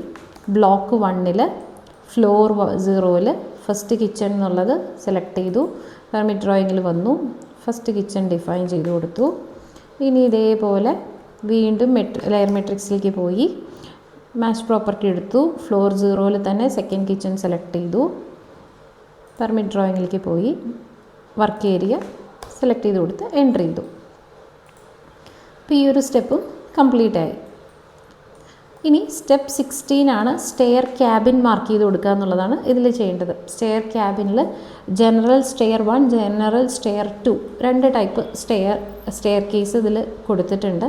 ബ്ലോക്ക് 1 ഫ്ലോർ 0 ഫസ്റ്റ് കിച്ചൺ എന്നുള്ളത് സെലക്ട് ചെയ്തു. പെർമിറ്റ് ഡ്രോയിങ്ങിൽ വന്നു, ഫസ്റ്റ് കിച്ചൺ ഡിഫൈൻ ചെയ്ത് കൊടുത്തു. ഇനി ഇതേപോലെ വീണ്ടും ലെയർ മെട്രിക്സിലേക്ക് പോയി മാച്ച് പ്രോപ്പർട്ടി എടുത്തു. ഫ്ലോർ 0 തന്നെ സെക്കൻഡ് കിച്ചൺ സെലക്ട് ചെയ്തു. പെർമിറ്റ് ഡ്രോയിങ്ങിലേക്ക് പോയി വർക്ക് ഏരിയ സെലക്ട് ചെയ്ത് കൊടുത്ത് എൻ്റർ ചെയ്തു. അപ്പോൾ ഈ ഒരു സ്റ്റെപ്പും കംപ്ലീറ്റ് ആയി. ഇനി സ്റ്റെപ്പ് 16 ആണ് സ്റ്റെയർ ക്യാബിൻ മാർക്ക് ചെയ്ത് കൊടുക്കുക എന്നുള്ളതാണ് ഇതിൽ ചെയ്യേണ്ടത്. സ്റ്റെയർ ക്യാബിനിൽ general stair 1, general stair 2 2 type staircase ഇതിൽ കൊടുത്തിട്ടുണ്ട്.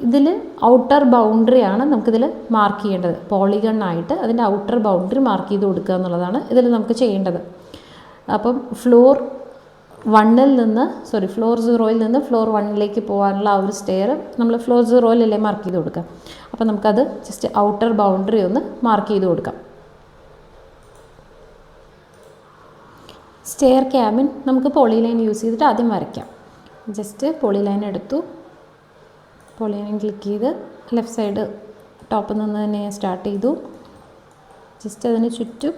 ഇതിൽ ഔട്ടർ ബൗണ്ടറിയാണ് നമുക്കിതിൽ മാർക്ക് ചെയ്യേണ്ടത്. പോളിഗണായിട്ട് അതിൻ്റെ ഔട്ടർ ബൗണ്ടറി മാർക്ക് ചെയ്ത് കൊടുക്കുക എന്നുള്ളതാണ് ഇതിൽ നമുക്ക് ചെയ്യേണ്ടത്. അപ്പം ഫ്ലോർ 0 നിന്ന് ഫ്ലോർ 1 പോകാനുള്ള ആ ഒരു സ്റ്റെയർ നമ്മൾ ഫ്ലോർ 0 മാർക്ക് ചെയ്ത് കൊടുക്കാം. അപ്പോൾ നമുക്കത് ജസ്റ്റ് ഔട്ടർ ബൗണ്ടറി ഒന്ന് മാർക്ക് ചെയ്ത് കൊടുക്കാം. സ്റ്റെയർ ക്യാബിൻ നമുക്ക് പോളി ലൈൻ യൂസ് ചെയ്തിട്ട് ആദ്യം വരയ്ക്കാം. ജസ്റ്റ് പോളി ലൈൻ എടുത്തു, പോളി ലൈൻ ക്ലിക്ക് ചെയ്ത് ലെഫ്റ്റ് സൈഡ് ടോപ്പിൽ നിന്ന് തന്നെ സ്റ്റാർട്ട് ചെയ്തു. ജസ്റ്റ് അതിന് ചുറ്റും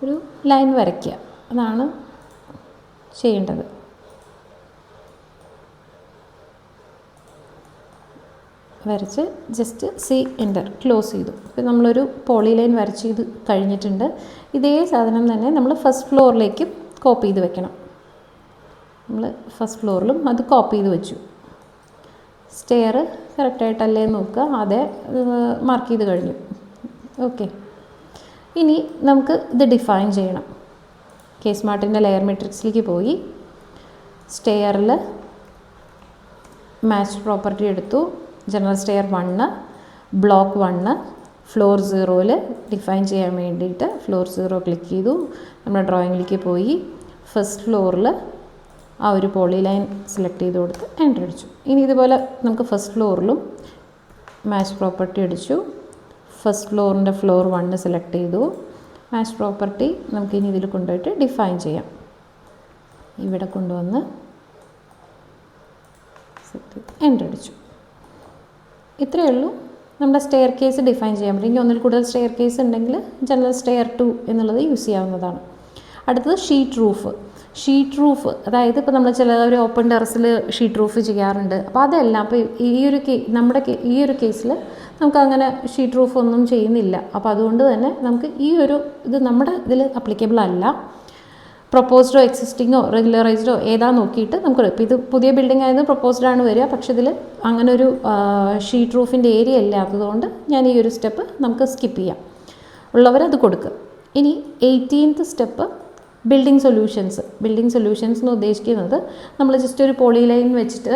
ഒരു ലൈൻ വരയ്ക്കുക, അതാണ് ചെയ്യേണ്ടത്. വരച്ച് ജസ്റ്റ് എൻ്റർ ക്ലോസ് ചെയ്തു. ഇപ്പോൾ നമ്മളൊരു പോളി ലൈൻ വരച്ച് ഇത് കഴിഞ്ഞിട്ടുണ്ട്. ഇതേ സാധനം തന്നെ നമ്മൾ ഫസ്റ്റ് ഫ്ലോറിലേക്കും കോപ്പി ചെയ്ത് വെക്കണം. നമ്മൾ ഫസ്റ്റ് ഫ്ലോറിലും അത് കോപ്പി ചെയ്ത് വെച്ചു. സ്റ്റെയർ കറക്റ്റായിട്ടല്ലേ നോക്കുക, അതെ മാർക്ക് ചെയ്ത് കഴിഞ്ഞു. ഓക്കെ, ഇനി നമുക്ക് ഇത് ഡിഫൈൻ ചെയ്യണം. കേസ് മാർട്ടിൻ്റെ ലെയർ മെട്രിക്സിലേക്ക് പോയി സ്റ്റെയറിൽ മാച്ച് പ്രോപ്പർട്ടി എടുത്തു. General stair 1 block 1 floor 0 define ചെയ്യാൻ വേണ്ടിയിട്ട് ഫ്ലോർ 0 ക്ലിക്ക് ചെയ്തു. നമ്മുടെ ഡ്രോയിങ്ങിലേക്ക് പോയി ഫസ്റ്റ് ഫ്ലോറിൽ ആ ഒരു പോളി ലൈൻ സെലക്ട് ചെയ്ത് കൊടുത്ത് എൻ്റർ അടിച്ചു. ഇനി ഇതുപോലെ നമുക്ക് ഫസ്റ്റ് ഫ്ലോറിലും മാച്ച് പ്രോപ്പർട്ടി അടിച്ചു. ഫസ്റ്റ് ഫ്ലോറിൻ്റെ ഫ്ലോർ 1 സെലക്ട് ചെയ്തു. മാച്ച് പ്രോപ്പർട്ടി നമുക്കിനി ഇതിൽ കൊണ്ടുപോയിട്ട് ഡിഫൈൻ ചെയ്യാം. ഇവിടെ കൊണ്ടുവന്ന് എൻ്റർ അടിച്ചു. ഇത്രയേ ഉള്ളൂ. നമ്മുടെ സ്റ്റെയർ കേസ് ഡിഫൈൻ ചെയ്യാൻ പറ്റും. ഇനി ഒന്നിൽ കൂടുതൽ സ്റ്റെയർ കേസ് ഉണ്ടെങ്കിൽ ജനറൽ സ്റ്റെയർ 2 എന്നുള്ളത് യൂസ് ചെയ്യാവുന്നതാണ്. അടുത്തത് ഷീറ്റ് റൂഫ് അതായത് ഇപ്പോൾ നമ്മൾ ചിലവർ ഓപ്പൺ ടെറസിൽ ഷീറ്റ് റൂഫ് ചെയ്യാറുണ്ട്. അപ്പോൾ അതെല്ലാം ഇപ്പോൾ ഈ ഒരു കേസിൽ നമുക്ക് അങ്ങനെ ഷീറ്റ് റൂഫ് ഒന്നും ചെയ്യുന്നില്ല. അപ്പോൾ അതുകൊണ്ട് തന്നെ നമുക്ക് ഇത് നമ്മുടെ ഇതിൽ അപ്ലിക്കബിൾ അല്ല. പ്രൊപ്പോസ്ഡോ എക്സിസ്റ്റിങ്ങോ റെഗുലറൈസ്ഡോ ഏതാ നോക്കിയിട്ട് നമുക്ക് ഇപ്പോൾ ഇത് പുതിയ ബിൽഡിംഗ് ആയത് പ്രൊപ്പോസ്ഡാണ് വരിക. പക്ഷേ ഇതിൽ അങ്ങനെ ഒരു ഷീറ്റ് റൂഫിൻ്റെ ഏരിയ ഇല്ലാത്തതുകൊണ്ട് ഞാൻ ഈ ഒരു സ്റ്റെപ്പ് നമുക്ക് സ്കിപ്പ് ചെയ്യാം. ഉള്ളവരത് കൊടുക്കുക. ഇനി 18th സ്റ്റെപ്പ് ബിൽഡിംഗ് സൊല്യൂഷൻസ് എന്ന് ഉദ്ദേശിക്കുന്നത് നമ്മൾ ജസ്റ്റ് ഒരു പോളി ലൈൻ വെച്ചിട്ട്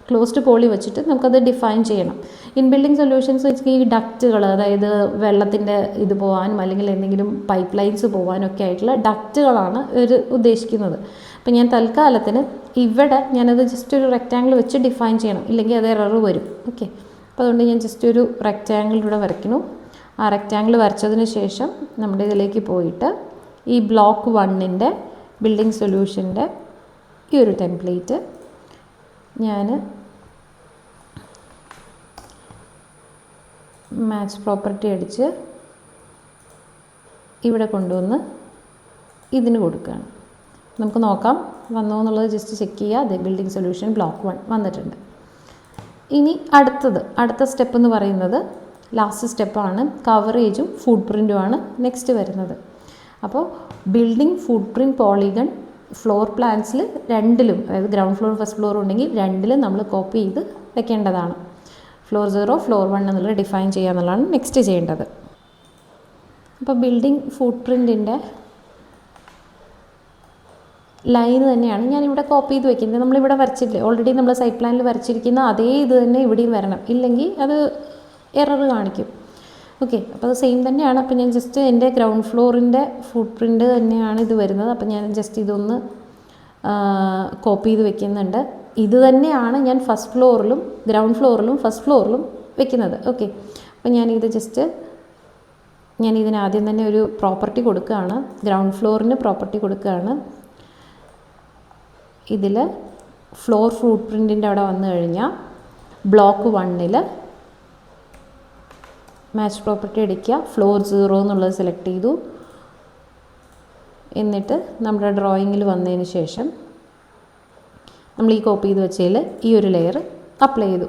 ക്ലോസ്ഡ് പോളി വെച്ചിട്ട് നമുക്കത് ഡിഫൈൻ ചെയ്യണം. ഇൻ ബിൽഡിംഗ് സൊല്യൂഷൻസ് വെച്ച് ഈ ഡക്റ്റുകൾ, അതായത് വെള്ളത്തിൻ്റെ ഇത് പോകാനും അല്ലെങ്കിൽ എന്തെങ്കിലും പൈപ്പ് ലൈൻസ് പോകാനൊക്കെ ആയിട്ടുള്ള ഡക്റ്റുകളാണ് ഇവർ ഉദ്ദേശിക്കുന്നത്. അപ്പോൾ ഞാൻ തൽക്കാലത്തിന് ഇവിടെ ഞാനത് ജസ്റ്റ് ഒരു റെക്റ്റാങ്കിൾ വെച്ച് ഡിഫൈൻ ചെയ്യണം, ഇല്ലെങ്കിൽ അത് എറർ വരും. ഓക്കെ, അപ്പോൾ അതുകൊണ്ട് ഞാൻ ജസ്റ്റ് ഒരു റെക്റ്റാങ്കിൾ ഇവിടെ വരയ്ക്കുന്നു. ആ റെക്റ്റാങ്കിൾ വരച്ചതിന് ശേഷം നമ്മുടെ ഇതിലേക്ക് പോയിട്ട് ഈ ബ്ലോക്ക് 1ൻ്റെ ബിൽഡിംഗ് സൊല്യൂഷൻ്റെ ഈ ഒരു ടെംപ്ലേറ്റ് ഞാൻ മാച്ച് പ്രോപ്പർട്ടി അടിച്ച് ഇവിടെ കൊണ്ടുവന്ന് ഇതിന് കൊടുക്കുകയാണ്. നമുക്ക് നോക്കാം വന്നോ എന്നുള്ളത് ജസ്റ്റ് ചെക്ക് ചെയ്യുക. അതെ, ബിൽഡിംഗ് സൊല്യൂഷൻ ബ്ലോക്ക് 1 വന്നിട്ടുണ്ട്. ഇനി അടുത്ത സ്റ്റെപ്പ് എന്ന് പറയുന്നത് ലാസ്റ്റ് സ്റ്റെപ്പാണ്. കവറേജും ഫുട് പ്രിൻറ്റുമാണ് നെക്സ്റ്റ് വരുന്നത്. അപ്പോൾ ബിൽഡിംഗ് ഫുട് പ്രിൻറ്റ് പോളിഗൺ ഫ്ലോർ പ്ലാൻസിൽ രണ്ടിലും, അതായത് ഗ്രൗണ്ട് ഫ്ലോർ ഫസ്റ്റ് ഫ്ലോർ ഉണ്ടെങ്കിൽ രണ്ടിലും നമ്മൾ കോപ്പി ചെയ്ത് വെക്കേണ്ടതാണ്. ഫ്ലോർ 0 ഫ്ലോർ 1 എന്നുള്ളത് ഡിഫൈൻ ചെയ്യുക എന്നുള്ളതാണ് നെക്സ്റ്റ് ചെയ്യേണ്ടത്. അപ്പോൾ ബിൽഡിംഗ് ഫുട് പ്രിൻറ്റിൻ്റെ ലൈൻ തന്നെയാണ് ഞാനിവിടെ കോപ്പി ചെയ്ത് വെക്കുന്നത്. നമ്മളിവിടെ വരച്ചില്ലേ, ഓൾറെഡി നമ്മൾ സൈറ്റ് പ്ലാനിൽ വരച്ചിരിക്കുന്ന അതേ ഇത് തന്നെ ഇവിടെയും വരണം, ഇല്ലെങ്കിൽ അത് എറർ കാണിക്കും. ഓക്കെ, അപ്പോൾ അത് സെയിം തന്നെയാണ്. അപ്പോൾ ഞാൻ ജസ്റ്റ് എൻ്റെ ഗ്രൗണ്ട് ഫ്ലോറിൻ്റെ ഫുട് പ്രിൻറ്റ് തന്നെയാണ് ഇത് വരുന്നത്. അപ്പോൾ ഞാൻ ജസ്റ്റ് ഇതൊന്ന് കോപ്പി ചെയ്ത് വെക്കുന്നുണ്ട്. ഇത് തന്നെയാണ് ഞാൻ ഫസ്റ്റ് ഫ്ലോറിലും ഗ്രൗണ്ട് ഫ്ലോറിലും ഫസ്റ്റ് ഫ്ലോറിലും വെക്കുന്നത്. ഓക്കെ, അപ്പോൾ ഞാൻ ഇതിന് ആദ്യം തന്നെ ഒരു പ്രോപ്പർട്ടി കൊടുക്കുകയാണ്. ഗ്രൗണ്ട് ഫ്ലോറിന് പ്രോപ്പർട്ടി കൊടുക്കുകയാണ്. ഇതിൽ ഫ്ലോർ ഫുട് പ്രിൻറ്റിൻ്റെ അവിടെ വന്നു കഴിഞ്ഞാൽ ബ്ലോക്ക് 1ൽ മാച്ച് പ്രോപ്പർട്ടി അടിക്കുക. ഫ്ലോർ 0 എന്നുള്ളത് സെലക്ട് ചെയ്തു. എന്നിട്ട് നമ്മുടെ ഡ്രോയിങ്ങിൽ വന്നതിന് ശേഷം നമ്മൾ ഈ കോപ്പി ചെയ്ത് വെച്ചതിൽ ഈ ഒരു ലെയർ അപ്ലൈ ചെയ്തു.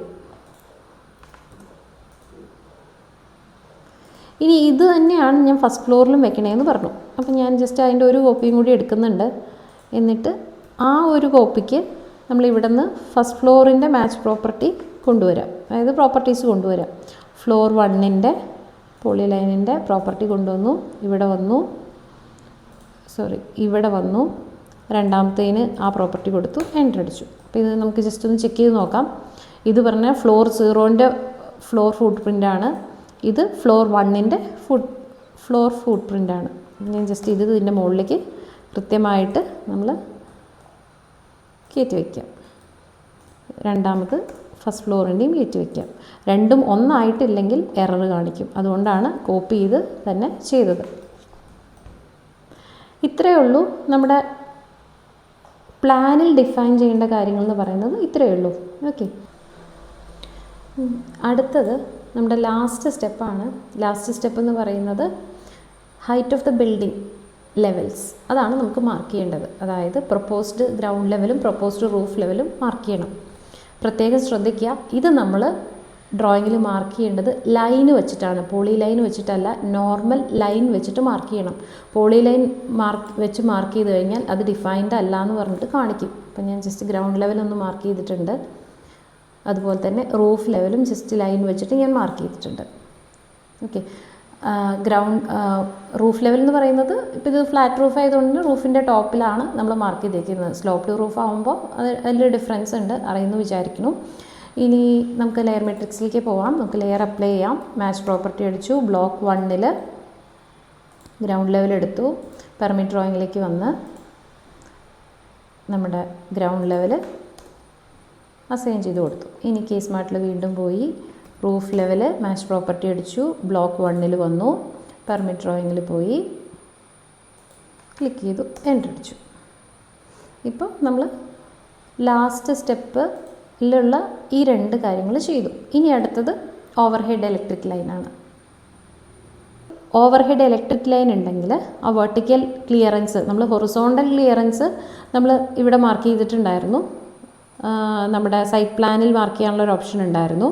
ഇനി ഇത് തന്നെയാണ് ഞാൻ ഫസ്റ്റ് ഫ്ലോറിലും വെക്കണേന്ന് പറഞ്ഞു. അപ്പോൾ ഞാൻ ജസ്റ്റ് അതിൻ്റെ ഒരു കോപ്പിയും കൂടി എടുക്കുന്നുണ്ട്. എന്നിട്ട് ആ ഒരു കോപ്പിക്ക് നമ്മൾ ഇവിടെ നിന്ന് ഫസ്റ്റ് ഫ്ലോറിൻ്റെ മാച്ച് പ്രോപ്പർട്ടി കൊണ്ടുവരാം, അതായത് പ്രോപ്പർട്ടീസ് കൊണ്ടുവരാം. ഫ്ലോർ 1ൻ്റെ പോളി ലൈനിൻ്റെ പ്രോപ്പർട്ടി കൊണ്ടുവന്നു. ഇവിടെ വന്നു രണ്ടാമത്തേന് ആ പ്രോപ്പർട്ടി കൊടുത്തു, എൻ്റർ അടിച്ചു. അപ്പോൾ ഇത് നമുക്ക് ജസ്റ്റ് ഒന്ന് ചെക്ക് ചെയ്ത് നോക്കാം. ഇത് പറഞ്ഞാൽ ഫ്ലോർ 0ൻ്റെ ഫ്ലോർ ഫുട് പ്രിൻ്റാണ്, ഇത് ഫ്ലോർ 1ൻ്റെ ഫ്ലോർ ഫുട് പ്രിൻ്റാണ്. ഞാൻ ജസ്റ്റ് ഇതിൻ്റെ മുകളിലേക്ക് കൃത്യമായിട്ട് നമ്മൾ കയറ്റി വയ്ക്കാം. രണ്ടാമത് ഫസ്റ്റ് ഫ്ലോറിൻ്റെയും കയറ്റി വയ്ക്കാം. രണ്ടും ഒന്നായിട്ടില്ലെങ്കിൽ എറർ കാണിക്കും. അതുകൊണ്ടാണ് കോപ്പി ചെയ്ത് തന്നെ ചെയ്തത്. ഇത്രയേ ഉള്ളൂ നമ്മുടെ പ്ലാനിൽ ഡിഫൈൻ ചെയ്യേണ്ട കാര്യങ്ങൾ എന്ന് പറയുന്നത് ഇത്രയേ ഉള്ളൂ. ഓക്കെ, അടുത്തത് നമ്മുടെ ലാസ്റ്റ് സ്റ്റെപ്പാണ്. ലാസ്റ്റ് സ്റ്റെപ്പ് എന്ന് പറയുന്നത് height of the building levels, അതാണ് നമുക്ക് മാർക്ക് ചെയ്യേണ്ടത്. അതായത് പ്രൊപ്പോസ്ഡ് ഗ്രൗണ്ട് ലെവലും പ്രൊപ്പോസ്ഡ് റൂഫ് ലെവലും മാർക്ക് ചെയ്യണം. പ്രത്യേകം ശ്രദ്ധിക്കുക, ഇത് നമ്മൾ ഡ്രോയിങ്ങിൽ മാർക്ക് ചെയ്യേണ്ടത് ലൈന് വെച്ചിട്ടാണ്, പോളി ലൈൻ വെച്ചിട്ടല്ല, നോർമൽ ലൈൻ വെച്ചിട്ട് മാർക്ക് ചെയ്യണം. പോളി ലൈൻ വെച്ച് മാർക്ക് ചെയ്ത് കഴിഞ്ഞാൽ അത് ഡിഫൈൻഡ് അല്ല എന്ന് പറഞ്ഞിട്ട് കാണിക്കും. അപ്പം ഞാൻ ജസ്റ്റ് ഗ്രൗണ്ട് ലെവലൊന്ന് മാർക്ക് ചെയ്തിട്ടുണ്ട്. അതുപോലെ തന്നെ റൂഫ് ലെവലും ജസ്റ്റ് ലൈൻ വെച്ചിട്ട് ഞാൻ മാർക്ക് ചെയ്തിട്ടുണ്ട്. ഓക്കെ, റൂഫ് ലെവൽ എന്ന് പറയുന്നത് ഇപ്പോൾ ഇത് ഫ്ലാറ്റ് റൂഫ് ആയതുകൊണ്ട് റൂഫിൻ്റെ ടോപ്പിലാണ് നമ്മൾ മാർക്ക് ചെയ്തേക്കുന്നത്. സ്ലോപ്ഡ് റൂഫ് ആകുമ്പോൾ അതിൽ ഡിഫറൻസ് ഉണ്ട്, അറിയുന്നു വിചാരിക്കുന്നു. ഇനി നമുക്ക് ലെയർ മെട്രിക്സിലേക്ക് പോവാം. നമുക്ക് ലെയർ അപ്ലൈ ചെയ്യാം. മാച്ച് പ്രോപ്പർട്ടി അടിച്ചു. ബ്ലോക്ക് 1ൽ ഗ്രൗണ്ട് ലെവൽ എടുത്തു. പെർമിറ്റ് ഡ്രോയിങ്ങിലേക്ക് വന്ന് നമ്മുടെ ഗ്രൗണ്ട് ലെവൽ അസൈൻ ചെയ്ത് കൊടുത്തു. ഇനി കേസ് മാർട്ടിൽ വീണ്ടും പോയി റൂഫ് ലെവൽ മാച്ച് പ്രോപ്പർട്ടി അടിച്ചു. ബ്ലോക്ക് 1ൽ വന്നു. പെർമിറ്റ് ഡ്രോയിങ്ങിൽ പോയി ക്ലിക്ക് ചെയ്തു, എൻ്റർ അടിച്ചു. ഇപ്പോൾ നമ്മൾ ലാസ്റ്റ് സ്റ്റെപ്പിലുള്ള ഈ 2 കാര്യങ്ങൾ ചെയ്തു. ഇനി അടുത്തത് ഓവർഹെഡ് ഇലക്ട്രിക് ലൈനാണ്. ഓവർഹെഡ് ഇലക്ട്രിക് ലൈൻ ഉണ്ടെങ്കിൽ ആ വെർട്ടിക്കൽ ക്ലിയറൻസ്, നമ്മൾ ഹൊറിസോണ്ടൽ ക്ലിയറൻസ് നമ്മൾ ഇവിടെ മാർക്ക് ചെയ്തിട്ടുണ്ടായിരുന്നു. നമ്മുടെ സൈറ്റ് പ്ലാനിൽ മാർക്ക് ചെയ്യാനുള്ളൊരു ഓപ്ഷൻ ഉണ്ടായിരുന്നു.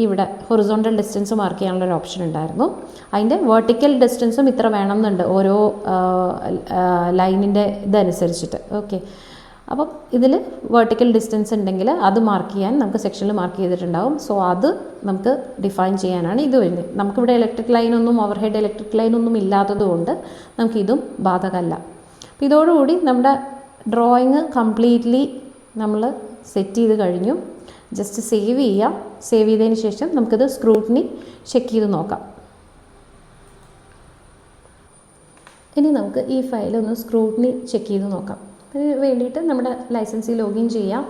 ഇവിടെ ഹൊറിസോണ്ടൽ ഡിസ്റ്റൻസ് മാർക്ക് ചെയ്യാനുള്ളൊരു ഓപ്ഷൻ ഉണ്ടായിരുന്നു. അതിൻ്റെ വെർട്ടിക്കൽ ഡിസ്റ്റൻസും ഇത്ര വേണം എന്നുണ്ട് ഓരോ ലൈനിൻ്റെ ഇതനുസരിച്ചിട്ട്. ഓക്കെ, അപ്പം ഇതിൽ വെർട്ടിക്കൽ ഡിസ്റ്റൻസ് ഉണ്ടെങ്കിൽ അത് മാർക്ക് ചെയ്യാൻ നമുക്ക് സെക്ഷനിൽ മാർക്ക് ചെയ്തിട്ടുണ്ടാവും. സോ അത് നമുക്ക് ഡിഫൈൻ ചെയ്യാനാണ് ഇത് വരുന്നത്. നമുക്കിവിടെ ഇലക്ട്രിക് ലൈനൊന്നും ഓവർഹെഡ് ഇലക്ട്രിക് ലൈനൊന്നും ഇല്ലാത്തതുകൊണ്ട് നമുക്കിതും ബാധകമല്ല. അപ്പോൾ ഇതോടുകൂടി നമ്മുടെ ഡ്രോയിങ് കംപ്ലീറ്റ്ലി നമ്മൾ സെറ്റ് ചെയ്ത് കഴിഞ്ഞു. ജസ്റ്റ് സേവ് ചെയ്യാം. സേവ് ചെയ്തതിന് ശേഷം നമുക്കിത് സ്ക്രൂട്ടിനി ചെക്ക് ചെയ്ത് നോക്കാം. ഇനി നമുക്ക് ഈ ഫയലൊന്ന് സ്ക്രൂട്ടിനി ചെക്ക് ചെയ്ത് നോക്കാം. അതിന് വേണ്ടിയിട്ട് നമ്മുടെ ലൈസൻസിൽ ലോഗിൻ ചെയ്യാം.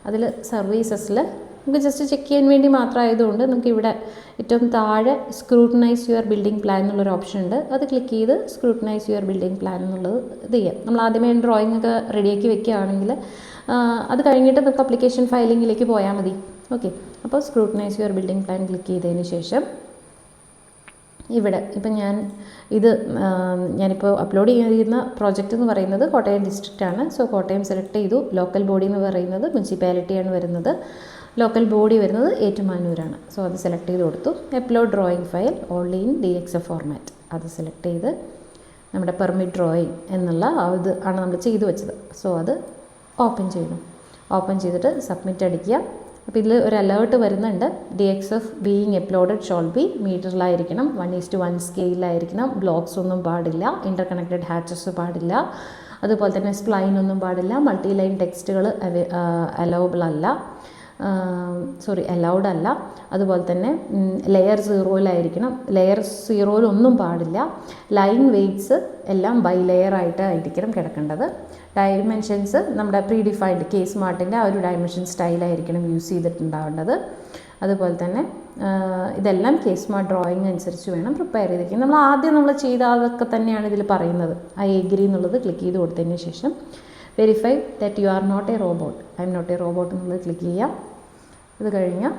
അതിൽ സർവീസസിൽ നമുക്ക് ജസ്റ്റ് ചെക്ക് ചെയ്യാൻ വേണ്ടി മാത്രമായതുകൊണ്ട് നമുക്ക് ഇവിടെ ഏറ്റവും താഴെ സ്ക്രൂട്ടനൈസ് യുവർ ബിൽഡിംഗ് പ്ലാൻ എന്നുള്ളൊരു ഓപ്ഷൻ ഉണ്ട്. അത് ക്ലിക്ക് ചെയ്ത് സ്ക്രൂട്ടനൈസ് യുവർ ബിൽഡിംഗ് പ്ലാൻ എന്നുള്ളത് ഇത് ചെയ്യാം. നമ്മൾ ആദ്യമേ ഡ്രോയിങ് ഒക്കെ റെഡിയാക്കി വെക്കുകയാണെങ്കിൽ അത് കഴിഞ്ഞിട്ട് നമുക്ക് അപ്ലിക്കേഷൻ ഫയലിങ്ങിലേക്ക് പോയാൽ മതി. ഓക്കെ, അപ്പോൾ scrutinise your building plan click ചെയ്തതിന് ശേഷം ഇവിടെ ഇപ്പം ഞാനിപ്പോൾ അപ്ലോഡ് ചെയ്യുന്ന പ്രോജക്റ്റ് എന്ന് പറയുന്നത് കോട്ടയം ഡിസ്ട്രിക്റ്റാണ്. സോ കോട്ടയം സെലക്ട് ചെയ്തു. ലോക്കൽ ബോഡി എന്ന് പറയുന്നത് മുനിസിപ്പാലിറ്റിയാണ് വരുന്നത്. ലോക്കൽ ബോഡി വരുന്നത് ഏറ്റുമാനൂരാണ്. സോ അത് സെലക്ട് ചെയ്ത് കൊടുത്തു. Upload drawing file only in DXF format അത് സെലക്ട് ചെയ്ത് നമ്മുടെ പെർമിറ്റ് ഡ്രോയിങ് എന്നുള്ള ഇത് ആണ് നമ്മൾ ചെയ്തു വെച്ചത്. സോ അത് ഓപ്പൺ ചെയ്യണം. ഓപ്പൺ ചെയ്തിട്ട് സബ്മിറ്റ് അടിക്കുക. അപ്പോൾ ഇതിൽ ഒരു അലേർട്ട് വരുന്നുണ്ട്. DXF being uploaded shall be മീറ്ററിലായിരിക്കണം, 1:1 സ്കെയിലായിരിക്കണം, ബ്ലോക്സ് ഒന്നും പാടില്ല, ഇൻ്റർ കണക്റ്റഡ് ഹാച്ചസ് പാടില്ല, അതുപോലെ തന്നെ സ്പ്ലൈൻ ഒന്നും പാടില്ല, മൾട്ടി ലൈൻ ടെക്സ്റ്റുകൾ അലൗഡ് അല്ല. അതുപോലെ തന്നെ ലെയർ 0-ലായിരിക്കണം, ലെയർ 0-ലൊന്നും പാടില്ല. ലൈൻ വെയ്റ്റ്സ് എല്ലാം ബൈ ലെയർ ആയിട്ടായിരിക്കണം കിടക്കേണ്ടത്. ഡയമെൻഷൻസ് നമ്മുടെ പ്രീ ഡിഫൈൻഡ് കേസ് മാർട്ടിൻ്റെ ആ ഒരു ഡയമെൻഷൻ സ്റ്റൈലായിരിക്കണം യൂസ് ചെയ്തിട്ടുണ്ടാവേണ്ടത്. അതുപോലെ തന്നെ ഇതെല്ലാം കേസ് സ്മാർട്ട് ഡ്രോയിങ് അനുസരിച്ച് വേണം പ്രിപ്പയർ ചെയ്തിരിക്കുന്നത്. നമ്മൾ ആദ്യം ചെയ്ത അതൊക്കെ തന്നെയാണ് ഇതിൽ പറയുന്നത്. ഐ എഗ്രി എന്നുള്ളത് ക്ലിക്ക് ചെയ്ത് കൊടുത്തതിന് ശേഷം verify that you are not a robot, I'm not a robot എന്നുള്ളത് ക്ലിക്ക് ചെയ്യാം. ഇത് കഴിഞ്ഞാൽ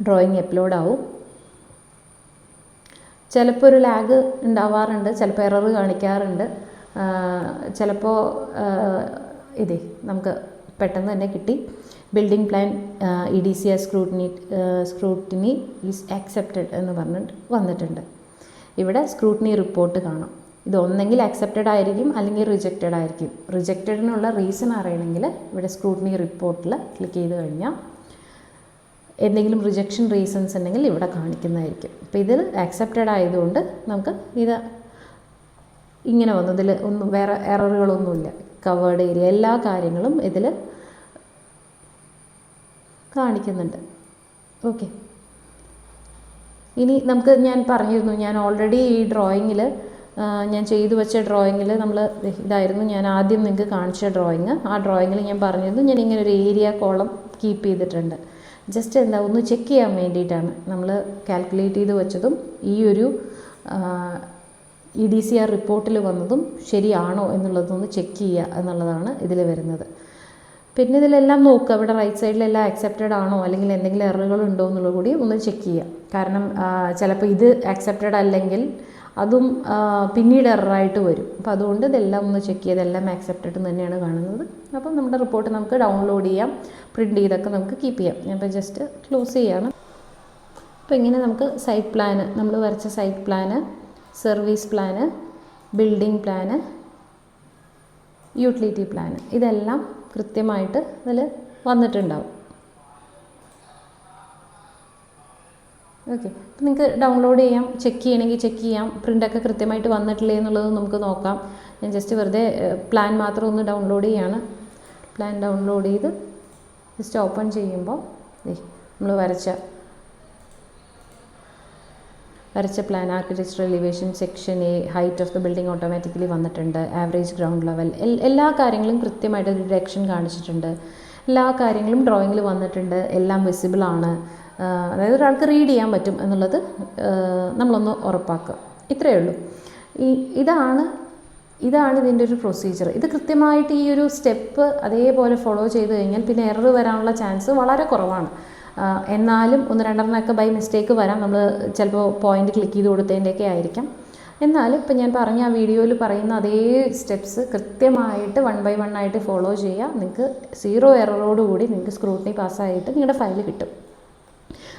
ഡ്രോയിങ് അപ്ലോഡ് ആവും. ചിലപ്പോൾ ഒരു ലാഗ് ഉണ്ടാവാറുണ്ട്, ചിലപ്പോൾ എറർ കാണിക്കാറുണ്ട്, ചിലപ്പോൾ നമുക്ക് പെട്ടെന്ന് തന്നെ കിട്ടി. Building plan EDCR scrutiny is accepted എന്ന് പറഞ്ഞിട്ട് വന്നിട്ടുണ്ട്. ഇവിടെ സ്ക്രൂട്ടിനി റിപ്പോർട്ട് കാണാം. ഇത് ഒന്നെങ്കിൽ ആക്സെപ്റ്റഡ് ആയിരിക്കും അല്ലെങ്കിൽ റിജക്റ്റഡ് ആയിരിക്കും. റിജക്റ്റഡിനുള്ള റീസൺ അറിയണമെങ്കിൽ ഇവിടെ സ്ക്രൂട്ടിനി റിപ്പോർട്ടിൽ ക്ലിക്ക് ചെയ്ത് കഴിഞ്ഞാൽ എന്തെങ്കിലും റിജക്ഷൻ റീസൺസ് ഉണ്ടെങ്കിൽ ഇവിടെ കാണിക്കുന്നതായിരിക്കും. അപ്പോൾ ഇതിൽ ആക്സെപ്റ്റഡ് ആയതുകൊണ്ട് നമുക്ക് ഇത് ഇങ്ങനെ വന്നതിൽ ഒന്നും വേറെ എററുകളൊന്നുമില്ല. കവേർഡ് ഏരിയ എല്ലാ കാര്യങ്ങളും ഇതിൽ കാണിക്കുന്നുണ്ട്. ഓക്കെ, ഇനി ഞാൻ പറഞ്ഞിരുന്നു, ഞാൻ ഓൾറെഡി ഈ ഡ്രോയിങ്ങിൽ ഞാൻ ചെയ്തു വെച്ച ഡ്രോയിങ്ങിൽ ഇതായിരുന്നു ഞാൻ ആദ്യം നിങ്ങൾക്ക് കാണിച്ച ഡ്രോയിങ്. ആ ഡ്രോയിങ്ങിൽ ഞാൻ പറഞ്ഞിരുന്നു ഞാൻ ഇങ്ങനെ ഒരു ഏരിയ കോളം കീപ്പ് ചെയ്തിട്ടുണ്ട്. ജസ്റ്റ് ഒന്ന് ചെക്ക് ചെയ്യാൻ വേണ്ടിയിട്ടാണ് നമ്മൾ കാൽക്കുലേറ്റ് ചെയ്ത് വെച്ചതും ഈ ഒരു EDCR റിപ്പോർട്ടിൽ വന്നതും ശരിയാണോ എന്നുള്ളതൊന്ന് ചെക്ക് ചെയ്യുക എന്നുള്ളതാണ് ഇതിൽ വരുന്നത്. പിന്നെ ഇതിലെല്ലാം നോക്കുക, ഇവിടെ റൈറ്റ് സൈഡിലെല്ലാം ആക്സെപ്റ്റഡ് ആണോ അല്ലെങ്കിൽ എന്തെങ്കിലും എററുകൾ ഉണ്ടോ എന്നുള്ളത് കൂടി ഒന്ന് ചെക്ക് ചെയ്യുക. കാരണം ചിലപ്പോൾ ഇത് ആക്സെപ്റ്റഡ് അല്ലെങ്കിൽ അതും പിന്നീട് എററായിട്ട് വരും. അപ്പോൾ അതുകൊണ്ട് ഇതെല്ലാം ഒന്ന് ചെക്ക് ചെയ്ത് എല്ലാം ആക്സെപ്റ്റഡ് തന്നെയാണ് കാണുന്നത്. അപ്പോൾ നമ്മുടെ റിപ്പോർട്ട് നമുക്ക് ഡൗൺലോഡ് ചെയ്യാം, പ്രിൻ്റ് ചെയ്തൊക്കെ നമുക്ക് കീപ്പ് ചെയ്യാം. ഞാനിപ്പോൾ ജസ്റ്റ് ക്ലോസ് ചെയ്യാണ്. അപ്പോൾ ഇങ്ങനെ നമുക്ക് സൈറ്റ് പ്ലാന്, നമ്മൾ വരച്ച site plan, service plan, building plan, utility plan ഇതെല്ലാം കൃത്യമായിട്ട് അതിൽ വന്നിട്ടുണ്ടാവും. ഓക്കെ, അപ്പോൾ നിങ്ങൾക്ക് ഡൗൺലോഡ് ചെയ്യാം, ചെക്ക് ചെയ്യണമെങ്കിൽ ചെക്ക് ചെയ്യാം. പ്രിൻ്റൊക്കെ കൃത്യമായിട്ട് വന്നിട്ടില്ലേ എന്നുള്ളത് നമുക്ക് നോക്കാം. ഞാൻ ജസ്റ്റ് വെറുതെ പ്ലാൻ മാത്രം ഒന്ന് ഡൗൺലോഡ് ചെയ്യാണ്. പ്ലാൻ ഡൗൺലോഡ് ചെയ്ത് ജസ്റ്റ് ഓപ്പൺ ചെയ്യുമ്പോൾ നമ്മൾ വരച്ച plan architectural elevation section A, height of the building automatically വന്നിട്ടുണ്ട്, ആവറേജ് ഗ്രൗണ്ട് ലെവൽ, എല്ലാ കാര്യങ്ങളും കൃത്യമായിട്ട് ഡിറക്ഷൻ കാണിച്ചിട്ടുണ്ട്. എല്ലാ കാര്യങ്ങളും ഡ്രോയിങ്ങിൽ വന്നിട്ടുണ്ട്, എല്ലാം വിസിബിൾ ആണ്. അതായത് ഒരാൾക്ക് റീഡ് ചെയ്യാൻ പറ്റും എന്നുള്ളത് നമ്മളൊന്ന് ഉറപ്പാക്കുക. ഇത്രയേ ഉള്ളൂ. ഇതാണ് ഇതിൻ്റെ ഒരു പ്രൊസീജിയർ. ഇത് കൃത്യമായിട്ട് ഈ ഒരു സ്റ്റെപ്പ് അതേപോലെ ഫോളോ ചെയ്ത് കഴിഞ്ഞാൽ പിന്നെ എറർ വരാനുള്ള ചാൻസ് വളരെ കുറവാണ്. എന്നാലും ഒന്ന് രണ്ടെണ്ണമൊക്കെ ബൈ മിസ്റ്റേക്ക് വരാം. നമ്മൾ ചിലപ്പോൾ പോയിൻ്റ് ക്ലിക്ക് ചെയ്ത് കൊടുത്തതിൻ്റെയൊക്കെ ആയിരിക്കാം. എന്നാലും ഇപ്പം ഞാൻ പറഞ്ഞ ആ വീഡിയോയിൽ പറയുന്ന അതേ സ്റ്റെപ്സ് കൃത്യമായിട്ട് 1 by 1 ആയിട്ട് ഫോളോ ചെയ്യുക. നിങ്ങൾക്ക് 0 എററോടുകൂടി നിങ്ങൾക്ക് സ്ക്രൂട്ടിനി പാസ്സായിട്ട് നിങ്ങളുടെ ഫയൽ കിട്ടും.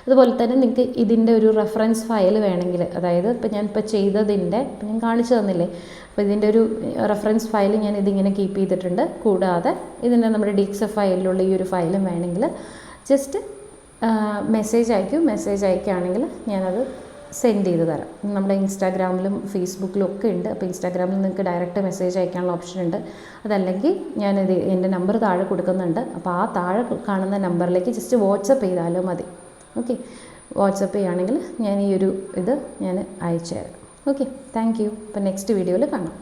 അതുപോലെ തന്നെ നിങ്ങൾക്ക് ഇതിൻ്റെ ഒരു റെഫറൻസ് ഫയൽ വേണമെങ്കിൽ, അതായത് ഞാനിപ്പോൾ ചെയ്തതിൻ്റെ ഞാൻ കാണിച്ചു തന്നില്ലേ, അപ്പോൾ ഇതിൻ്റെ ഒരു റെഫറൻസ് ഫയൽ ഞാൻ ഇതിങ്ങനെ കീപ്പ് ചെയ്തിട്ടുണ്ട്. കൂടാതെ ഇതിൻ്റെ നമ്മുടെ DXF ഫയലിലുള്ള ഈ ഒരു ഫയലും വേണമെങ്കിൽ ജസ്റ്റ് മെസ്സേജ് അയക്കുകയാണെങ്കിൽ ഞാനത് സെൻഡ് ചെയ്ത് തരാം. നമ്മുടെ ഇൻസ്റ്റാഗ്രാമിലും ഫേസ്ബുക്കിലും ഒക്കെ ഉണ്ട്. അപ്പോൾ ഇൻസ്റ്റാഗ്രാമിൽ നിങ്ങൾക്ക് ഡയറക്റ്റ് മെസ്സേജ് അയക്കാനുള്ള ഓപ്ഷൻ ഉണ്ട്. അതല്ലെങ്കിൽ ഞാനിത് എൻ്റെ നമ്പർ താഴെ കൊടുക്കുന്നുണ്ട്. അപ്പോൾ ആ താഴെ കാണുന്ന നമ്പറിലേക്ക് ജസ്റ്റ് വാട്സപ്പ് ചെയ്താലും മതി. ഓക്കെ, വാട്സപ്പ് ചെയ്യുകയാണെങ്കിൽ ഞാൻ ഈ ഒരു ഇത് ഞാൻ അയച്ചു തരാം. Okay, thank you. അപ്പോൾ നെക്സ്റ്റ് വീഡിയോയിൽ കാണാം.